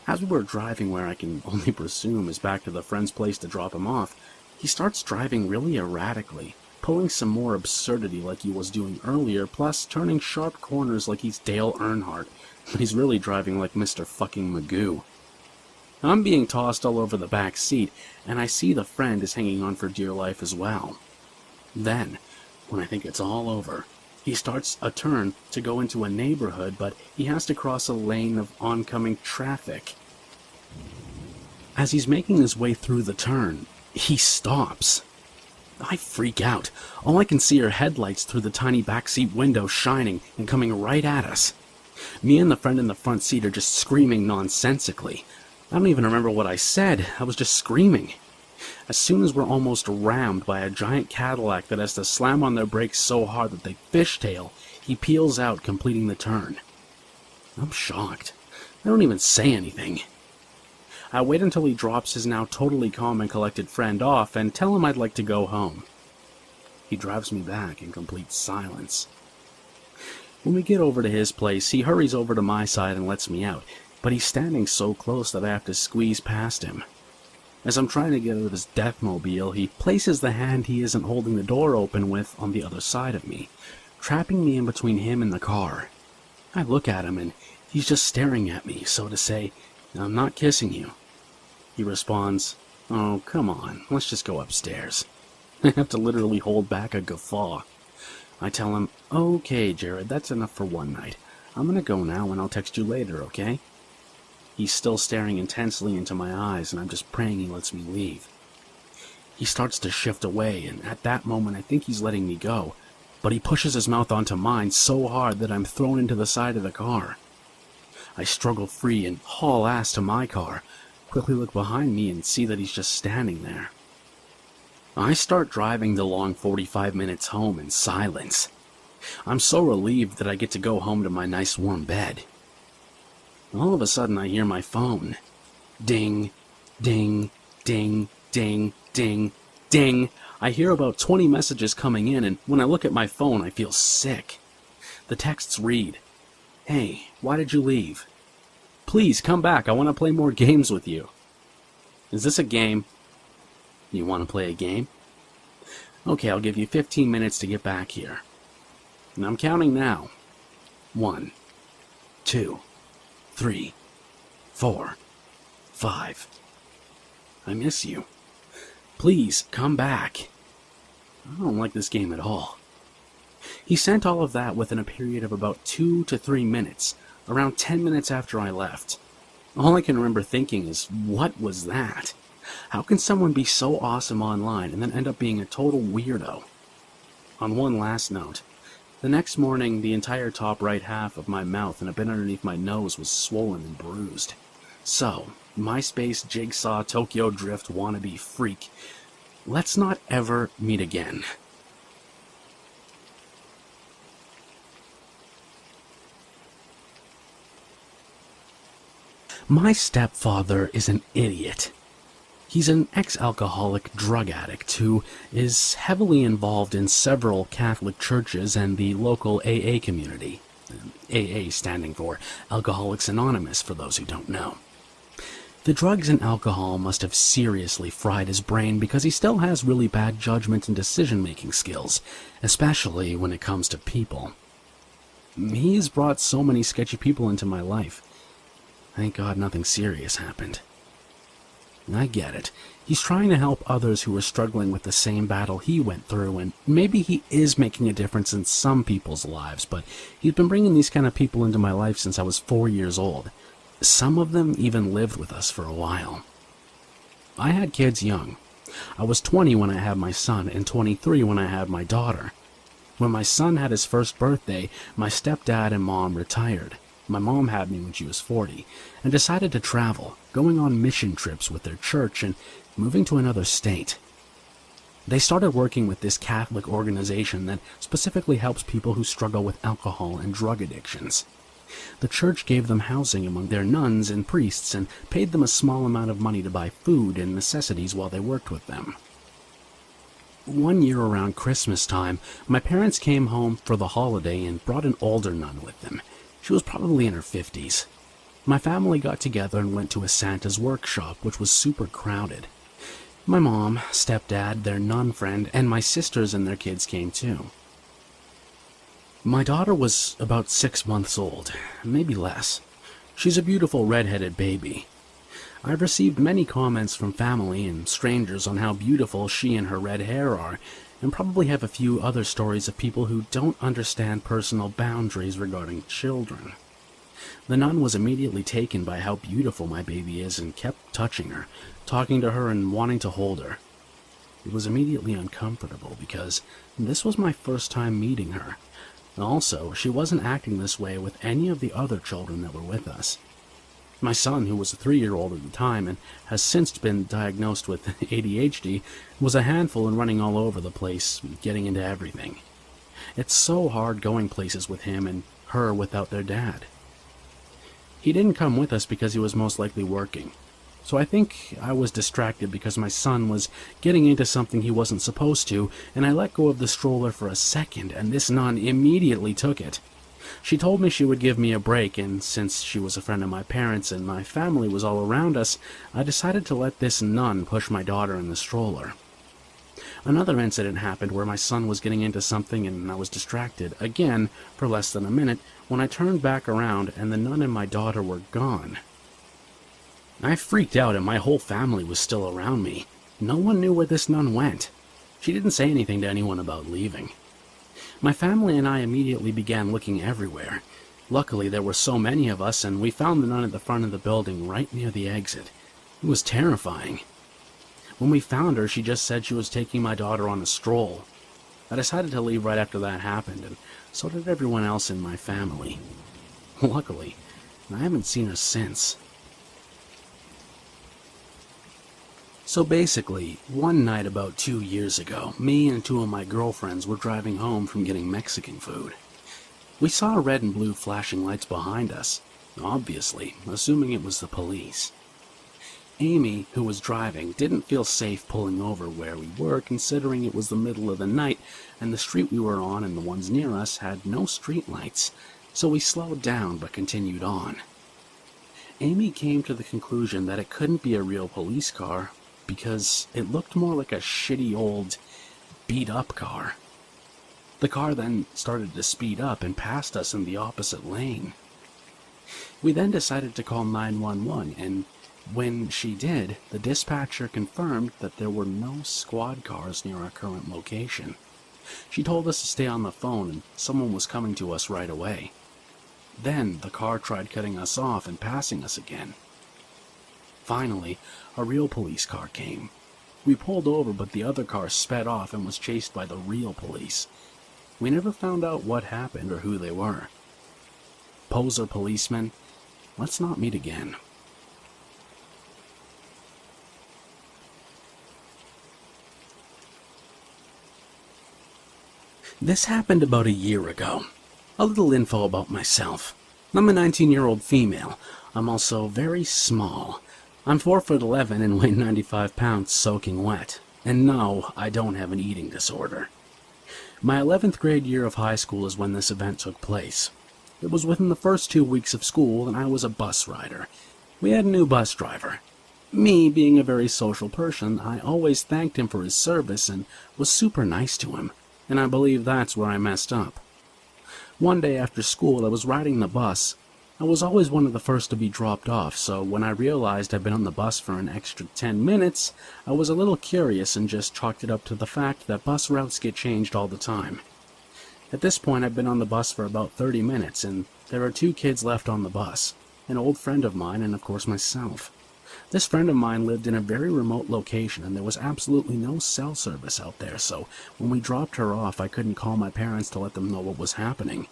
As we were driving where I can only presume is back to the friend's place to drop him off, he starts driving really erratically, pulling some more absurdity like he was doing earlier, plus turning sharp corners like he's Dale Earnhardt, but he's really driving like Mr. fucking Magoo. I'm being tossed all over the back seat, and I see the friend is hanging on for dear life as well. Then, when I think it's all over, he starts a turn to go into a neighborhood, but he has to cross a lane of oncoming traffic. As he's making his way through the turn, he stops. I freak out. All I can see are headlights through the tiny backseat window shining and coming right at us. Me and the friend in the front seat are just screaming nonsensically. I don't even remember what I said. I was just screaming. As soon as we're almost rammed by a giant Cadillac that has to slam on their brakes so hard that they fishtail, he peels out, completing the turn. I'm shocked. I don't even say anything. I wait until he drops his now totally calm and collected friend off and tell him I'd like to go home. He drives me back in complete silence. When we get over to his place, he hurries over to my side and lets me out, but he's standing so close that I have to squeeze past him. As I'm trying to get out of his deathmobile, he places the hand he isn't holding the door open with on the other side of me, trapping me in between him and the car. I look at him and he's just staring at me, so to say, "I'm not kissing you." He responds, "Oh, come on, let's just go upstairs." I have to literally hold back a guffaw. I tell him, "Okay, Jared, that's enough for one night. I'm gonna go now and I'll text you later, okay?" He's still staring intensely into my eyes, and I'm just praying he lets me leave. He starts to shift away, and at that moment I think he's letting me go, but he pushes his mouth onto mine so hard that I'm thrown into the side of the car. I struggle free and haul ass to my car, quickly look behind me and see that he's just standing there. I start driving the long 45 minutes home in silence. I'm so relieved that I get to go home to my nice warm bed. All of a sudden I hear my phone. Ding, ding, ding, ding, ding, ding. I hear about 20 messages coming in, and when I look at my phone, I feel sick. The texts read, "Hey, why did you leave? Please come back, I want to play more games with you." Is this a game? You want to play a game? Okay, I'll give you 15 minutes to get back here. And I'm counting now. 1, 2, 3, 4, 5. I miss you. Please, come back. I don't like this game at all. He sent all of that within a period of about 2 to 3 minutes, around 10 minutes after I left. All I can remember thinking is, what was that? How can someone be so awesome online and then end up being a total weirdo? On one last note, the next morning the entire top right half of my mouth and a bit underneath my nose was swollen and bruised. So, MySpace Jigsaw Tokyo Drift wannabe freak, let's not ever meet again. My stepfather is an idiot. He's an ex-alcoholic drug addict who is heavily involved in several Catholic churches and the local AA community. AA standing for Alcoholics Anonymous, for those who don't know. The drugs and alcohol must have seriously fried his brain because he still has really bad judgment and decision-making skills, especially when it comes to people. He's brought so many sketchy people into my life. Thank God nothing serious happened. I get it. He's trying to help others who are struggling with the same battle he went through, and maybe he is making a difference in some people's lives, but he's been bringing these kind of people into my life since I was 4 years old. Some of them even lived with us for a while. I had kids young. I was 20 when I had my son, and 23 when I had my daughter. When my son had his first birthday, my stepdad and mom retired. My mom had me when she was 40, and decided to travel, going on mission trips with their church and moving to another state. They started working with this Catholic organization that specifically helps people who struggle with alcohol and drug addictions. The church gave them housing among their nuns and priests and paid them a small amount of money to buy food and necessities while they worked with them. One year around Christmas time, my parents came home for the holiday and brought an older nun with them. She was probably in her 50s. My family got together and went to a Santa's workshop, which was super crowded. My mom, stepdad, their nun friend, and my sisters and their kids came too. My daughter was about 6 months old, maybe less. She's a beautiful red-headed baby. I've received many comments from family and strangers on how beautiful she and her red hair are, and probably have a few other stories of people who don't understand personal boundaries regarding children. The nun was immediately taken by how beautiful my baby is and kept touching her, talking to her and wanting to hold her. It was immediately uncomfortable because this was my first time meeting her. Also, she wasn't acting this way with any of the other children that were with us. My son, who was a 3-year-old at the time and has since been diagnosed with ADHD, was a handful and running all over the place, getting into everything. It's so hard going places with him and her without their dad. He didn't come with us because he was most likely working, so I think I was distracted because my son was getting into something he wasn't supposed to, and I let go of the stroller for a second, and this nun immediately took it. She told me she would give me a break, and since she was a friend of my parents and my family was all around us, I decided to let this nun push my daughter in the stroller. Another incident happened where my son was getting into something and I was distracted, again, for less than a minute, when I turned back around and the nun and my daughter were gone. I freaked out and my whole family was still around me. No one knew where this nun went. She didn't say anything to anyone about leaving. My family and I immediately began looking everywhere. Luckily, there were so many of us, and we found the nun at the front of the building right near the exit. It was terrifying. When we found her, she just said she was taking my daughter on a stroll. I decided to leave right after that happened, and so did everyone else in my family. Luckily, I haven't seen her since. So basically, one night about 2 years ago, me and two of my girlfriends were driving home from getting Mexican food. We saw red and blue flashing lights behind us, obviously, assuming it was the police. Amy, who was driving, didn't feel safe pulling over where we were, considering it was the middle of the night, and the street we were on and the ones near us had no street lights, so we slowed down but continued on. Amy came to the conclusion that it couldn't be a real police car, because it looked more like a shitty old, beat-up car. The car then started to speed up and passed us in the opposite lane. We then decided to call 911, and when she did, the dispatcher confirmed that there were no squad cars near our current location. She told us to stay on the phone and someone was coming to us right away. Then the car tried cutting us off and passing us again. Finally, a real police car came. We pulled over, but the other car sped off and was chased by the real police. We never found out what happened or who they were. Poser policemen, let's not meet again. This happened about a year ago. A little info about myself. I'm a 19-year-old female. I'm also very small. I'm 4'11" and weigh 95 pounds soaking wet. And no, I don't have an eating disorder. My 11th grade year of high school is when this event took place. It was within the first 2 weeks of school and I was a bus rider. We had a new bus driver. Me, being a very social person, I always thanked him for his service and was super nice to him. And I believe that's where I messed up. One day after school, I was riding the bus. I was always one of the first to be dropped off, so when I realized I'd been on the bus for an extra 10 minutes, I was a little curious and just chalked it up to the fact that bus routes get changed all the time. At this point, I've been on the bus for about 30 minutes, and there are 2 kids left on the bus, an old friend of mine and of course myself. This friend of mine lived in a very remote location and there was absolutely no cell service out there, so when we dropped her off, I couldn't call my parents to let them know what was happening.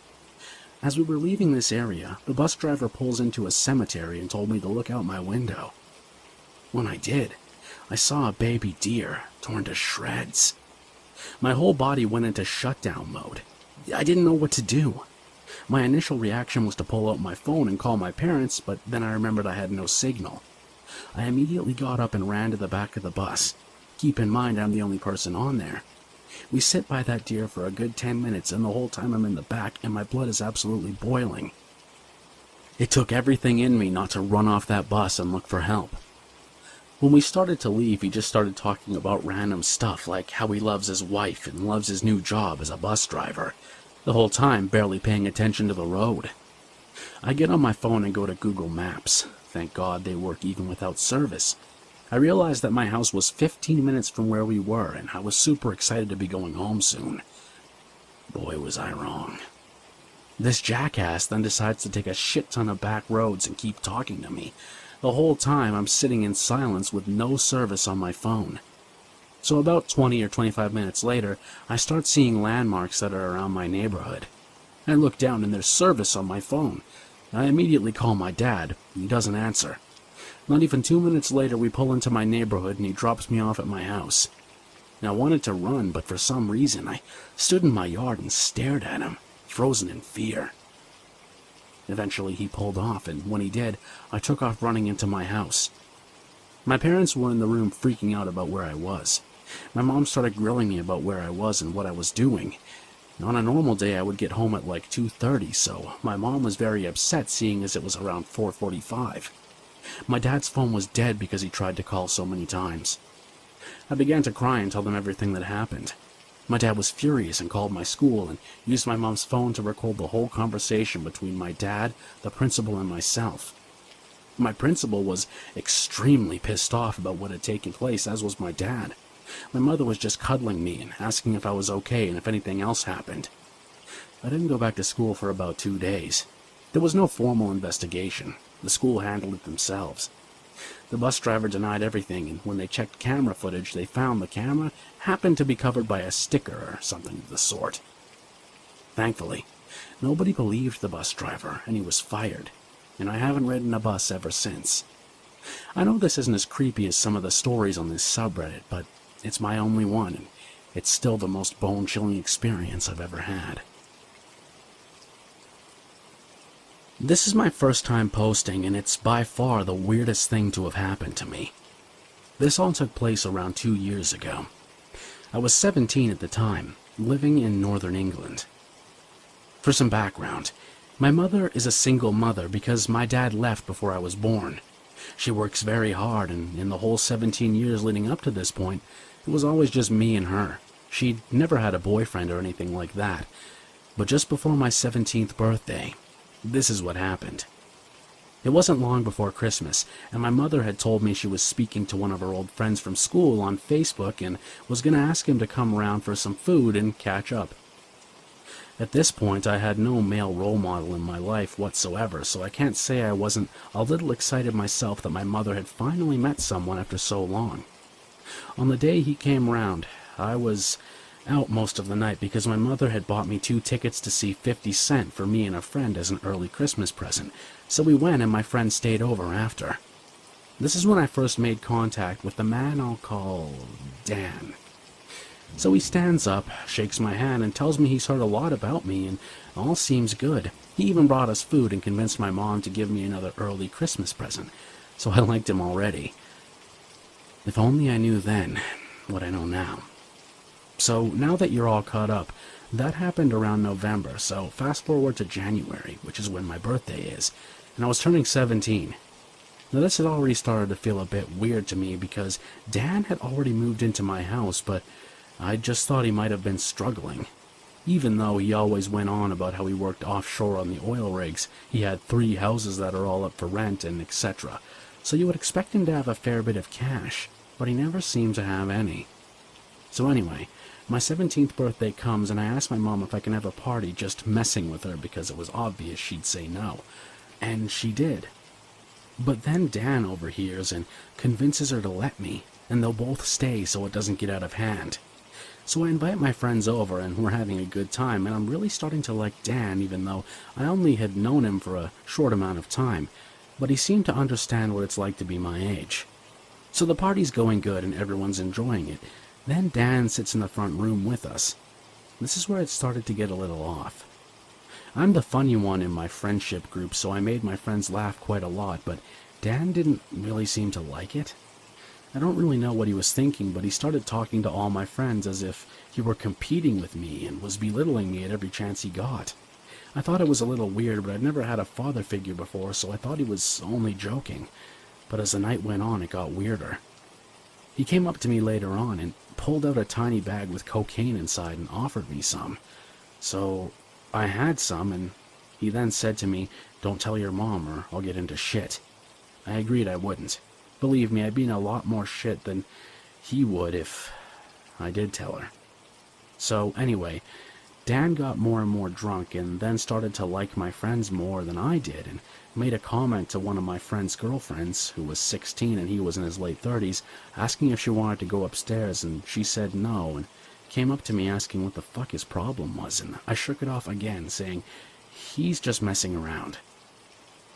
As we were leaving this area, the bus driver pulls into a cemetery and told me to look out my window. When I did, I saw a baby deer torn to shreds. My whole body went into shutdown mode. I didn't know what to do. My initial reaction was to pull out my phone and call my parents, but then I remembered I had no signal. I immediately got up and ran to the back of the bus. Keep in mind, I'm the only person on there. We sit by that deer for a good 10 minutes, and the whole time I'm in the back, and my blood is absolutely boiling. It took everything in me not to run off that bus and look for help. When we started to leave, he just started talking about random stuff, like how he loves his wife and loves his new job as a bus driver, the whole time barely paying attention to the road. I get on my phone and go to Google Maps. Thank God they work even without service. I realized that my house was 15 minutes from where we were, and I was super excited to be going home soon. Boy, was I wrong. This jackass then decides to take a shit ton of back roads and keep talking to me. The whole time I'm sitting in silence with no service on my phone. So about 20 or 25 minutes later, I start seeing landmarks that are around my neighborhood. I look down and there's service on my phone. I immediately call my dad. He doesn't answer. Not even 2 minutes later, we pull into my neighborhood and he drops me off at my house. I wanted to run, but for some reason, I stood in my yard and stared at him, frozen in fear. Eventually, he pulled off, and when he did, I took off running into my house. My parents were in the room freaking out about where I was. My mom started grilling me about where I was and what I was doing. On a normal day, I would get home at like 2:30, so my mom was very upset seeing as it was around 4:45. My dad's phone was dead because he tried to call so many times. I began to cry and tell them everything that happened. My dad was furious and called my school and used my mom's phone to record the whole conversation between my dad, the principal, and myself. My principal was extremely pissed off about what had taken place, as was my dad. My mother was just cuddling me and asking if I was okay and if anything else happened. I didn't go back to school for about 2 days. There was no formal investigation. The school handled it themselves. The bus driver denied everything, and when they checked camera footage, they found the camera happened to be covered by a sticker or something of the sort. Thankfully, nobody believed the bus driver, and he was fired, and I haven't ridden a bus ever since. I know this isn't as creepy as some of the stories on this subreddit, but it's my only one, and it's still the most bone-chilling experience I've ever had. This is my first time posting, and it's by far the weirdest thing to have happened to me. This all took place around 2 years ago. I was 17 at the time, living in northern England. For some background, my mother is a single mother because my dad left before I was born. She works very hard, and in the whole 17 years leading up to this point, it was always just me and her. She'd never had a boyfriend or anything like that. But just before my 17th birthday, this is what happened. It wasn't long before Christmas, and my mother had told me she was speaking to one of her old friends from school on Facebook and was going to ask him to come around for some food and catch up. At this point, I had no male role model in my life whatsoever, so I can't say I wasn't a little excited myself that my mother had finally met someone after so long. On the day he came round, I was out most of the night because my mother had bought me 2 tickets to see 50 Cent for me and a friend as an early Christmas present, so we went and my friend stayed over after. This is when I first made contact with the man I'll call Dan. So he stands up, shakes my hand, and tells me he's heard a lot about me and all seems good. He even brought us food and convinced my mom to give me another early Christmas present, so I liked him already. If only I knew then what I know now. So now that you're all caught up, that happened around November, so fast forward to January, which is when my birthday is, and I was turning 17. Now this had already started to feel a bit weird to me because Dan had already moved into my house, but I just thought he might have been struggling. Even though he always went on about how he worked offshore on the oil rigs, he had 3 houses that are all up for rent and etc. So you would expect him to have a fair bit of cash, but he never seemed to have any. So anyway, my 17th birthday comes and I asked my mom if I can have a party just messing with her because it was obvious she'd say no. And she did. But then Dan overhears and convinces her to let me, and they'll both stay so it doesn't get out of hand. So I invite my friends over and we're having a good time, and I'm really starting to like Dan even though I only had known him for a short amount of time, but he seemed to understand what it's like to be my age. So the party's going good and everyone's enjoying it. Then Dan sits in the front room with us. This is where it started to get a little off. I'm the funny one in my friendship group, so I made my friends laugh quite a lot, but Dan didn't really seem to like it. I don't really know what he was thinking, but he started talking to all my friends as if he were competing with me and was belittling me at every chance he got. I thought it was a little weird, but I'd never had a father figure before, so I thought he was only joking. But as the night went on, it got weirder. He came up to me later on and pulled out a tiny bag with cocaine inside and offered me some. So I had some, and he then said to me, "Don't tell your mom or I'll get into shit." I agreed I wouldn't. Believe me, I'd be in a lot more shit than he would if I did tell her. So anyway, Dan got more and more drunk and then started to like my friends more than I did and made a comment to one of my friend's girlfriends, who was 16 and he was in his late 30s, asking if she wanted to go upstairs, and she said no, and came up to me asking what the fuck his problem was, and I shook it off again, saying he's just messing around.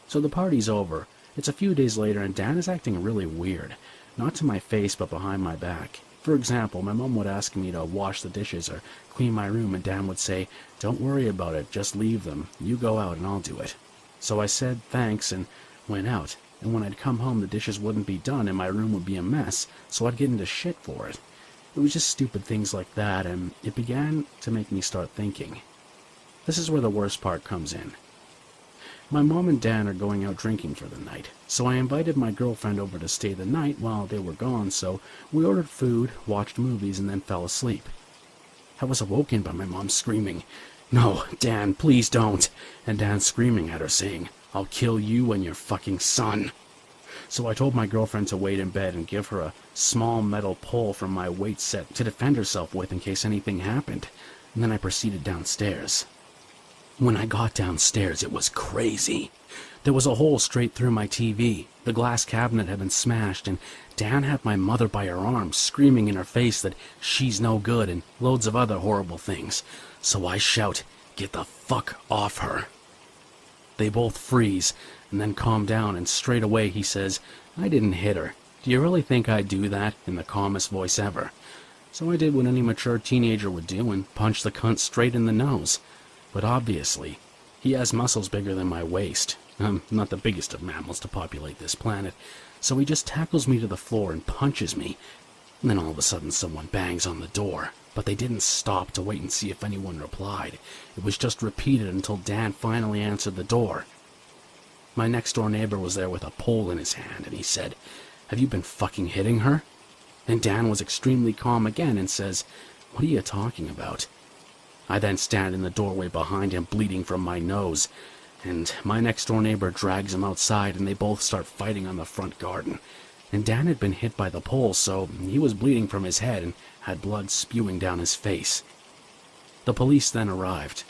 So the party's over. It's a few days later and Dan is acting really weird, not to my face but behind my back. For example, my mom would ask me to wash the dishes or clean my room, and Dan would say, "Don't worry about it, just leave them. You go out and I'll do it." So I said thanks and went out, and when I'd come home the dishes wouldn't be done and my room would be a mess, so I'd get into shit for it. It was just stupid things like that, and it began to make me start thinking. This is where the worst part comes in. My mom and Dan are going out drinking for the night, so I invited my girlfriend over to stay the night while they were gone, so we ordered food, watched movies, and then fell asleep. I was awoken by my mom screaming, "No, Dan, please don't," and Dan screaming at her saying, "I'll kill you and your fucking son." So I told my girlfriend to wait in bed and give her a small metal pole from my weight set to defend herself with in case anything happened, and then I proceeded downstairs. When I got downstairs, it was crazy. There was a hole straight through my TV, the glass cabinet had been smashed, and Dan had my mother by her arm, screaming in her face that she's no good and loads of other horrible things. So I shout, "Get the fuck off her." They both freeze, and then calm down, and straight away he says, "I didn't hit her. Do you really think I'd do that?" in the calmest voice ever. So I did what any mature teenager would do and punched the cunt straight in the nose. But obviously, he has muscles bigger than my waist. I'm not the biggest of mammals to populate this planet, so he just tackles me to the floor and punches me. And then all of a sudden someone bangs on the door, but they didn't stop to wait and see if anyone replied. It was just repeated until Dan finally answered the door. My next-door neighbor was there with a pole in his hand, and he said, "Have you been fucking hitting her?" And Dan was extremely calm again and says, "What are you talking about?" I then stand in the doorway behind him, bleeding from my nose, and my next-door neighbor drags him outside, and they both start fighting on the front garden. And Dan had been hit by the pole, so he was bleeding from his head and had blood spewing down his face. The police then arrived.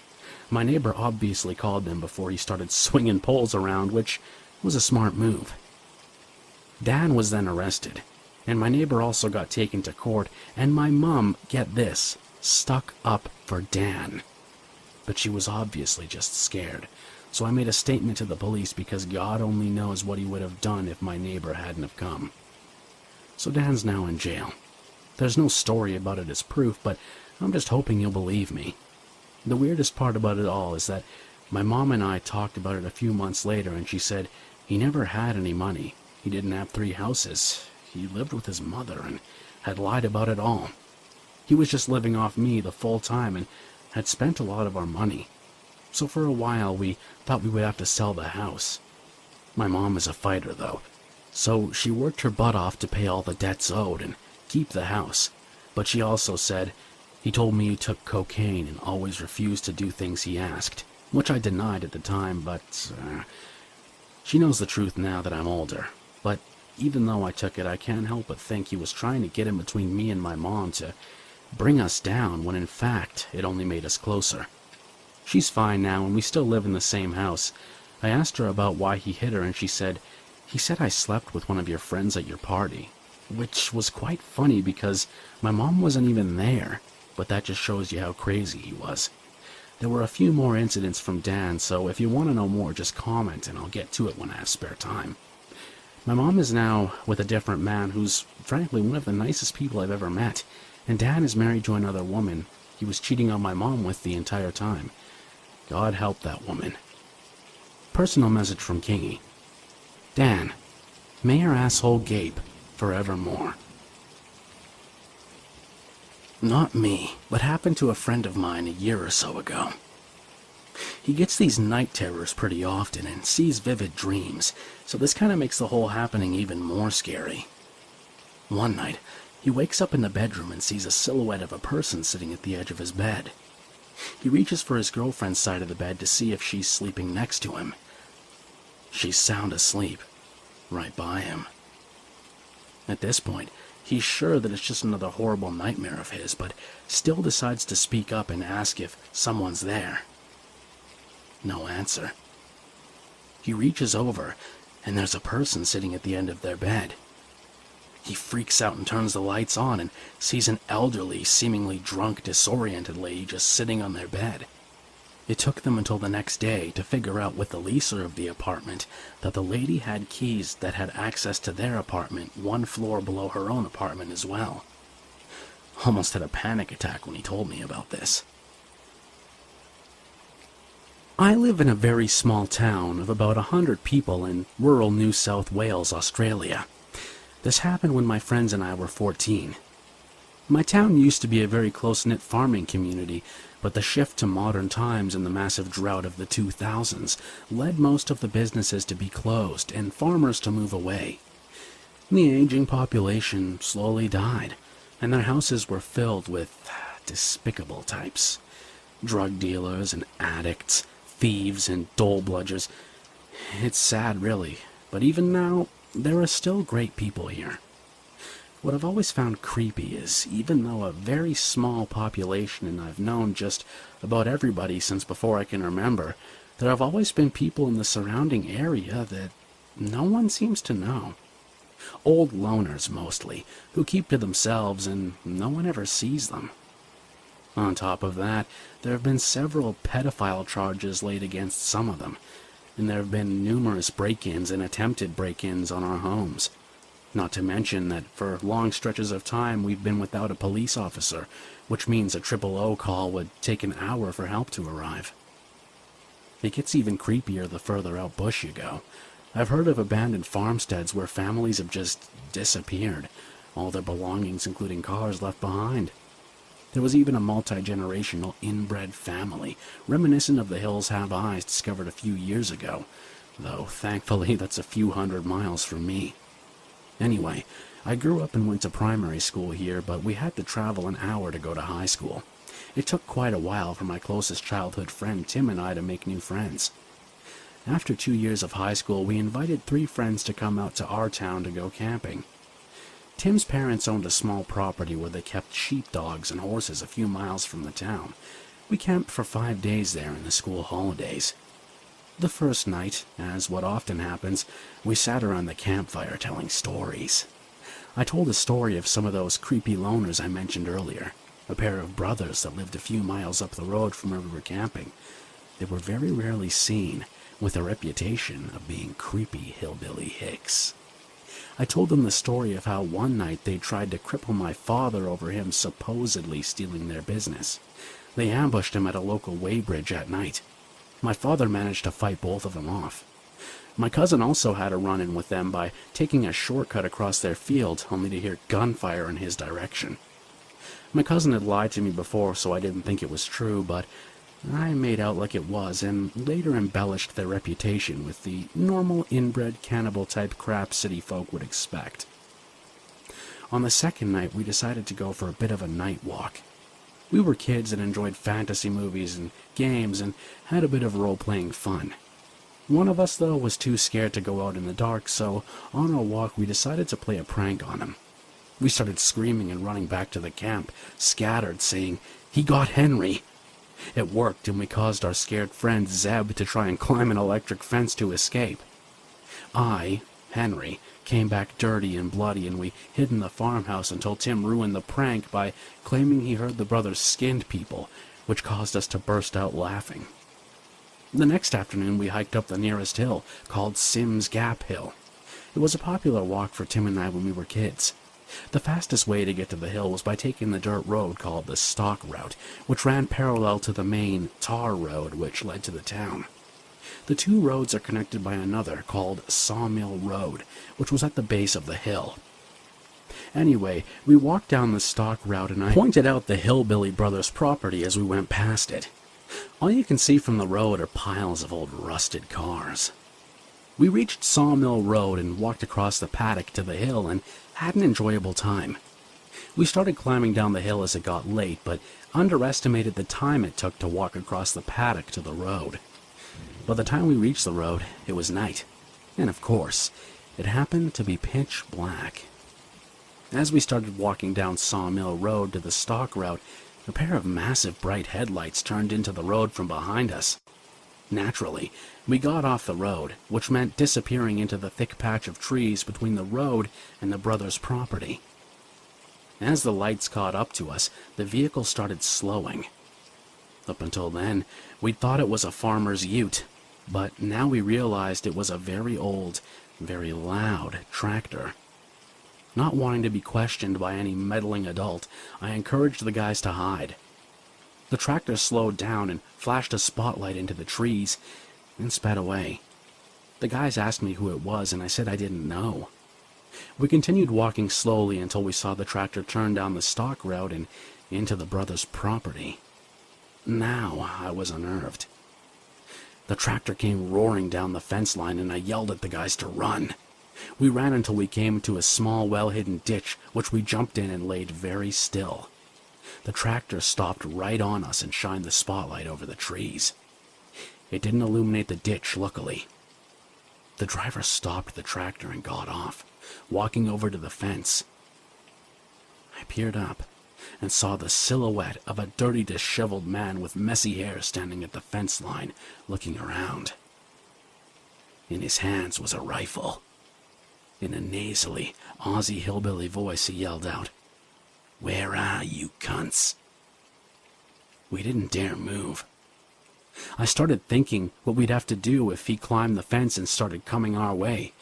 My neighbor obviously called them before he started swinging poles around, which was a smart move. Dan was then arrested, and my neighbor also got taken to court, and my mom, get this, stuck up for Dan. But she was obviously just scared, so I made a statement to the police because God only knows what he would have done if my neighbor hadn't have come. So Dan's now in jail. There's no story about it as proof, but I'm just hoping you'll believe me. The weirdest part about it all is that my mom and I talked about it a few months later, and she said he never had any money. He didn't have 3 houses. He lived with his mother and had lied about it all. He was just living off me the full time and had spent a lot of our money. So for a while we thought we would have to sell the house. My mom is a fighter though, so she worked her butt off to pay all the debts owed and keep the house. But she also said, "He told me he took cocaine and always refused to do things he asked," which I denied at the time, but she knows the truth now that I'm older. But even though I took it, I can't help but think he was trying to get in between me and my mom to bring us down, when in fact it only made us closer. She's fine now, and we still live in the same house. I asked her about why he hit her, and she said, "He said I slept with one of your friends at your party," which was quite funny because my mom wasn't even there, but that just shows you how crazy he was. There were a few more incidents from Dan, so if you want to know more, just comment and I'll get to it when I have spare time. My mom is now with a different man who's frankly one of the nicest people I've ever met, and Dan is married to another woman he was cheating on my mom with the entire time. God help that woman. Personal message from Kingy. Dan, may your asshole gape forevermore. Not me, but happened to a friend of mine a year or so ago. He gets these night terrors pretty often and sees vivid dreams, so this kind of makes the whole happening even more scary. One night, he wakes up in the bedroom and sees a silhouette of a person sitting at the edge of his bed. He reaches for his girlfriend's side of the bed to see if she's sleeping next to him. She's sound asleep, right by him. At this point, he's sure that it's just another horrible nightmare of his, but still decides to speak up and ask if someone's there. No answer. He reaches over, and there's a person sitting at the end of their bed. He freaks out and turns the lights on and sees an elderly, seemingly drunk, disoriented lady just sitting on their bed. It took them until the next day to figure out with the leaser of the apartment that the lady had keys that had access to their apartment 1 floor below her own apartment as well. Almost had a panic attack when he told me about this. I live in a very small town of about 100 people in rural New South Wales, Australia. This happened when my friends and I were 14. My town used to be a very close-knit farming community, but the shift to modern times and the massive drought of the 2000s led most of the businesses to be closed and farmers to move away. The aging population slowly died, and their houses were filled with despicable types. Drug dealers and addicts, thieves and dole-bludgers. It's sad, really, but even now, there are still great people here. What I've always found creepy is, even though a very small population and I've known just about everybody since before I can remember, there have always been people in the surrounding area that no one seems to know. Old loners, mostly, who keep to themselves and no one ever sees them. On top of that, there have been several pedophile charges laid against some of them, and there have been numerous break-ins and attempted break-ins on our homes. Not to mention that for long stretches of time we've been without a police officer, which means a 000 call would take an hour for help to arrive. It gets even creepier the further out bush you go. I've heard of abandoned farmsteads where families have just disappeared, all their belongings including cars left behind. There was even a multi-generational inbred family, reminiscent of the Hills Have Eyes discovered a few years ago, though thankfully that's a few hundred miles from me. Anyway, I grew up and went to primary school here, but we had to travel an hour to go to high school. It took quite a while for my closest childhood friend Tim and I to make new friends. After 2 years of high school, we invited 3 friends to come out to our town to go camping. Tim's parents owned a small property where they kept sheepdogs and horses a few miles from the town. We camped for 5 days there in the school holidays. The first night, as what often happens, we sat around the campfire telling stories. I told a story of some of those creepy loners I mentioned earlier, a pair of brothers that lived a few miles up the road from where we were camping. They were very rarely seen, with a reputation of being creepy hillbilly hicks. I told them the story of how one night they tried to cripple my father over him supposedly stealing their business. They ambushed him at a local weighbridge at night. My father managed to fight both of them off. My cousin also had a run-in with them by taking a shortcut across their field, only to hear gunfire in his direction. My cousin had lied to me before, so I didn't think it was true, but I made out like it was, and later embellished their reputation with the normal inbred cannibal-type crap city folk would expect. On the second night, we decided to go for a bit of a night walk. We were kids and enjoyed fantasy movies and games and had a bit of role-playing fun. One of us, though, was too scared to go out in the dark, so on our walk we decided to play a prank on him. We started screaming and running back to the camp, scattered, saying, "He got Henry!" It worked, and we caused our scared friend Zeb to try and climb an electric fence to escape. I, Henry, came back dirty and bloody, and we hid in the farmhouse until Tim ruined the prank by claiming he heard the brothers skinned people, which caused us to burst out laughing. The next afternoon we hiked up the nearest hill, called Sims Gap Hill. It was a popular walk for Tim and I when we were kids. The fastest way to get to the hill was by taking the dirt road called the Stock Route, which ran parallel to the main tar road which led to the town. The two roads are connected by another called Sawmill Road, which was at the base of the hill. Anyway, we walked down the Stock Route and I pointed out the Hillbilly Brothers' property as we went past it. All you can see from the road are piles of old rusted cars. We reached Sawmill Road and walked across the paddock to the hill and had an enjoyable time. We started climbing down the hill as it got late, but underestimated the time it took to walk across the paddock to the road. By the time we reached the road, it was night, and of course, it happened to be pitch black. As we started walking down Sawmill Road to the Stock Route, a pair of massive bright headlights turned into the road from behind us. Naturally, we got off the road, which meant disappearing into the thick patch of trees between the road and the brothers' property. As the lights caught up to us, the vehicle started slowing. Up until then, we'd thought it was a farmer's ute, but now we realized it was a very old, very loud tractor. Not wanting to be questioned by any meddling adult, I encouraged the guys to hide. The tractor slowed down and flashed a spotlight into the trees and sped away. The guys asked me who it was, and I said I didn't know. We continued walking slowly until we saw the tractor turn down the stock route and into the brothers' property. Now I was unnerved. The tractor came roaring down the fence line and I yelled at the guys to run. We ran until we came to a small, well-hidden ditch, which we jumped in and laid very still. The tractor stopped right on us and shined the spotlight over the trees. It didn't illuminate the ditch, luckily. The driver stopped the tractor and got off, walking over to the fence. I peered up and saw the silhouette of a dirty, disheveled man with messy hair standing at the fence line, looking around. In his hands was a rifle. In a nasally, Aussie hillbilly voice, he yelled out, "Where are you, cunts?" We didn't dare move. I started thinking what we'd have to do if he climbed the fence and started coming our way,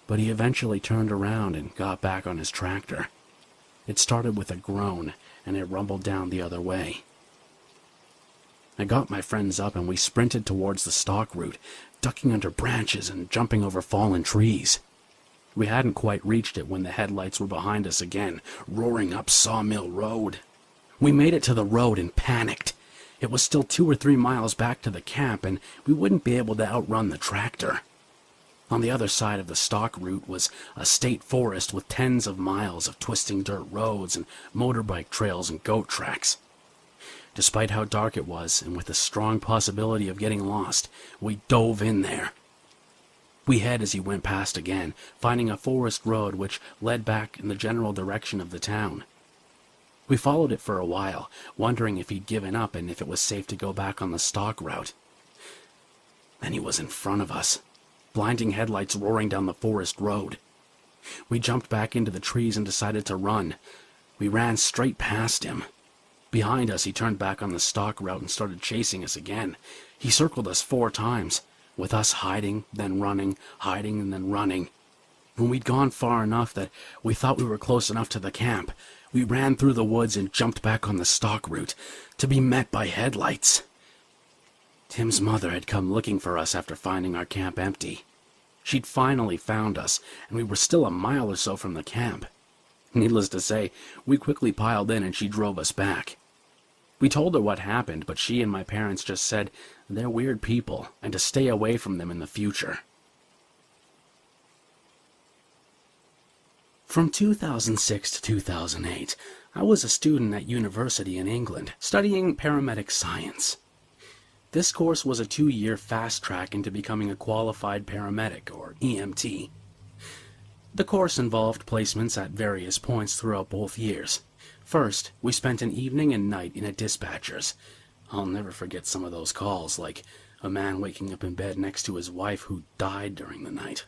but he eventually turned around and got back on his tractor. It started with a groan, and it rumbled down the other way. I got my friends up and we sprinted towards the stock route, ducking under branches and jumping over fallen trees. We hadn't quite reached it when the headlights were behind us again, roaring up Sawmill Road. We made it to the road and panicked. It was still 2 or 3 miles back to the camp, and we wouldn't be able to outrun the tractor. On the other side of the stock route was a state forest with tens of miles of twisting dirt roads and motorbike trails and goat tracks. Despite how dark it was, and with a strong possibility of getting lost, we dove in there. We hid as he went past again, finding a forest road which led back in the general direction of the town. We followed it for a while, wondering if he'd given up and if it was safe to go back on the stock route. Then he was in front of us, blinding headlights roaring down the forest road. We jumped back into the trees and decided to run. We ran straight past him. Behind us, he turned back on the stock route and started chasing us again. He circled us 4 times, with us hiding, then running, hiding, and then running. When we'd gone far enough that we thought we were close enough to the camp, we ran through the woods and jumped back on the stock route, to be met by headlights. Tim's mother had come looking for us after finding our camp empty. She'd finally found us, and we were still a mile or so from the camp. Needless to say, we quickly piled in and she drove us back. We told her what happened, but she and my parents just said they're weird people and to stay away from them in the future. From 2006 to 2008, I was a student at university in England, studying paramedic science. This course was a 2-year fast track into becoming a qualified paramedic, or EMT. The course involved placements at various points throughout both years. First, we spent an evening and night in a dispatcher's. I'll never forget some of those calls, like a man waking up in bed next to his wife who died during the night.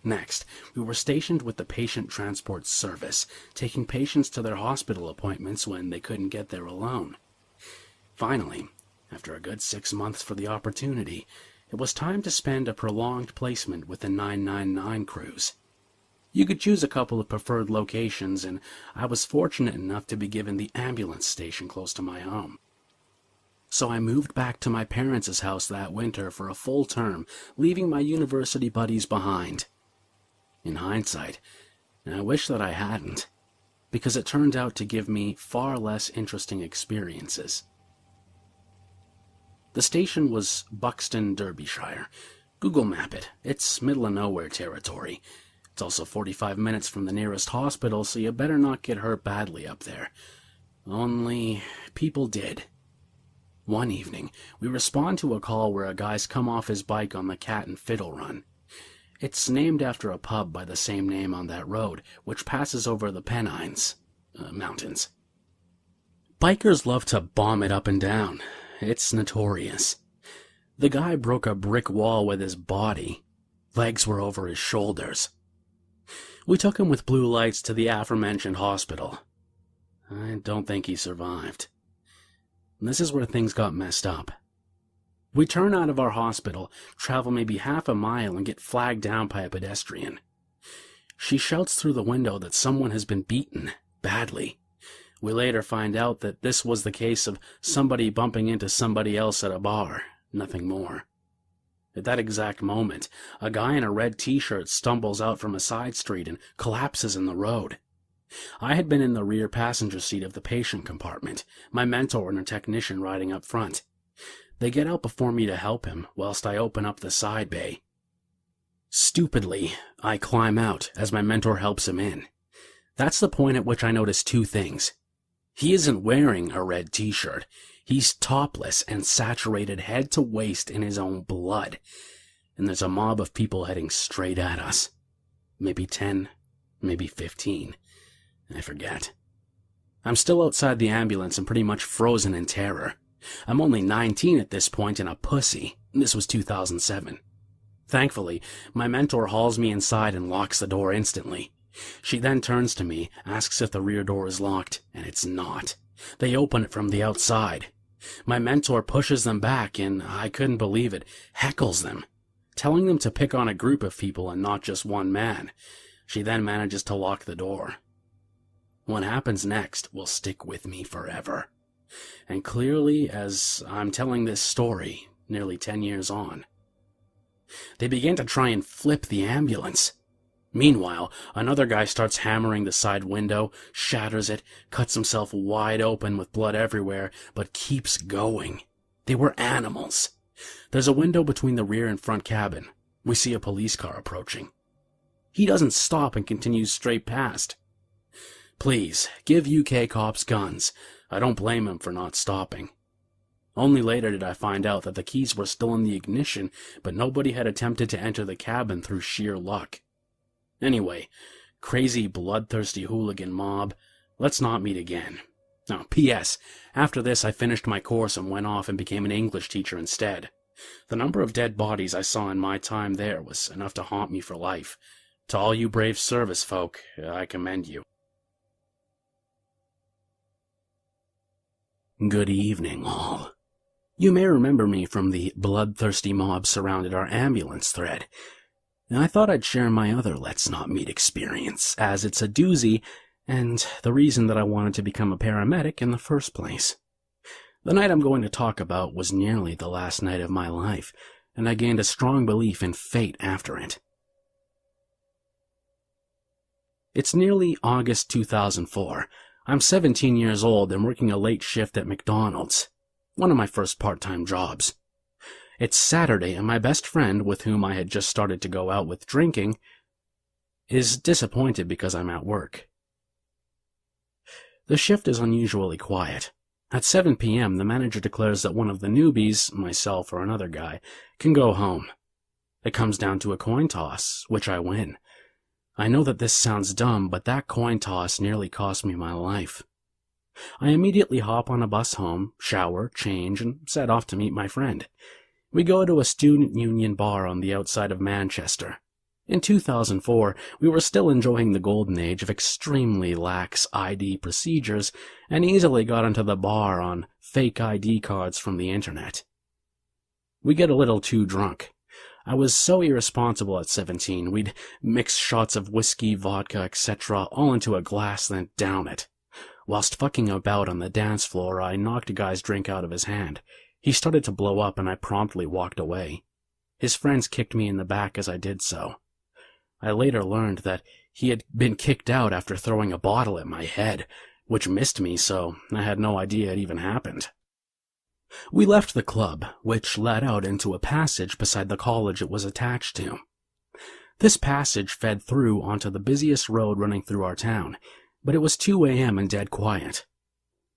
Next, we were stationed with the Patient Transport Service, taking patients to their hospital appointments when they couldn't get there alone. Finally, after a good 6 months for the opportunity, it was time to spend a prolonged placement with the 999 crews. You could choose a couple of preferred locations, and I was fortunate enough to be given the ambulance station close to my home. So I moved back to my parents' house that winter for a full term, leaving my university buddies behind. In hindsight, I wish that I hadn't, because it turned out to give me far less interesting experiences. The station was Buxton, Derbyshire. Google map it. It's middle of nowhere territory. It's also 45 minutes from the nearest hospital, so you better not get hurt badly up there. Only people did. One evening, we respond to a call where a guy's come off his bike on the Cat and Fiddle Run. It's named after a pub by the same name on that road, which passes over the Pennines Mountains. Bikers love to bomb it up and down. It's notorious. The guy broke a brick wall with his body. Legs were over his shoulders. We took him with blue lights to the aforementioned hospital. I don't think he survived. This is where things got messed up. We turn out of our hospital, travel maybe half a mile, and get flagged down by a pedestrian. She shouts through the window that someone has been beaten, badly. We later find out that this was the case of somebody bumping into somebody else at a bar, nothing more. At that exact moment, a guy in a red t-shirt stumbles out from a side street and collapses in the road. I had been in the rear passenger seat of the patient compartment, my mentor and a technician riding up front. They get out before me to help him, whilst I open up the side bay. Stupidly, I climb out as my mentor helps him in. That's the point at which I notice two things. He isn't wearing a red t-shirt. He's topless and saturated head to waist in his own blood. And there's a mob of people heading straight at us. Maybe 10, maybe 15. I forget. I'm still outside the ambulance and pretty much frozen in terror. I'm only 19 at this point and a pussy. This was 2007. Thankfully, my mentor hauls me inside and locks the door instantly. She then turns to me, asks if the rear door is locked, and it's not. They open it from the outside. My mentor pushes them back, and I couldn't believe it, heckles them, telling them to pick on a group of people and not just one man. She then manages to lock the door. What happens next will stick with me forever. And clearly, as I'm telling this story, nearly 10 years on, they begin to try and flip the ambulance. Meanwhile, another guy starts hammering the side window, shatters it, cuts himself wide open with blood everywhere, but keeps going. They were animals. There's a window between the rear and front cabin. We see a police car approaching. He doesn't stop and continues straight past. Please, give UK cops guns. I don't blame him for not stopping. Only later did I find out that the keys were still in the ignition, but nobody had attempted to enter the cabin through sheer luck. Anyway, crazy bloodthirsty hooligan mob, let's not meet again. Now, P.S. After this I finished my course and went off and became an English teacher instead. The number of dead bodies I saw in my time there was enough to haunt me for life. To all you brave service folk, I commend you. Good evening, all. You may remember me from the bloodthirsty mob surrounded our ambulance thread. I thought I'd share my other Let's Not Meet experience, as it's a doozy, and the reason that I wanted to become a paramedic in the first place. The night I'm going to talk about was nearly the last night of my life, and I gained a strong belief in fate after it. It's nearly August 2004. I'm 17 years old and working a late shift at McDonald's, one of my first part-time jobs. It's Saturday, and my best friend, with whom I had just started to go out with drinking, is disappointed because I'm at work. The shift is unusually quiet. At 7 p.m., the manager declares that one of the newbies, myself or another guy, can go home. It comes down to a coin toss, which I win. I know that this sounds dumb, but that coin toss nearly cost me my life. I immediately hop on a bus home, shower, change, and set off to meet my friend. We go to a student union bar on the outside of Manchester. In 2004, we were still enjoying the golden age of extremely lax ID procedures and easily got into the bar on fake ID cards from the internet. We get a little too drunk. I was so irresponsible at 17, we'd mix shots of whiskey, vodka, etc. all into a glass, then down it. Whilst fucking about on the dance floor, I knocked a guy's drink out of his hand. He started to blow up and I promptly walked away. His friends kicked me in the back as I did so. I later learned that he had been kicked out after throwing a bottle at my head, which missed me, so I had no idea it even happened. We left the club, which led out into a passage beside the college it was attached to. This passage fed through onto the busiest road running through our town, but it was 2 a.m. and dead quiet.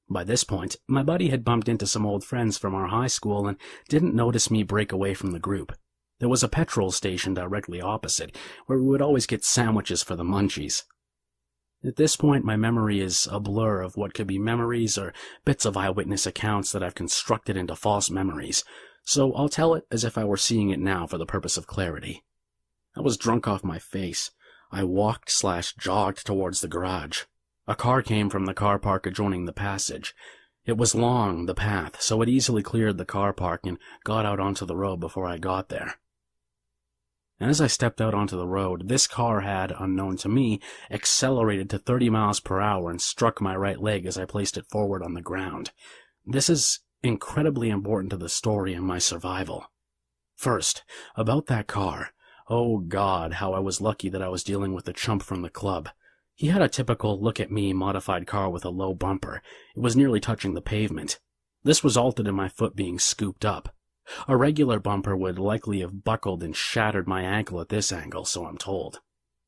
By this point, my buddy had bumped into some old friends from our high school and didn't notice me break away from the group. There was a petrol station directly opposite, where we would always get sandwiches for the munchies. At this point, my memory is a blur of what could be memories or bits of eyewitness accounts that I've constructed into false memories, so I'll tell it as if I were seeing it now for the purpose of clarity. I was drunk off my face. I walked/jogged towards the garage. A car came from the car park adjoining the passage. It was long, the path, so it easily cleared the car park and got out onto the road before I got there. And as I stepped out onto the road, this car had, unknown to me, accelerated to 30 miles per hour and struck my right leg as I placed it forward on the ground. This is incredibly important to the story and my survival. First, about that car. Oh God, how I was lucky that I was dealing with a chump from the club. He had a typical look-at-me modified car with a low bumper. It was nearly touching the pavement. This resulted in my foot being scooped up. A regular bumper would likely have buckled and shattered my ankle at this angle, so I'm told.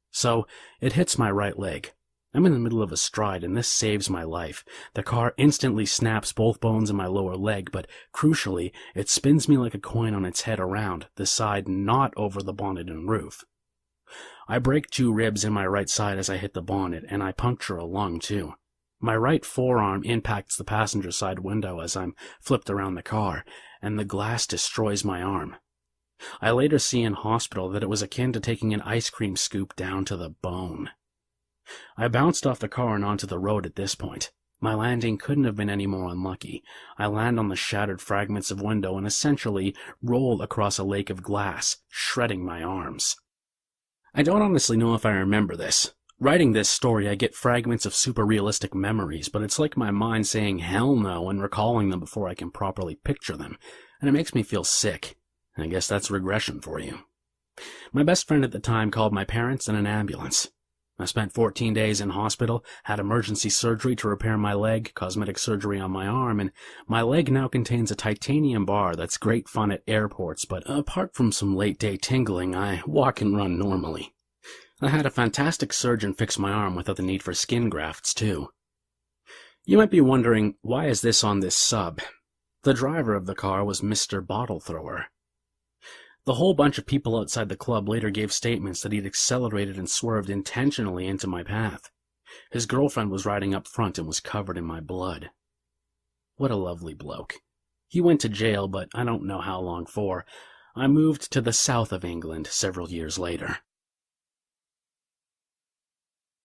So, it hits my right leg. I'm in the middle of a stride, and this saves my life. The car instantly snaps both bones in my lower leg, but crucially, it spins me like a coin on its head around, the side not over the bonnet and roof. I break 2 ribs in my right side as I hit the bonnet, and I puncture a lung, too. My right forearm impacts the passenger side window as I'm flipped around the car, and the glass destroys my arm. I later see in hospital that it was akin to taking an ice cream scoop down to the bone. I bounced off the car and onto the road at this point. My landing couldn't have been any more unlucky. I land on the shattered fragments of window and essentially roll across a lake of glass, shredding my arms. I don't honestly know if I remember this. Writing this story, I get fragments of super realistic memories, but it's like my mind saying hell no and recalling them before I can properly picture them, and it makes me feel sick. I guess that's regression for you. My best friend at the time called my parents and an ambulance. I spent 14 days in hospital, had emergency surgery to repair my leg, cosmetic surgery on my arm, and my leg now contains a titanium bar that's great fun at airports, but apart from some late-day tingling, I walk and run normally. I had a fantastic surgeon fix my arm without the need for skin grafts, too. You might be wondering, why is this on this sub? The driver of the car was Mr. Bottle Thrower. The whole bunch of people outside the club later gave statements that he'd accelerated and swerved intentionally into my path. His girlfriend was riding up front and was covered in my blood. What a lovely bloke. He went to jail, but I don't know how long for. I moved to the south of England several years later.